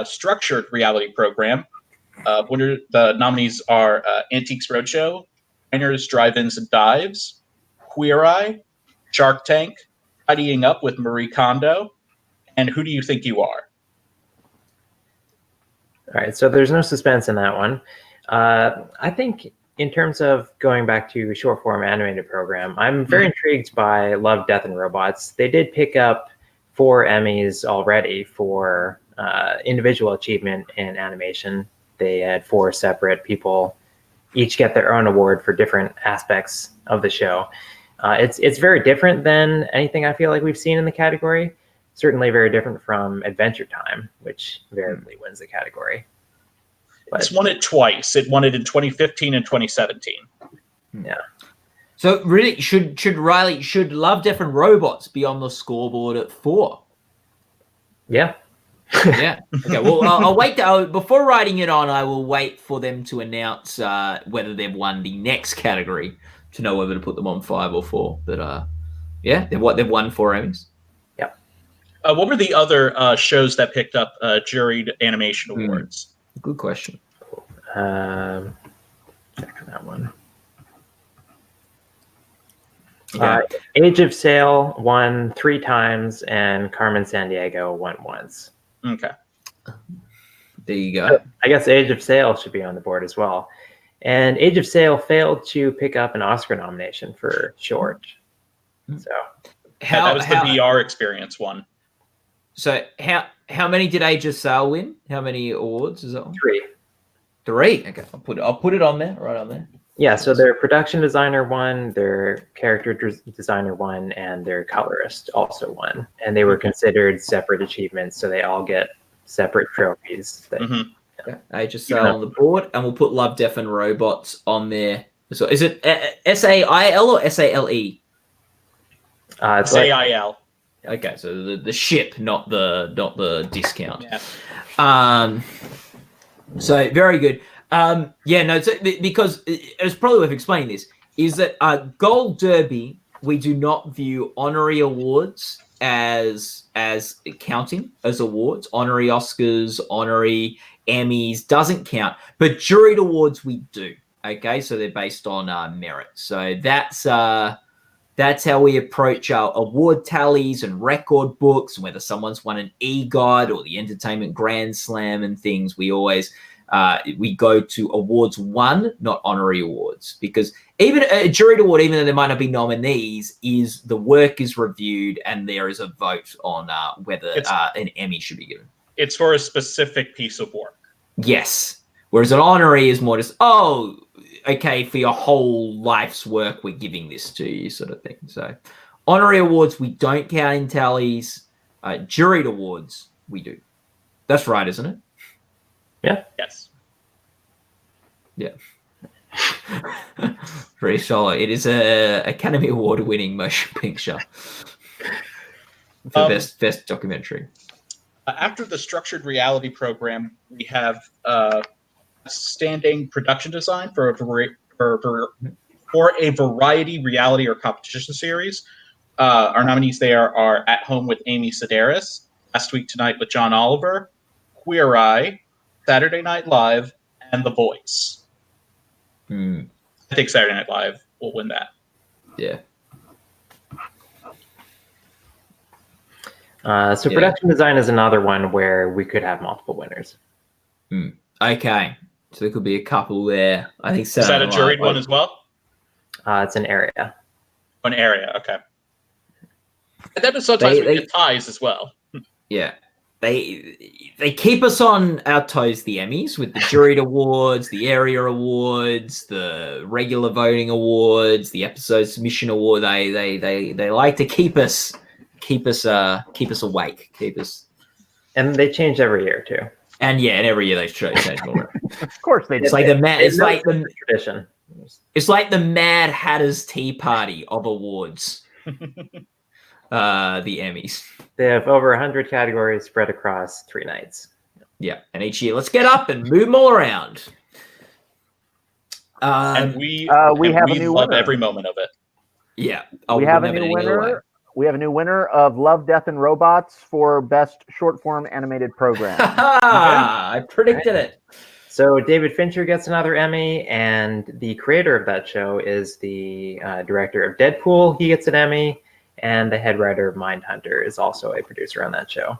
Structured Reality Program. The nominees are Antiques Roadshow, Diners, Drive-Ins, and Dives, Queer Eye, Shark Tank, Tidying Up with Marie Kondo, and Who Do You Think You Are? All right, so there's no suspense in that one. I think in terms of going back to short form animated program, I'm very intrigued by Love, Death, and Robots. They did pick up 4 Emmys already for individual achievement in animation. They had 4 separate people each get their own award for different aspects of the show. It's very different than anything I feel like we've seen in the category. Certainly very different from Adventure Time, which invariably wins the category. But it's won it twice. It won it in 2015 and 2017. Yeah. So really, should Love, Death, and Robots be on the scoreboard at 4? Yeah. Yeah. Okay. Well, I'll wait. Before writing it on, I will wait for them to announce whether they've won the next category to know whether to put them on 5 or 4. But they've won 4 Emmys. Yeah. What were the other shows that picked up juried animation awards? Good question. Check on that one. Age of Sail won 3 times, and Carmen Sandiego won once. Okay. There you go. I guess Age of Sail should be on the board as well. And Age of Sail failed to pick up an Oscar nomination for short. So that was the VR experience one. So how many did Age of Sail win? How many awards is that one? 3. 3. Okay, I'll put it on there, right on there. Yeah, so their production designer won, their character designer won, and their colorist also won. And they were considered separate achievements, so they all get separate trophies. Okay. Age of Sail on the board, and we'll put Love, Death, and Robots on there. So is it SAIL or SALE? It's SAIL. Okay, so the ship, not the discount. Yeah. So very good. Because it's probably worth explaining this, is that Gold Derby, we do not view honorary awards as counting as awards. Honorary Oscars, honorary Emmys doesn't count, but juried awards we do. Okay, so they're based on merit. So that's how we approach our award tallies and record books, and whether someone's won an EGOT or the Entertainment Grand Slam and things. We always we go to awards won, not honorary awards, because even a juried award, even though there might not be nominees, is the work is reviewed and there is a vote on whether an Emmy should be given. It's for a specific piece of work. Yes. Whereas an honorary is more just, okay, for your whole life's work, we're giving this to you, sort of thing. So honorary awards, we don't count in tallies. Juried awards, we do. That's right, isn't it? Yeah. Yes. Yeah. Very solid. It is a Academy Award winning motion picture for best documentary. After the structured reality program, we have standing production design for a variety, reality, or competition series. Our nominees there are At Home with Amy Sedaris, Last Week Tonight with John Oliver, Queer Eye, Saturday Night Live, and The Voice. I think Saturday Night Live will win that. Yeah. So production design is another one where we could have multiple winners. Okay. So there could be a couple there. I think so. Is that a juried one as well? It's an area. An area, okay. And then sometimes we get ties as well. Yeah. They keep us on our toes, the Emmys, with the juried awards, the area awards, the regular voting awards, the episode submission award. They like to keep us awake, keep us. And they change every year too. And every year they change more. Of course they do. It's like the tradition. It's like the Mad Hatter's Tea Party of awards. The Emmys. They have over 100 categories spread across 3 nights. Yeah, and each year, let's get up and move them all around. And we have a new love winner. every moment of it. Yeah, we have a new winner. We have a new winner of Love, Death, and Robots for Best Short Form Animated Program. I predicted it. So David Fincher gets another Emmy, and the creator of that show is the director of Deadpool. He gets an Emmy, and the head writer of Mindhunter is also a producer on that show.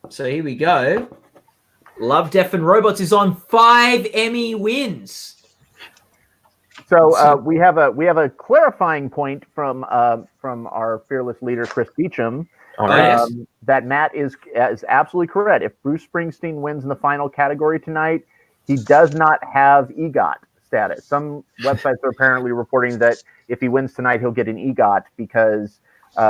So here we go. Love, Death, and Robots is on 5 Emmy wins. So we have a clarifying point from our fearless leader Chris Beecham. Yes. That Matt is absolutely correct. If Bruce Springsteen wins in the final category tonight, he does not have EGOT status. Some websites are apparently reporting that if he wins tonight, he'll get an EGOT because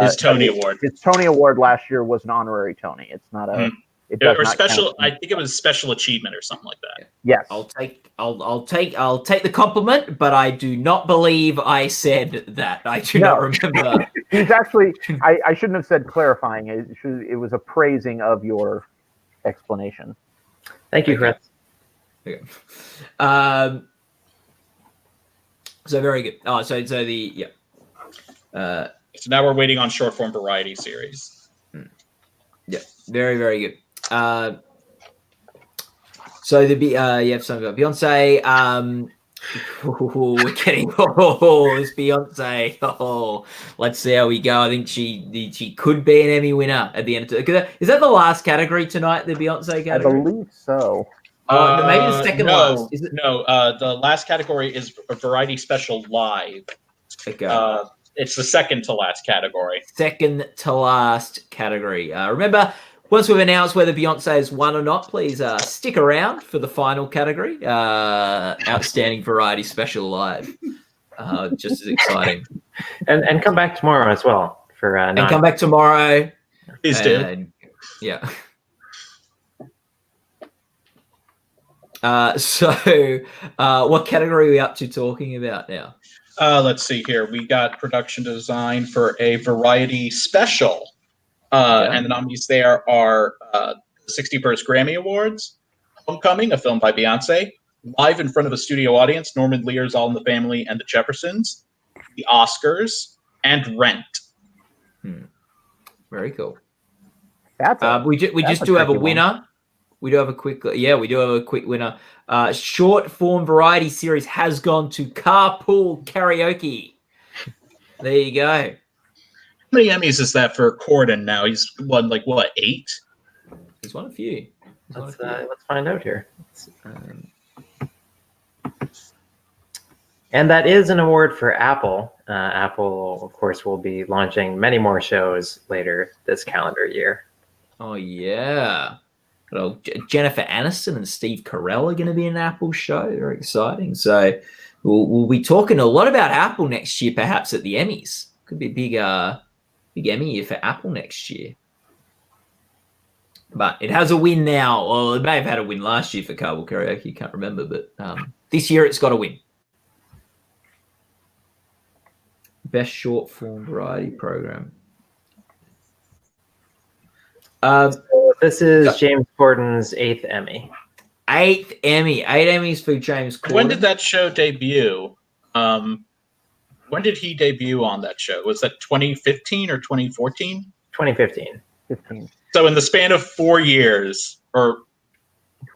his Tony Award. His Tony Award last year was an honorary Tony. It's not a. It does or not special. count. I think it was special achievement or something like that. Yes. I'll take the compliment, but I do not believe I said that. I do not remember. He's actually. I shouldn't have said clarifying. It was a praising of your explanation. Thank you, Chris. Okay. So very good. Oh, so the So now we're waiting on short form variety series. Yeah, very, very good. So you have something about Beyonce. We're getting it's Beyonce. Let's see how we go. I think she could be an Emmy winner at the end of it. Is that the last category tonight? The Beyonce category. I believe so. Maybe the second last. Is it? No, the last category is a variety special live. Okay. It's the second to last category. Second to last category. Remember, once we've announced whether Beyonce has won or not, please stick around for the final category. Outstanding variety special live. Just as exciting. And come back tomorrow as well for and come back tomorrow. Please do. Yeah. So what category are we up to talking about now? Let's see here. We got production design for a variety special. And the nominees there are the 61st Grammy Awards, Homecoming, a film by Beyonce, Live in Front of a Studio Audience, Norman Lear's All in the Family and the Jeffersons, the Oscars, and Rent. Very cool. That's we just do have a winner. We do have a quick winner. Short form variety series has gone to Carpool Karaoke. There you go. How many Emmys is that for Corden now? He's won 8? He's won a few. Let's find out here. And that is an award for Apple. Apple, of course, will be launching many more shows later this calendar year. Oh, yeah. Well, Jennifer Aniston and Steve Carell are going to be in an Apple show. Very exciting. So we'll be talking a lot about Apple next year, perhaps at the Emmys. Could be a big Emmy year for Apple next year. But it has a win now. Well, it may have had a win last year for Carpool Karaoke. Can't remember. But this year it's got a win. Best short form variety program. So this is James Corden's 8th Emmy. 8th Emmy. 8 Emmys for James Corden. When did that show debut? When did he debut on that show? Was that 2015 or 2014? 2015. 15. So in the span of 4 years, or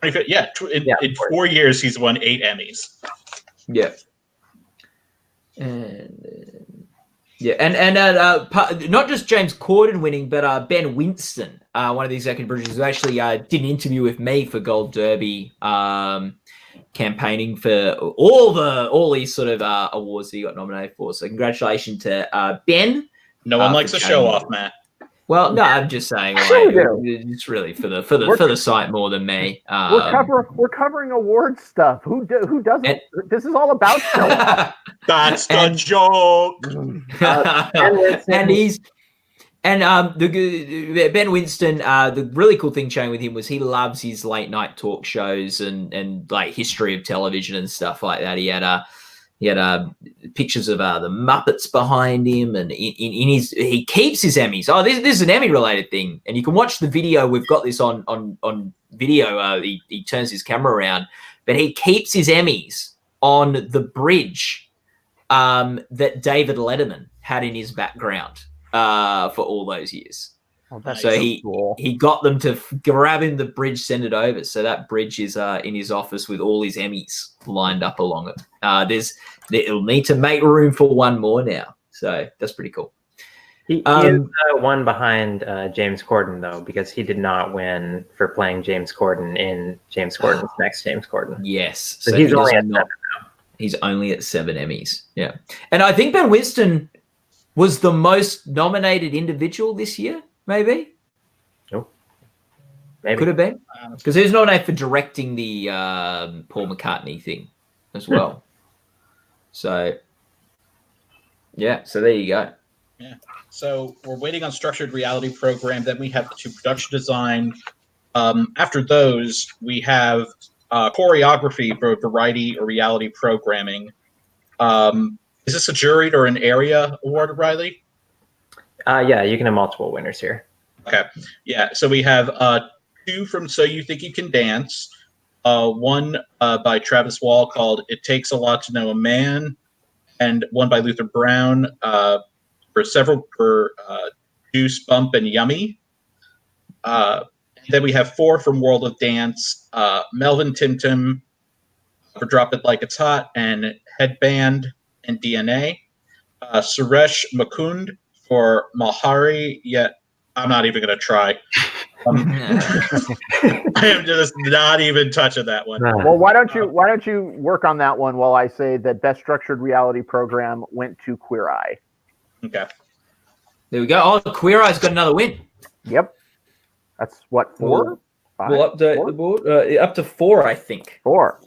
in 4 years, he's won 8 Emmys. Yeah. And not just James Corden winning, but Ben Winston, one of the executive producers, who actually did an interview with me for Gold Derby, campaigning for all these sort of awards that he got nominated for. So congratulations to Ben. No one likes a show off, Matt. Well, no, I'm just saying. It's really for the site more than me. We're covering award stuff. Who doesn't? This is all about show off. That's the joke. Ben Winston. The really cool thing chatting with him was he loves his late night talk shows and like history of television and stuff like that. He had pictures of the Muppets behind him, and he keeps his Emmys. Oh, this is an Emmy related thing, and you can watch the video. We've got this on video. He turns his camera around, but he keeps his Emmys on the bridge that David Letterman had in his background for all those years. Oh, that's so cool. he got them to grab him the bridge, send it over. So that bridge is in his office with all his Emmys lined up along it. It'll need to make room for one more now. So that's pretty cool. He is one behind James Corden, though, because he did not win for playing James Corden in James Corden's next James Corden. Yes. So he's only at 7 now. He's only at 7 Emmys. Yeah. And I think Ben Winston was the most nominated individual this year, maybe? Nope. Maybe. Could have been. Because he was nominated for directing the Paul McCartney thing as well. So, yeah. So there you go. Yeah. So we're waiting on structured reality program. Then we have the 2 production design. After those, we have choreography for variety or reality programming. Is this a juried or an area award, Riley? Yeah, you can have multiple winners here. Okay. Yeah. So we have 2 from So You Think You Can Dance. One by Travis Wall called "It Takes a Lot to Know a Man," and one by Luther Brown for Juice, Bump, and Yummy. Then we have 4 from World of Dance: Melvin Tim for Drop It Like It's Hot, and Headband and DNA. Suresh Mukund for Malhari, yet I'm not even going to try. I am just not even touching that one. Well, why don't you work on that one while I say that best structured reality program went to Queer Eye. Okay. There we go. Oh, Queer Eye's got another win. Yep. That's what, 4? 5? We'll update 4? the board. Up to 4, I think. 4.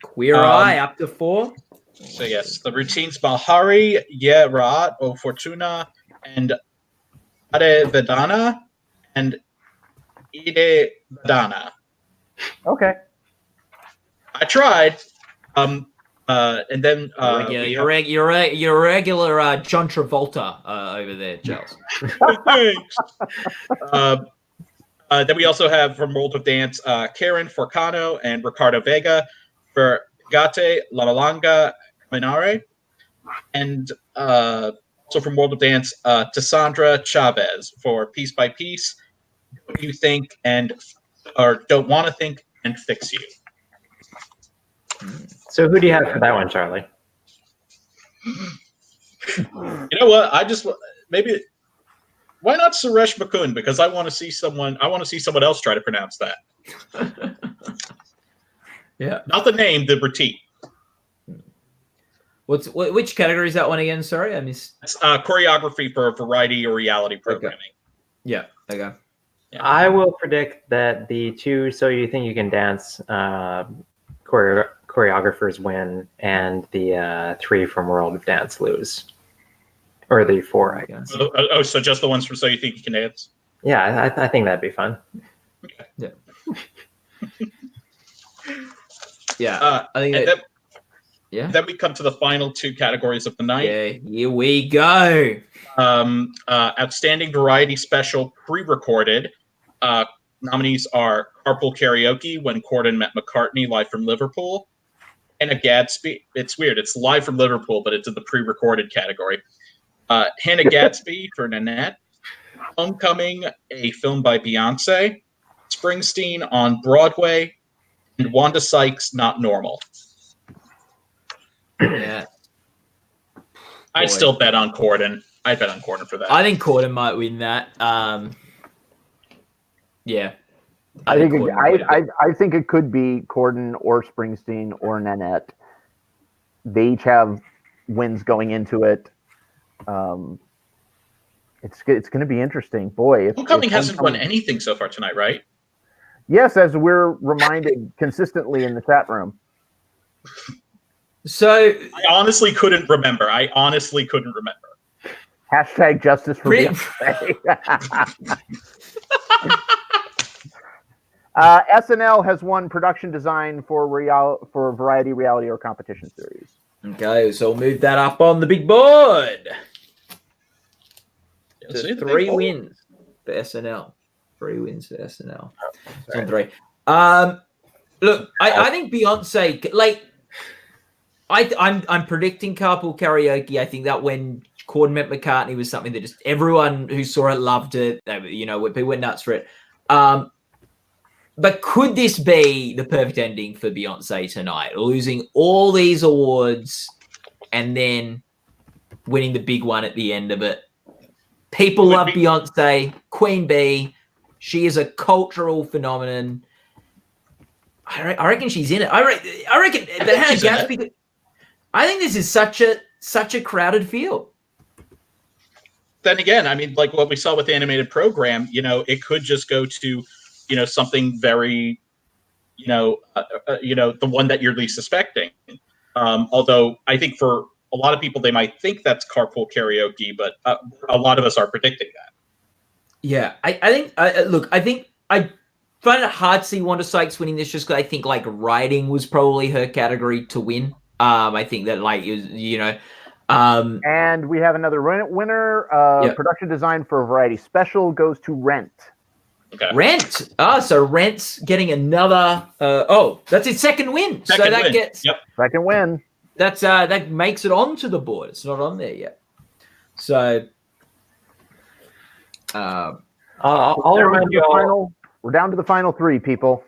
Queer Eye up to 4. So yes, the routines Malhari, Rat, O Fortuna, and Ade Vedana, and Ide Vedana. Okay. I tried. And then Your regular John Travolta over there, Charles. thanks. Then we also have from World of Dance, Karen Forcano and Ricardo Vega for Gate La Malanga Minare, and also from World of Dance, Cassandra Chavez for Piece by Piece, What You Think or Don't Want to Think and Fix You. So who do you have for that one, Charlie? You know what? Maybe why not Suresh Mukund? Because I want to see someone else try to pronounce that. Yeah. Not the name, the routine. Which category is that one again? Sorry, I missed. It's choreography for variety or reality programming. Okay. Yeah. Okay. Yeah. I will predict that the 2 So You Think You Can Dance choreographers win, and the 3 from World of Dance lose. Or the 4, I guess. Oh, so just the ones from So You Think You Can Dance? Yeah, I think that'd be fun. Okay. Yeah. Yeah. I think then we come to the final 2 categories of the night. Yeah, here we go. Outstanding Variety Special Pre-Recorded. Nominees are Carpool Karaoke, When Corden Met McCartney, live from Liverpool, and a Gadsby. It's weird. It's live from Liverpool, but it's in the pre-recorded category. Hannah Gadsby for Nanette. Homecoming, a film by Beyonce. Springsteen on Broadway, and Wanda Sykes, Not Normal. Yeah. I'd still bet on Corden. I'd bet on Corden for that. I think Corden might win that. Yeah. I think it could be Corden or Springsteen or Nanette. They each have wins going into it. It's going to be interesting, boy. Homecoming hasn't won anything so far tonight, right? Yes, as we're reminded consistently in the chat room. So I honestly couldn't remember. Hashtag justice for Beyonce. SNL has won production design for variety, reality, or competition series. Okay, so we'll move that up on the big board. See the 3 big board. wins for SNL. 3 wins for SNL. It's on 3. Look, I think Beyonce, like, I'm predicting Carpool Karaoke. I think that when Corden Met McCartney was something that just everyone who saw it loved it. People went nuts for it. But could this be the perfect ending for Beyonce tonight? Losing all these awards and then winning the big one at the end of it. People love Beyonce, Queen Bee. She is a cultural phenomenon. I reckon she's in it. I reckon that Hannah Gadsby. I think this is such a crowded field. Then again, I mean, like what we saw with the animated program, it could just go to, something very, the one that you're least suspecting. Although I think for a lot of people, they might think that's Carpool Karaoke, but a lot of us are predicting that. Yeah, I think I find it hard to see Wanda Sykes winning this just because I think like writing was probably her category to win. I think that and we have another winner. Production design for a variety special goes to Rent. Okay. Rent. So Rent's getting another. That's its second win. Second win. That makes it onto the board. It's not on there yet. So. I'll remind you all. We're down to the final 3, people.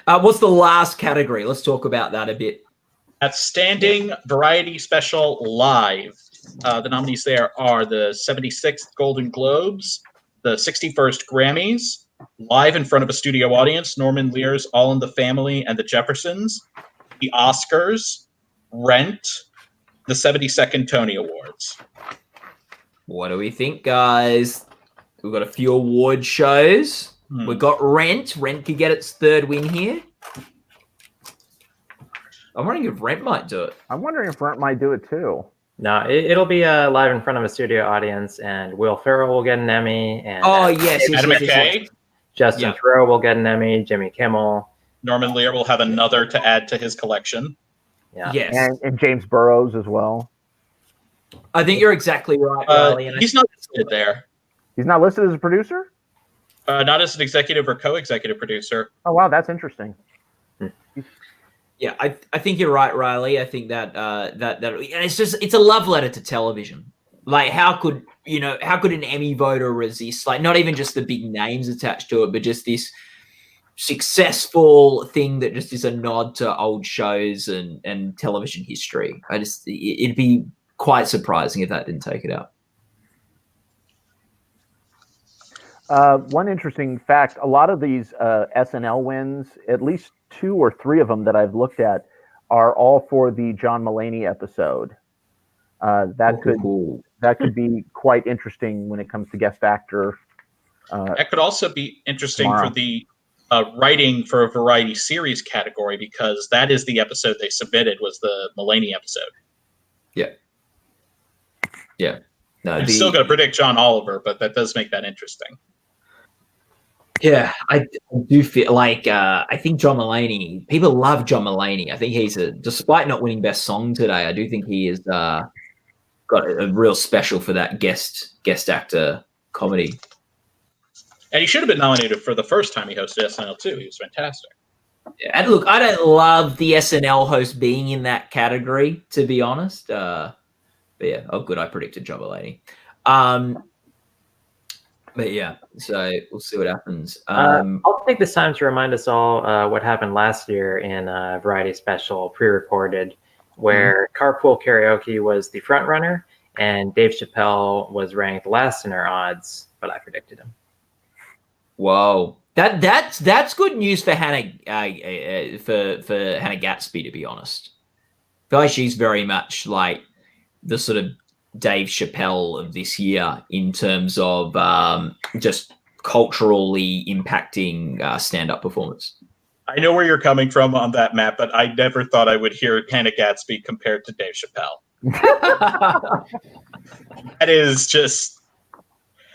What's the last category? Let's talk about that a bit. Outstanding Variety Special Live. The nominees there are the 76th Golden Globes, the 61st Grammys, live in front of a studio audience, Norman Lear's All in the Family and the Jeffersons, the Oscars, Rent, the 72nd Tony Awards. What do we think, guys? We've got a few award shows. We've got Rent. Rent could get its third win here. I'm wondering if Rent might do it. I'm wondering if Rent might do it too. No, it'll be live in front of a studio audience, and Will Ferrell will get an Emmy. And Adam McKay, Justin Theroux will get an Emmy. Jimmy Kimmel. Norman Lear will have another to add to his collection. Yeah. Yes. And James Burrows as well. I think you're exactly right, Riley. He's not listed there. He's not listed as a producer? Not as an executive or co-executive producer. Oh, wow, that's interesting. Yeah, I think you're right, Riley. I think that and it's a love letter to television. Like, how could an Emmy voter resist? Like, not even just the big names attached to it, but just this successful thing that just is a nod to old shows and television history. It'd be quite surprising if that didn't take it out. One interesting fact, a lot of these SNL wins, at least 2 or 3 of them that I've looked at, are all for the John Mulaney episode. That could be quite interesting when it comes to guest actor. That could also be interesting for the writing for a variety series category, because that is the episode they submitted, was the Mulaney episode. Yeah. No, I'm still going to predict John Oliver, but that does make that interesting. Yeah, I do feel like I think John Mulaney. People love John Mulaney. I think despite not winning Best Song today, I do think he has got a real special for that guest actor comedy. And he should have been nominated for the first time he hosted SNL too. He was fantastic. Yeah, and look, I don't love the SNL host being in that category, to be honest. But yeah, good. I predicted John Mulaney. But yeah, so we'll see what happens. I'll take this time to remind us all what happened last year in a variety special pre-recorded, where Carpool Karaoke was the front runner and Dave Chappelle was ranked last in our odds, but I predicted him. Whoa, that's good news for Hannah for Hannah Gadsby, to be honest. I feel like she's very much like the sort of Dave Chappelle of this year in terms of just culturally impacting stand-up performance. I know where you're coming from on that, Matt, but I never thought I would hear Hannah Gadsby compared to Dave Chappelle. That is just,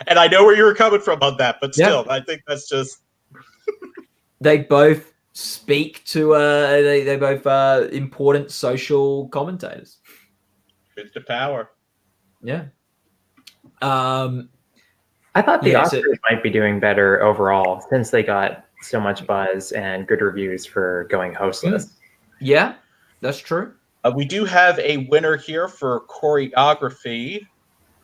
and I know where you were coming from on that, but still, I think that's just. They both speak to they both important social commentators. It's the power. Yeah. I thought the Oscars might be doing better overall since they got so much buzz and good reviews for going hostless. Yeah, that's true. We do have a winner here for choreography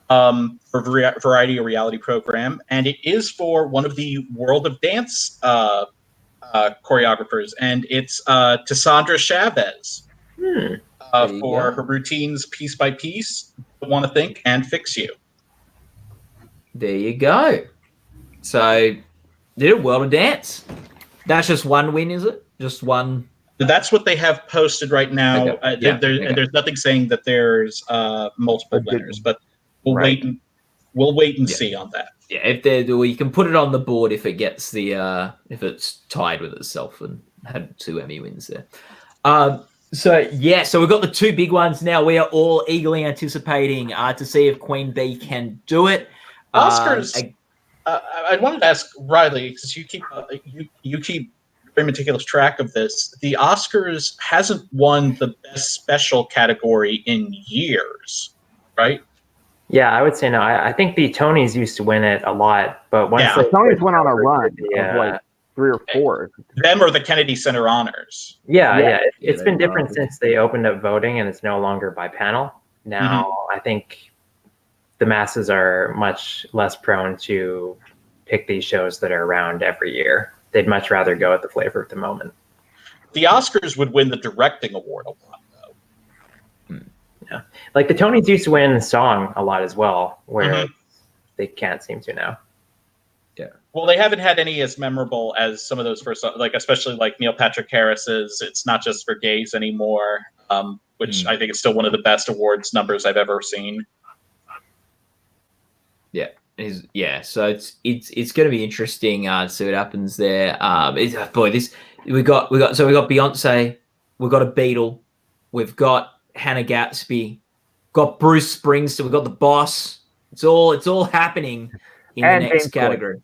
for variety or reality program, and it is for one of the World of Dance choreographers, and it's Cassandra Chavez. For her routines Piece by Piece, Want to Think, and Fix You. There you go. So, did it World of Dance. That's just one win, is it? Just one? That's what they have posted right now. Okay. There's nothing saying that there's multiple winners, but we'll wait and see on that. Yeah, you can put it on the board if it gets if it's tied with itself and had 2 Emmy wins there. So we've got the 2 big ones now. We are all eagerly anticipating to see if Queen Bee can do it. Oscars. I wanted to ask Riley, because you keep very meticulous track of this. The Oscars hasn't won the best special category in years, right? Yeah, I would say no. I think the Tonys used to win it a lot, but once the Tonys went on a run of like 3 or 4. Them or the Kennedy Center Honors. Yeah. It's been different since they opened up voting, and it's no longer by panel. Now, I think the masses are much less prone to pick these shows that are around every year. They'd much rather go with the flavor of the moment. The Oscars would win the directing award a lot, though. Yeah, like the Tonys used to win song a lot as well, where they can't seem to now. Yeah. Well, they haven't had any as memorable as some of those first, like especially like Neil Patrick Harris's "It's Not Just for Gays Anymore," which I think is still one of the best awards numbers I've ever seen. Yeah, so it's going to be interesting to see what happens there. We got Beyonce, we've got a Beatle, we've got Hannah Gadsby, got Bruce Springsteen, we've got the Boss. It's all happening in the next James category.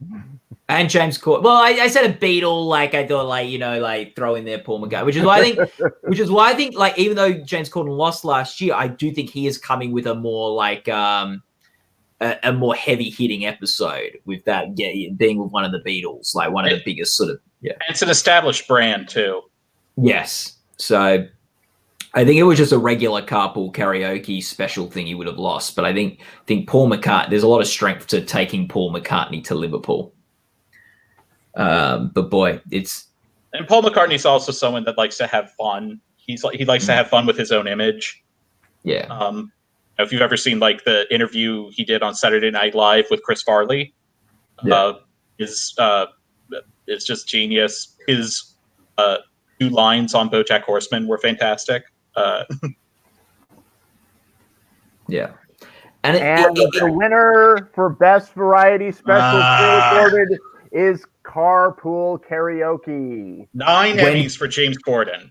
And James Corden. Well, I said a Beatle, like I thought, like throw in there Paul McCartney, which is why I think, like, even though James Corden lost last year, I do think he is coming with a more like a more heavy hitting episode with that being with one of the Beatles, like one of the biggest sort of It's an established brand too. Yes, so I think it was just a regular Carpool Karaoke special thing he would have lost, but I think Paul McCartney. There's a lot of strength to taking Paul McCartney to Liverpool. But boy, and Paul McCartney's also someone that likes to have fun. He likes to have fun with his own image. Yeah. If you've ever seen like the interview he did on Saturday Night Live with Chris Farley, is just genius. His 2 lines on BoJack Horseman were fantastic. Yeah. And the winner for Best Variety Special pre-recorded is Carpool Karaoke. 9 Emmys for James Corden.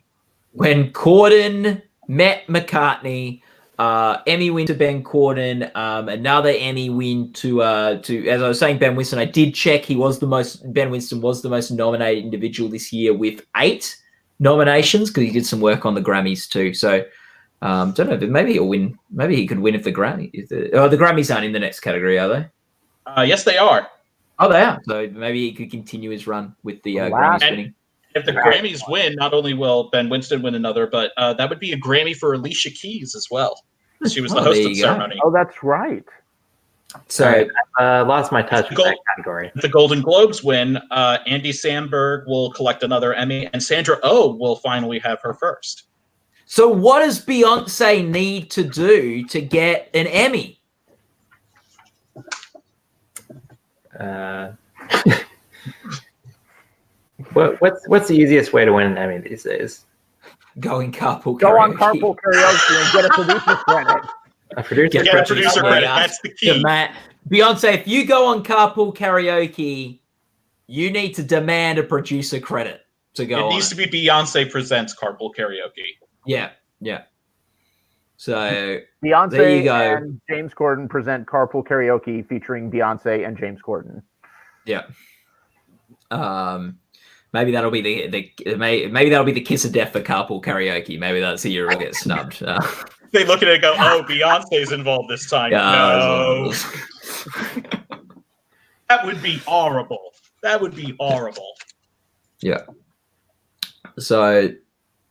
When Corden met McCartney, Emmy win to Ben Corden, another Emmy win to as I was saying, Ben Winston. I did check; Ben Winston was the most nominated individual this year with 8 nominations because he did some work on the Grammys too. So don't know, but maybe he'll win. Maybe he could win if the Grammys aren't in the next category, are they? Yes, they are. Oh, they are. So maybe he could continue his run with the Grammys winning. If the Grammys win, not only will Ben Winston win another, but that would be a Grammy for Alicia Keys as well. She was the host of the ceremony. Oh, that's right. So I lost my touch with that category. If the Golden Globes win, Andy Samberg will collect another Emmy, and Sandra Oh will finally have her first. So what does Beyonce need to do to get an Emmy? What's the easiest way to win an Emmy these days? Go on Carpool Karaoke. Go on Carpool Karaoke and get a producer credit. Get a producer credit. That's the key. Beyonce, if you go on Carpool Karaoke, you need to demand a producer credit to go on. It needs to be Beyonce presents Carpool Karaoke. Yeah. So Beyonce there you go. and James Corden present Carpool Karaoke featuring Beyonce and James Corden. Yeah. Maybe that'll be maybe that'll be the kiss of death for Carpool Karaoke. Maybe that's the year it'll get snubbed. They look at it and go, "Oh, Beyonce's involved this time." No, that would be horrible. Yeah. So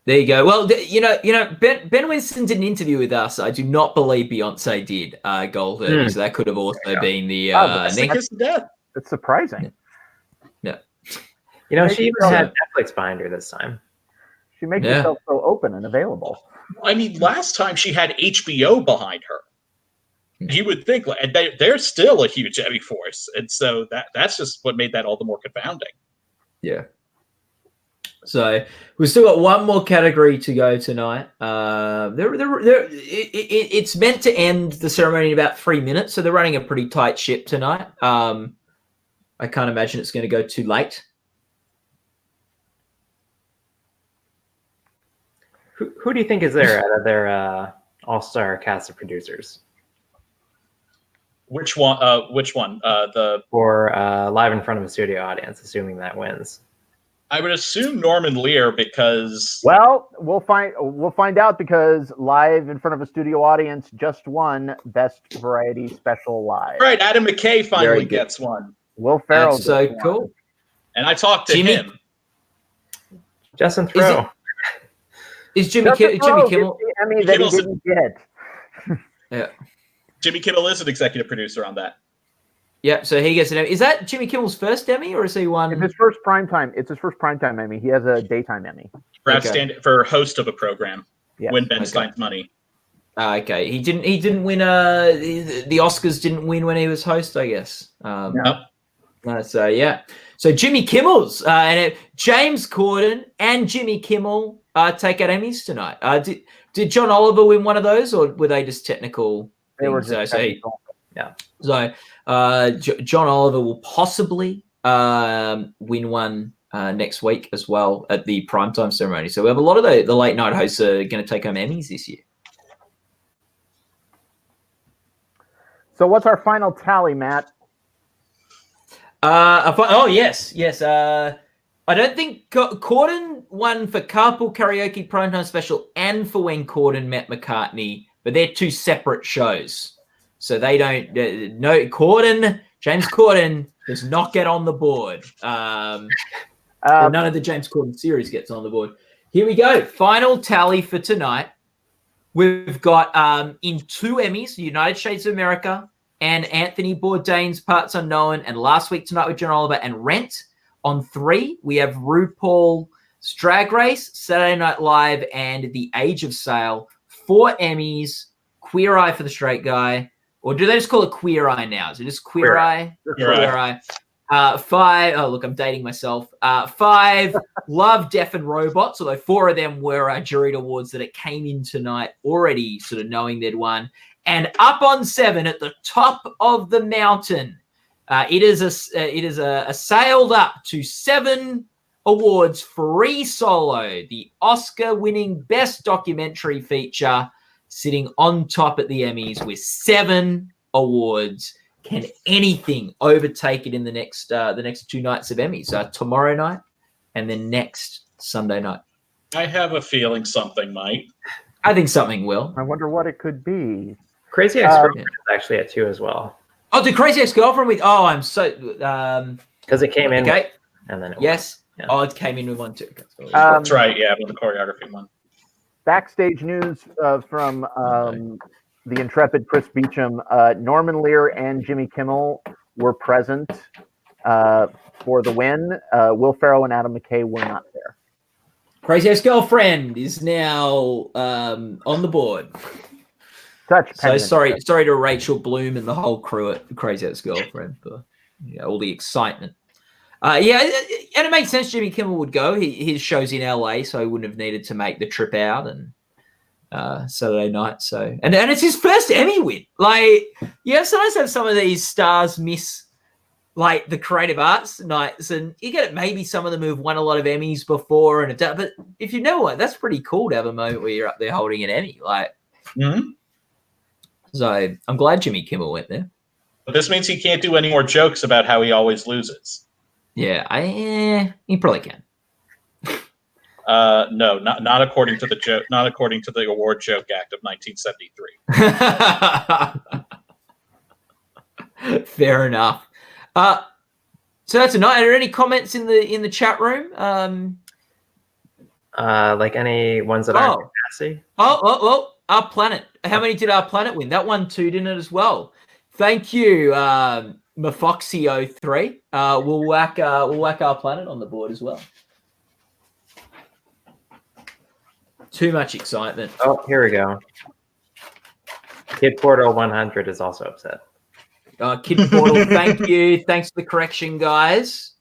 there you go. Well, Ben Winston did an interview with us. I do not believe Beyonce did Gold Derby, so that could have also been the that's the kiss of death. It's surprising. Yeah. She even had Netflix behind her this time. She makes herself so open and available. I mean, last time she had HBO behind her. You would think, and they're still a huge Emmy force, and so that's just what made that all the more confounding. Yeah. So we've still got one more category to go tonight. It's meant to end the ceremony in about 3 minutes, so they're running a pretty tight ship tonight. I can't imagine it's going to go too late. Who do you think is there out of their all-star cast of producers? Which one? For live in front of a studio audience, assuming that wins. I would assume Norman Lear because. Well, we'll find out because live in front of a studio audience just won Best Variety Special Live. Right, Adam McKay finally gets one. Will Ferrell. That's so cool. And I talked to him. Justin Theroux. Is Jimmy Kimmel the Emmy that he didn't get? Yeah. Jimmy Kimmel is an executive producer on that. Yeah, so he gets an Emmy. Is that Jimmy Kimmel's first Emmy, or is he one? It's his first primetime. It's his first primetime Emmy. He has a daytime Emmy. Perhaps stand for host of a program. Yes. Win Ben Stein's money. Okay, he didn't win. The Oscars didn't win when he was host, I guess. No. So yeah. So Jimmy Kimmel's and James Corden and Jimmy Kimmel take out Emmys tonight. Did John Oliver win one of those, or were they just technical? They were things? just technical. Yeah. So John Oliver will possibly win one next week as well at the primetime ceremony. So we have a lot of the late night hosts are going to take home Emmys this year. So what's our final tally, Matt? Yes. I don't think Corden won for Carpool Karaoke Primetime Special and for When Corden Met McCartney, but they're two separate shows. So they don't, James Corden does not get on the board. None of the James Corden series gets on the board. Here we go. Final tally for tonight. We've got in 2 Emmys, the United States of America and Anthony Bourdain's Parts Unknown, and Last Week Tonight with John Oliver and Rent. On 3, we have RuPaul's Drag Race, Saturday Night Live, and The Age of Sail. 4 Emmys, Queer Eye for the Straight Guy. Or do they just call it Queer Eye now? Is it just Queer Eye? Queer Eye. 5, oh, look, I'm dating myself. 5, Love, Death, and Robots, although 4 of them were juried awards that it came in tonight already sort of knowing they'd won. And up on 7 at the top of the mountain, it is sailed up to 7 awards, free solo, the Oscar-winning Best Documentary Feature, sitting on top at the Emmys with 7 awards. Can anything overtake it in the next 2 nights of Emmys? Tomorrow night and then next Sunday night. I have a feeling something might. I think something will. I wonder what it could be. Crazy Ex-Girlfriend is actually at 2 as well. Oh, the Crazy Ex-Girlfriend with. Oh, I'm so. Because it came in. Okay. And then it yes. Yeah. Oh, it came in with one too. That's right. Yeah, with the choreography one. Backstage news from the intrepid Chris Beecham. Norman Lear and Jimmy Kimmel were present for the win. Will Ferrell and Adam McKay were not there. Crazy Ex-Girlfriend is now on the board. So sorry to Rachel Bloom and the whole crew at Crazy Ex-Girlfriend for all the excitement. And it makes sense Jimmy Kimmel would go. His show's in LA, so he wouldn't have needed to make the trip out and Saturday night. So and it's his first Emmy win. Like, sometimes have some of these stars miss like the creative arts nights, and you get it. Maybe some of them have won a lot of Emmys before, and but if you know what, that's pretty cool to have a moment where you're up there holding an Emmy. Like. Mm-hmm. So I'm glad Jimmy Kimmel went there. But this means he can't do any more jokes about how he always loses. Yeah, he probably can. No, not according to the joke. Not according to the Award Joke Act of 1973. Fair enough. So that's a night. Are there any comments in the chat room? Like any ones that aren't fantasy? Oh, Our Planet. How many did Our Planet win? That won 2, didn't it, as well? Thank you, Mafoxy03. We'll whack Our Planet on the board as well. Too much excitement. Oh, here we go. Kid Portal 100 is also upset. Kid Portal, thank you. Thanks for the correction, guys.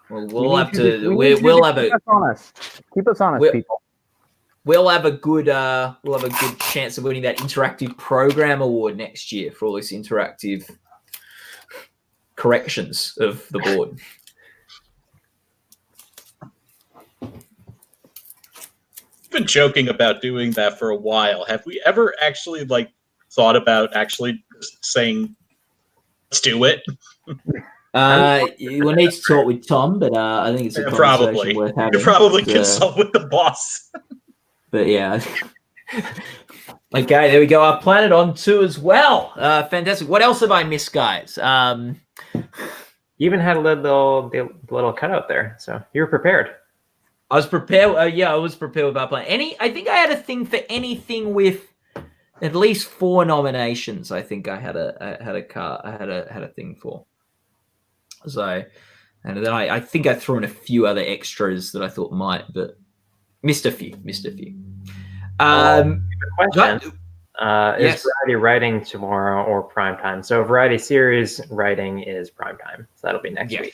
We'll have to. We'll have a. Keep us honest, people. We'll have a good chance of winning that interactive program award next year for all this interactive corrections of the board. I've been joking about doing that for a while. Have we ever actually thought about actually saying, "Let's do it"? We'll need to talk with Tom, but I think it's a conversation worth having. You probably consult with the boss. But yeah. Okay, there we go. Our Planet on 2 as well. Fantastic. What else have I missed, guys? You even had a little cutout there, so you were prepared. I was prepared. I was prepared with Our Planet. I think I had a thing for anything with at least 4 nominations. I think I had a thing for. So, and then I think I threw in a few other extras that I thought might, but missed a few. Question. Is variety writing tomorrow or primetime? So variety series writing is primetime. So that'll be next week.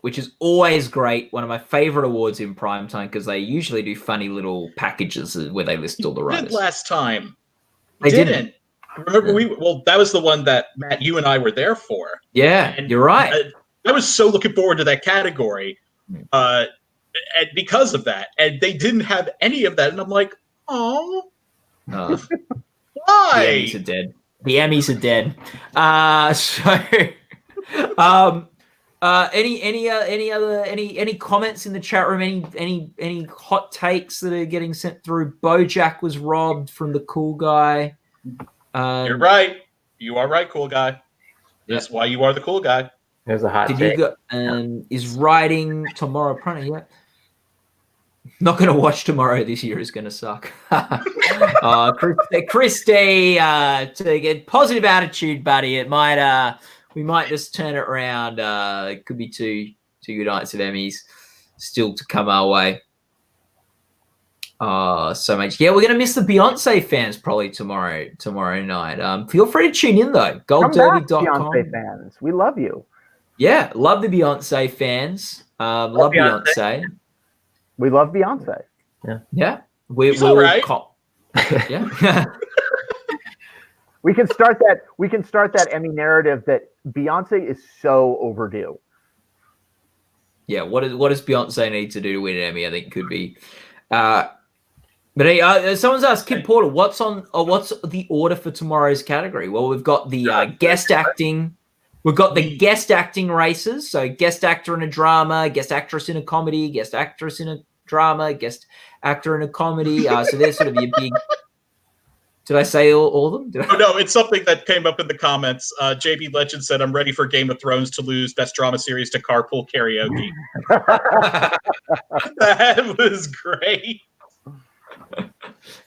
Which is always great. One of my favorite awards in primetime because they usually do funny little packages where they list all the writers. Last time. They didn't. Remember, that was the one that, Matt, you and I were there for. Yeah, and you're right. I was so looking forward to that category and because of that. And they didn't have any of that. And I'm like, oh. Why? The Emmys are dead. The Emmys are dead. Any comments in the chat room? Any hot takes that are getting sent through? Bojack was robbed from the cool guy. You're right. You are right, cool guy. That's why you are the cool guy. There's a hot take. Is writing tomorrow? Not going to watch tomorrow. This year is going to suck. Christy, to get positive attitude, buddy. It might. We might just turn it around. It could be two good nights of Emmys still to come our way. So much. Yeah, we're gonna miss the Beyonce fans probably tomorrow night. Feel free to tune in though. GoldDerby.com. Beyonce fans, we love you. Yeah, love the Beyonce fans. Love Beyonce. We love Beyonce. Yeah. She's all right. Yeah. We can start that Emmy narrative that Beyonce is so overdue. Yeah, what does Beyonce need to do to win an Emmy? I think could be. But hey, someone's asked Kid Porter, what's the order for tomorrow's category? Well, we've got the guest acting. We've got the guest acting races. So guest actor in a drama, guest actress in a comedy, guest actress in a drama, guest actor in a comedy. So there's sort of your big. Did I say all of them? No, it's something that came up in the comments. JB Legend said, I'm ready for Game of Thrones to lose Best Drama Series to Carpool Karaoke. That was great.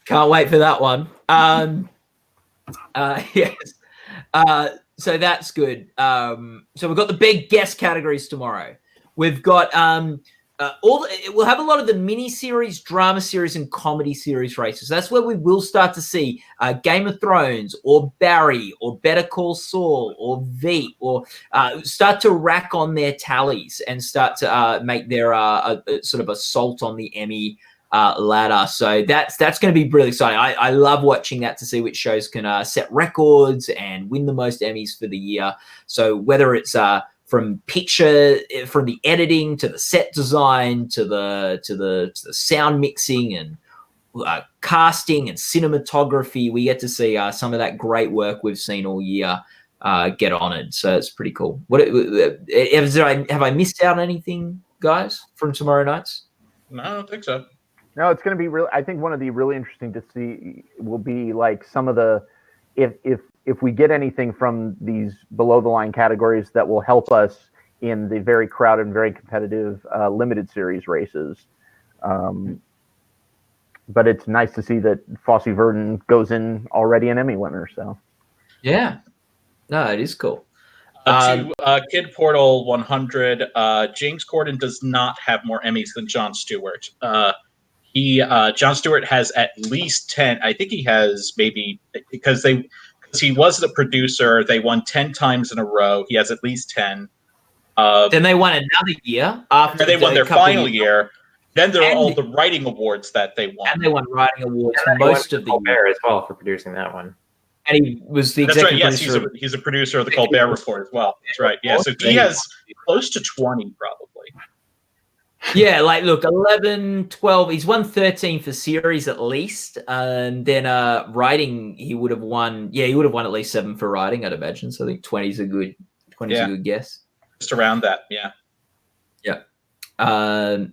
Can't wait for that one. Yes. So that's good. So we've got the big guest categories tomorrow. We've got we'll have a lot of the mini series, drama series, and comedy series races. That's where we will start to see Game of Thrones or Barry or Better Call Saul or Veep or start to rack on their tallies and start to make their sort of assault on the Emmy ladder. So that's going to be really exciting. I love watching that to see which shows can set records and win the most Emmys for the year. So whether it's from the editing to the set design to the sound mixing and casting and cinematography, we get to see some of that great work we've seen all year get honored. So it's pretty cool. Have I missed out on anything, guys, from tomorrow night's? No, I don't think so. No, it's going to be real. I think one of the really interesting to see will be like some of the if we get anything from these below the line categories that will help us in the very crowded and very competitive limited series races. But it's nice to see that Fosse Verdon goes in already an Emmy winner. So yeah, no, it is cool. To Kid Portal 100, James Corden does not have more Emmys than Jon Stewart. Jon Stewart has at least 10. I think he has maybe because he was the producer. They won 10 times in a row. He has at least 10. Then they won another year after they won their final year. Then there are all the writing awards that they won. And they won writing awards most of the year as well for producing that one. And he was the executive producer. Yes, he's a producer of the Colbert Report as well. That's right. Yeah, so he has close to 20 probably. Yeah, like look, 11, 12. He's won 13 for series at least, and then writing he would have won. Yeah, he would have won at least 7 for writing, I'd imagine. So I think 20 is a good guess. Just around that, yeah. Yeah, and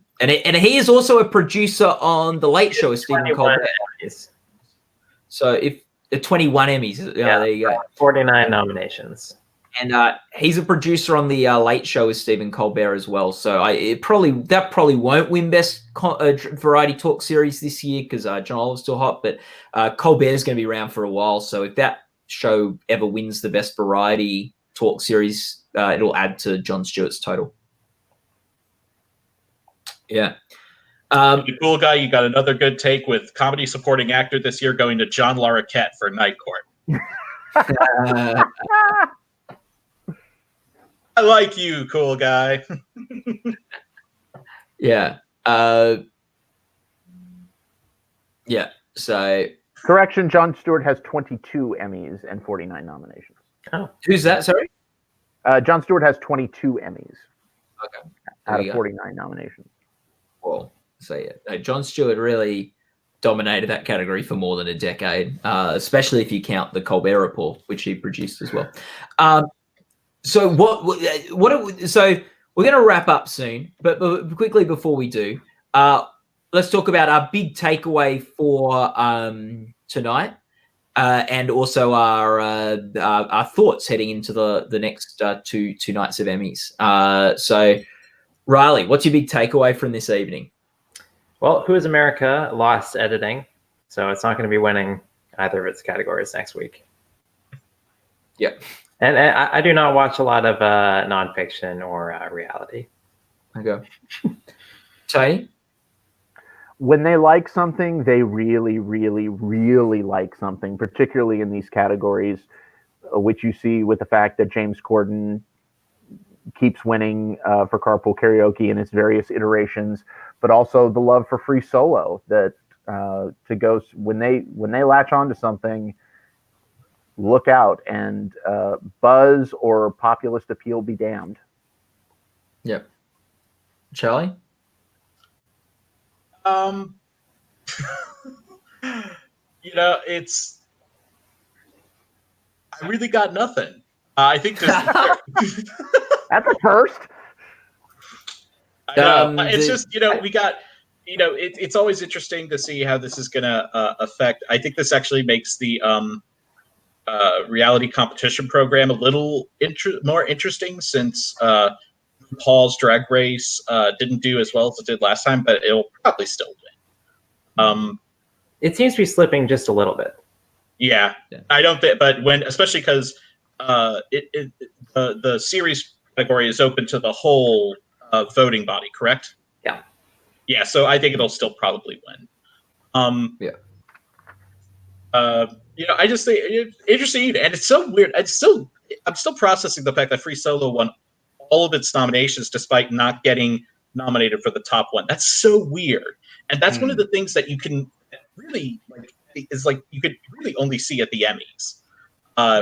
he is also a producer on The Late Show with Stephen Colbert. So if 21 Emmys, there you go. 49 nominations. And he's a producer on The Late Show with Stephen Colbert as well. So that probably won't win Best Variety Talk Series this year because John Oliver's still hot. But Colbert is going to be around for a while. So if that show ever wins the Best Variety Talk Series, it'll add to Jon Stewart's total. Yeah. The cool guy, you got another good take with comedy supporting actor this year going to John Larroquette for Night Court. I like you, cool guy. Yeah. Yeah. So Correction, Jon Stewart has 22 Emmys and 49 nominations. Oh, who's that? Sorry. Jon Stewart has 22 Emmys Okay. out of 49 nominations. Well, so yeah, no, Jon Stewart really dominated that category for more than a decade, especially if you count the Colbert Report, which he produced as well. So so we're going to wrap up soon, but quickly before we do, let's talk about our big takeaway for tonight, and also our thoughts heading into the next two nights of Emmys. So, Riley, what's your big takeaway from this evening? Well, Who is America lost editing, so it's not going to be winning either of its categories next week. Yep. And I do not watch a lot of nonfiction or reality. Okay. Tony? When they like something, they really, really, really like something, particularly in these categories, which you see with the fact that James Corden keeps winning for Carpool Karaoke in its various iterations, but also the love for Free Solo that to go when they latch onto something, look out, and buzz or populist appeal be damned. Yep. Charlie? It's I really got nothing. I think this That's a first. I know. It's just, we got, it's always interesting to see how this is going to affect. I think this actually makes the reality competition program a little more interesting, since Paul's Drag Race didn't do as well as it did last time, but it'll probably still win. It seems to be slipping just a little bit. Yeah. I don't think, but especially because the series category is open to the whole voting body, correct? Yeah. Yeah, so I think it'll still probably win. I just think it's interesting, and it's so weird. I'm still processing the fact that Free Solo won all of its nominations despite not getting nominated for the top one. That's so weird, and that's one of the things that you can really you could really only see at the Emmys.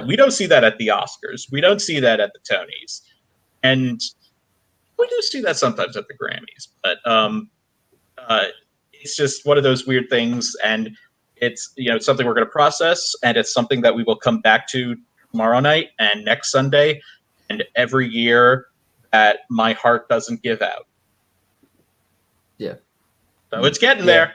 We don't see that at the Oscars. We don't see that at the Tonys, and we do see that sometimes at the Grammys. But it's just one of those weird things, and it's it's something we're going to process, and it's something that we will come back to tomorrow night and next Sunday, and every year that my heart doesn't give out. Yeah. So it's getting there.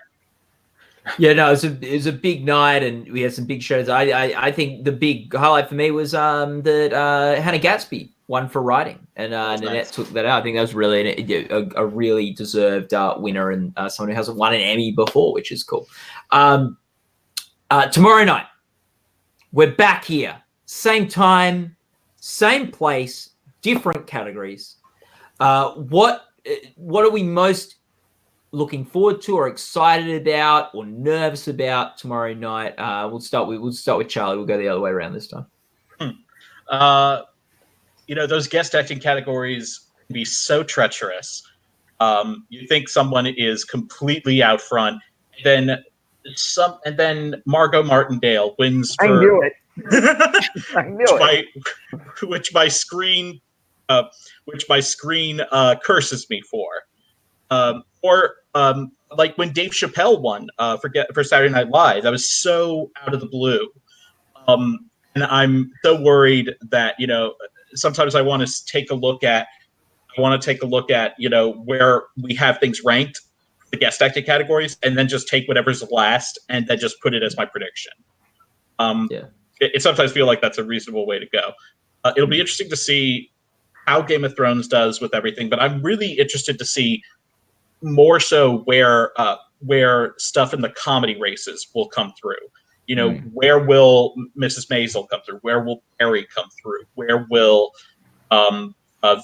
Yeah, no, it was a big night, and we had some big shows. I think the big highlight for me was that Hannah Gadsby won for writing, and Nanette took that out. I think that was really a really deserved winner, and someone who hasn't won an Emmy before, which is cool. Tomorrow night, we're back here, same time, same place, different categories. What are we most looking forward to, or excited about, or nervous about tomorrow night? We'll start with Charlie. We'll go the other way around this time. Those guest acting categories can be so treacherous. You think someone is completely out front, and then Margot Martindale wins for. I knew it. I knew it. Which my screen curses me for. Or like when Dave Chappelle won for Saturday Night Live, that was so out of the blue. And I'm so worried that sometimes I want to take a look at where we have things ranked, the guest acting categories, and then just take whatever's last and then just put it as my prediction. It sometimes feel like that's a reasonable way to go. It'll be interesting to see how Game of Thrones does with everything, but I'm really interested to see more so where stuff in the comedy races will come through. Where will Mrs. Maisel come through? Where will Perry come through? Where will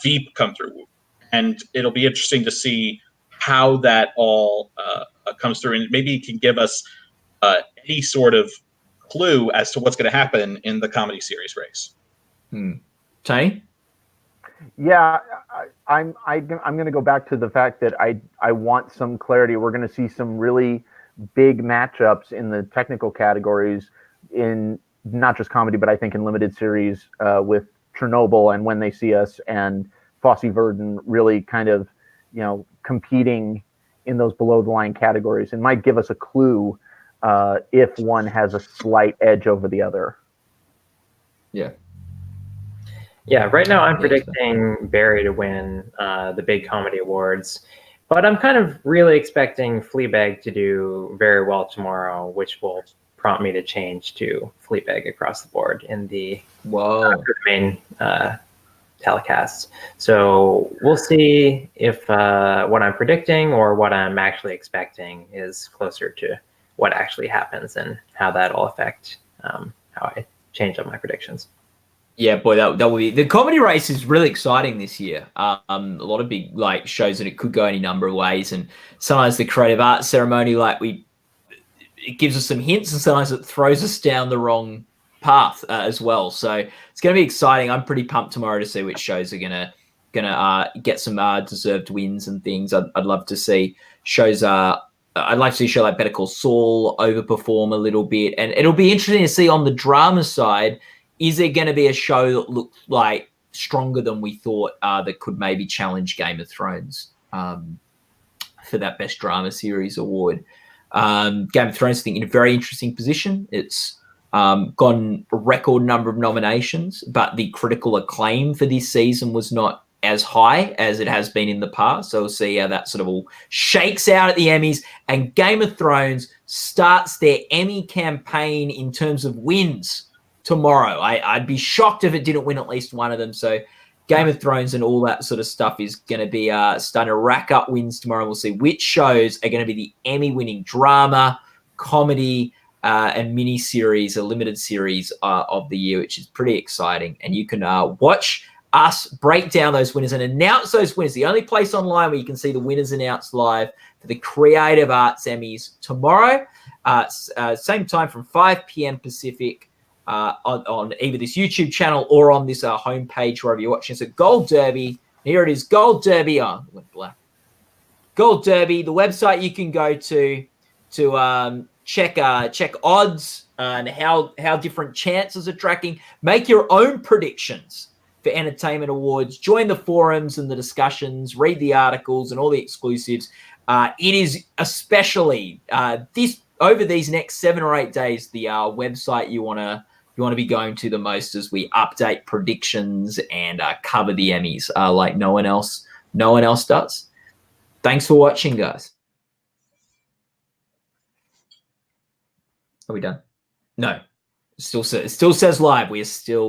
Veep come through? And it'll be interesting to see how that all comes through, and maybe it can give us any sort of clue as to what's going to happen in the comedy series race. Tony? Yeah, I'm going to go back to the fact that I want some clarity. We're going to see some really big matchups in the technical categories in not just comedy, but I think in limited series with Chernobyl and When They See Us and Fosse Verdon really kind of, competing in those below the line categories, and might give us a clue if one has a slight edge over the other. Yeah. Yeah, right now I'm predicting Barry to win the big comedy awards, but I'm kind of really expecting Fleabag to do very well tomorrow, which will prompt me to change to Fleabag across the board in the main telecasts. So we'll see if what I'm predicting or what I'm actually expecting is closer to what actually happens and how that'll affect how I change up my predictions. Yeah, boy, that will be the comedy race is really exciting this year. A lot of big shows that it could go any number of ways, and sometimes the creative arts ceremony, it gives us some hints, and sometimes it throws us down the wrong path as well. So it's going to be exciting. I'm pretty pumped tomorrow to see which shows are gonna get some deserved wins and things. I'd love to see shows. I'd like to see a show like Better Call Saul overperform a little bit, and it'll be interesting to see on the drama side. Is there going to be a show that looks like stronger than we thought that could maybe challenge Game of Thrones for that Best Drama Series award? Game of Thrones, I think, in a very interesting position. It's gotten a record number of nominations, but the critical acclaim for this season was not as high as it has been in the past. So we'll see how that sort of all shakes out at the Emmys. And Game of Thrones starts their Emmy campaign in terms of wins tomorrow. I'd be shocked if it didn't win at least one of them. So Game of Thrones and all that sort of stuff is going to be starting to rack up wins tomorrow. We'll see which shows are going to be the Emmy-winning drama, comedy, and mini-series, a limited series of the year, which is pretty exciting. And you can watch us break down those winners and announce those winners. The only place online where you can see the winners announced live for the Creative Arts Emmys tomorrow, same time from 5 p.m. Pacific, on either this YouTube channel or on this homepage wherever you're watching. So Gold Derby, here it is, Gold Derby. Oh, it went black. Gold Derby, the website you can go to check odds and how different chances are tracking. Make your own predictions for entertainment awards. Join the forums and the discussions. Read the articles and all the exclusives. It is especially over these next 7 or 8 days the website you want to be going to the most as we update predictions and cover the Emmys like no one else does. Thanks for watching, guys. Are we done? No. It still says live. We are still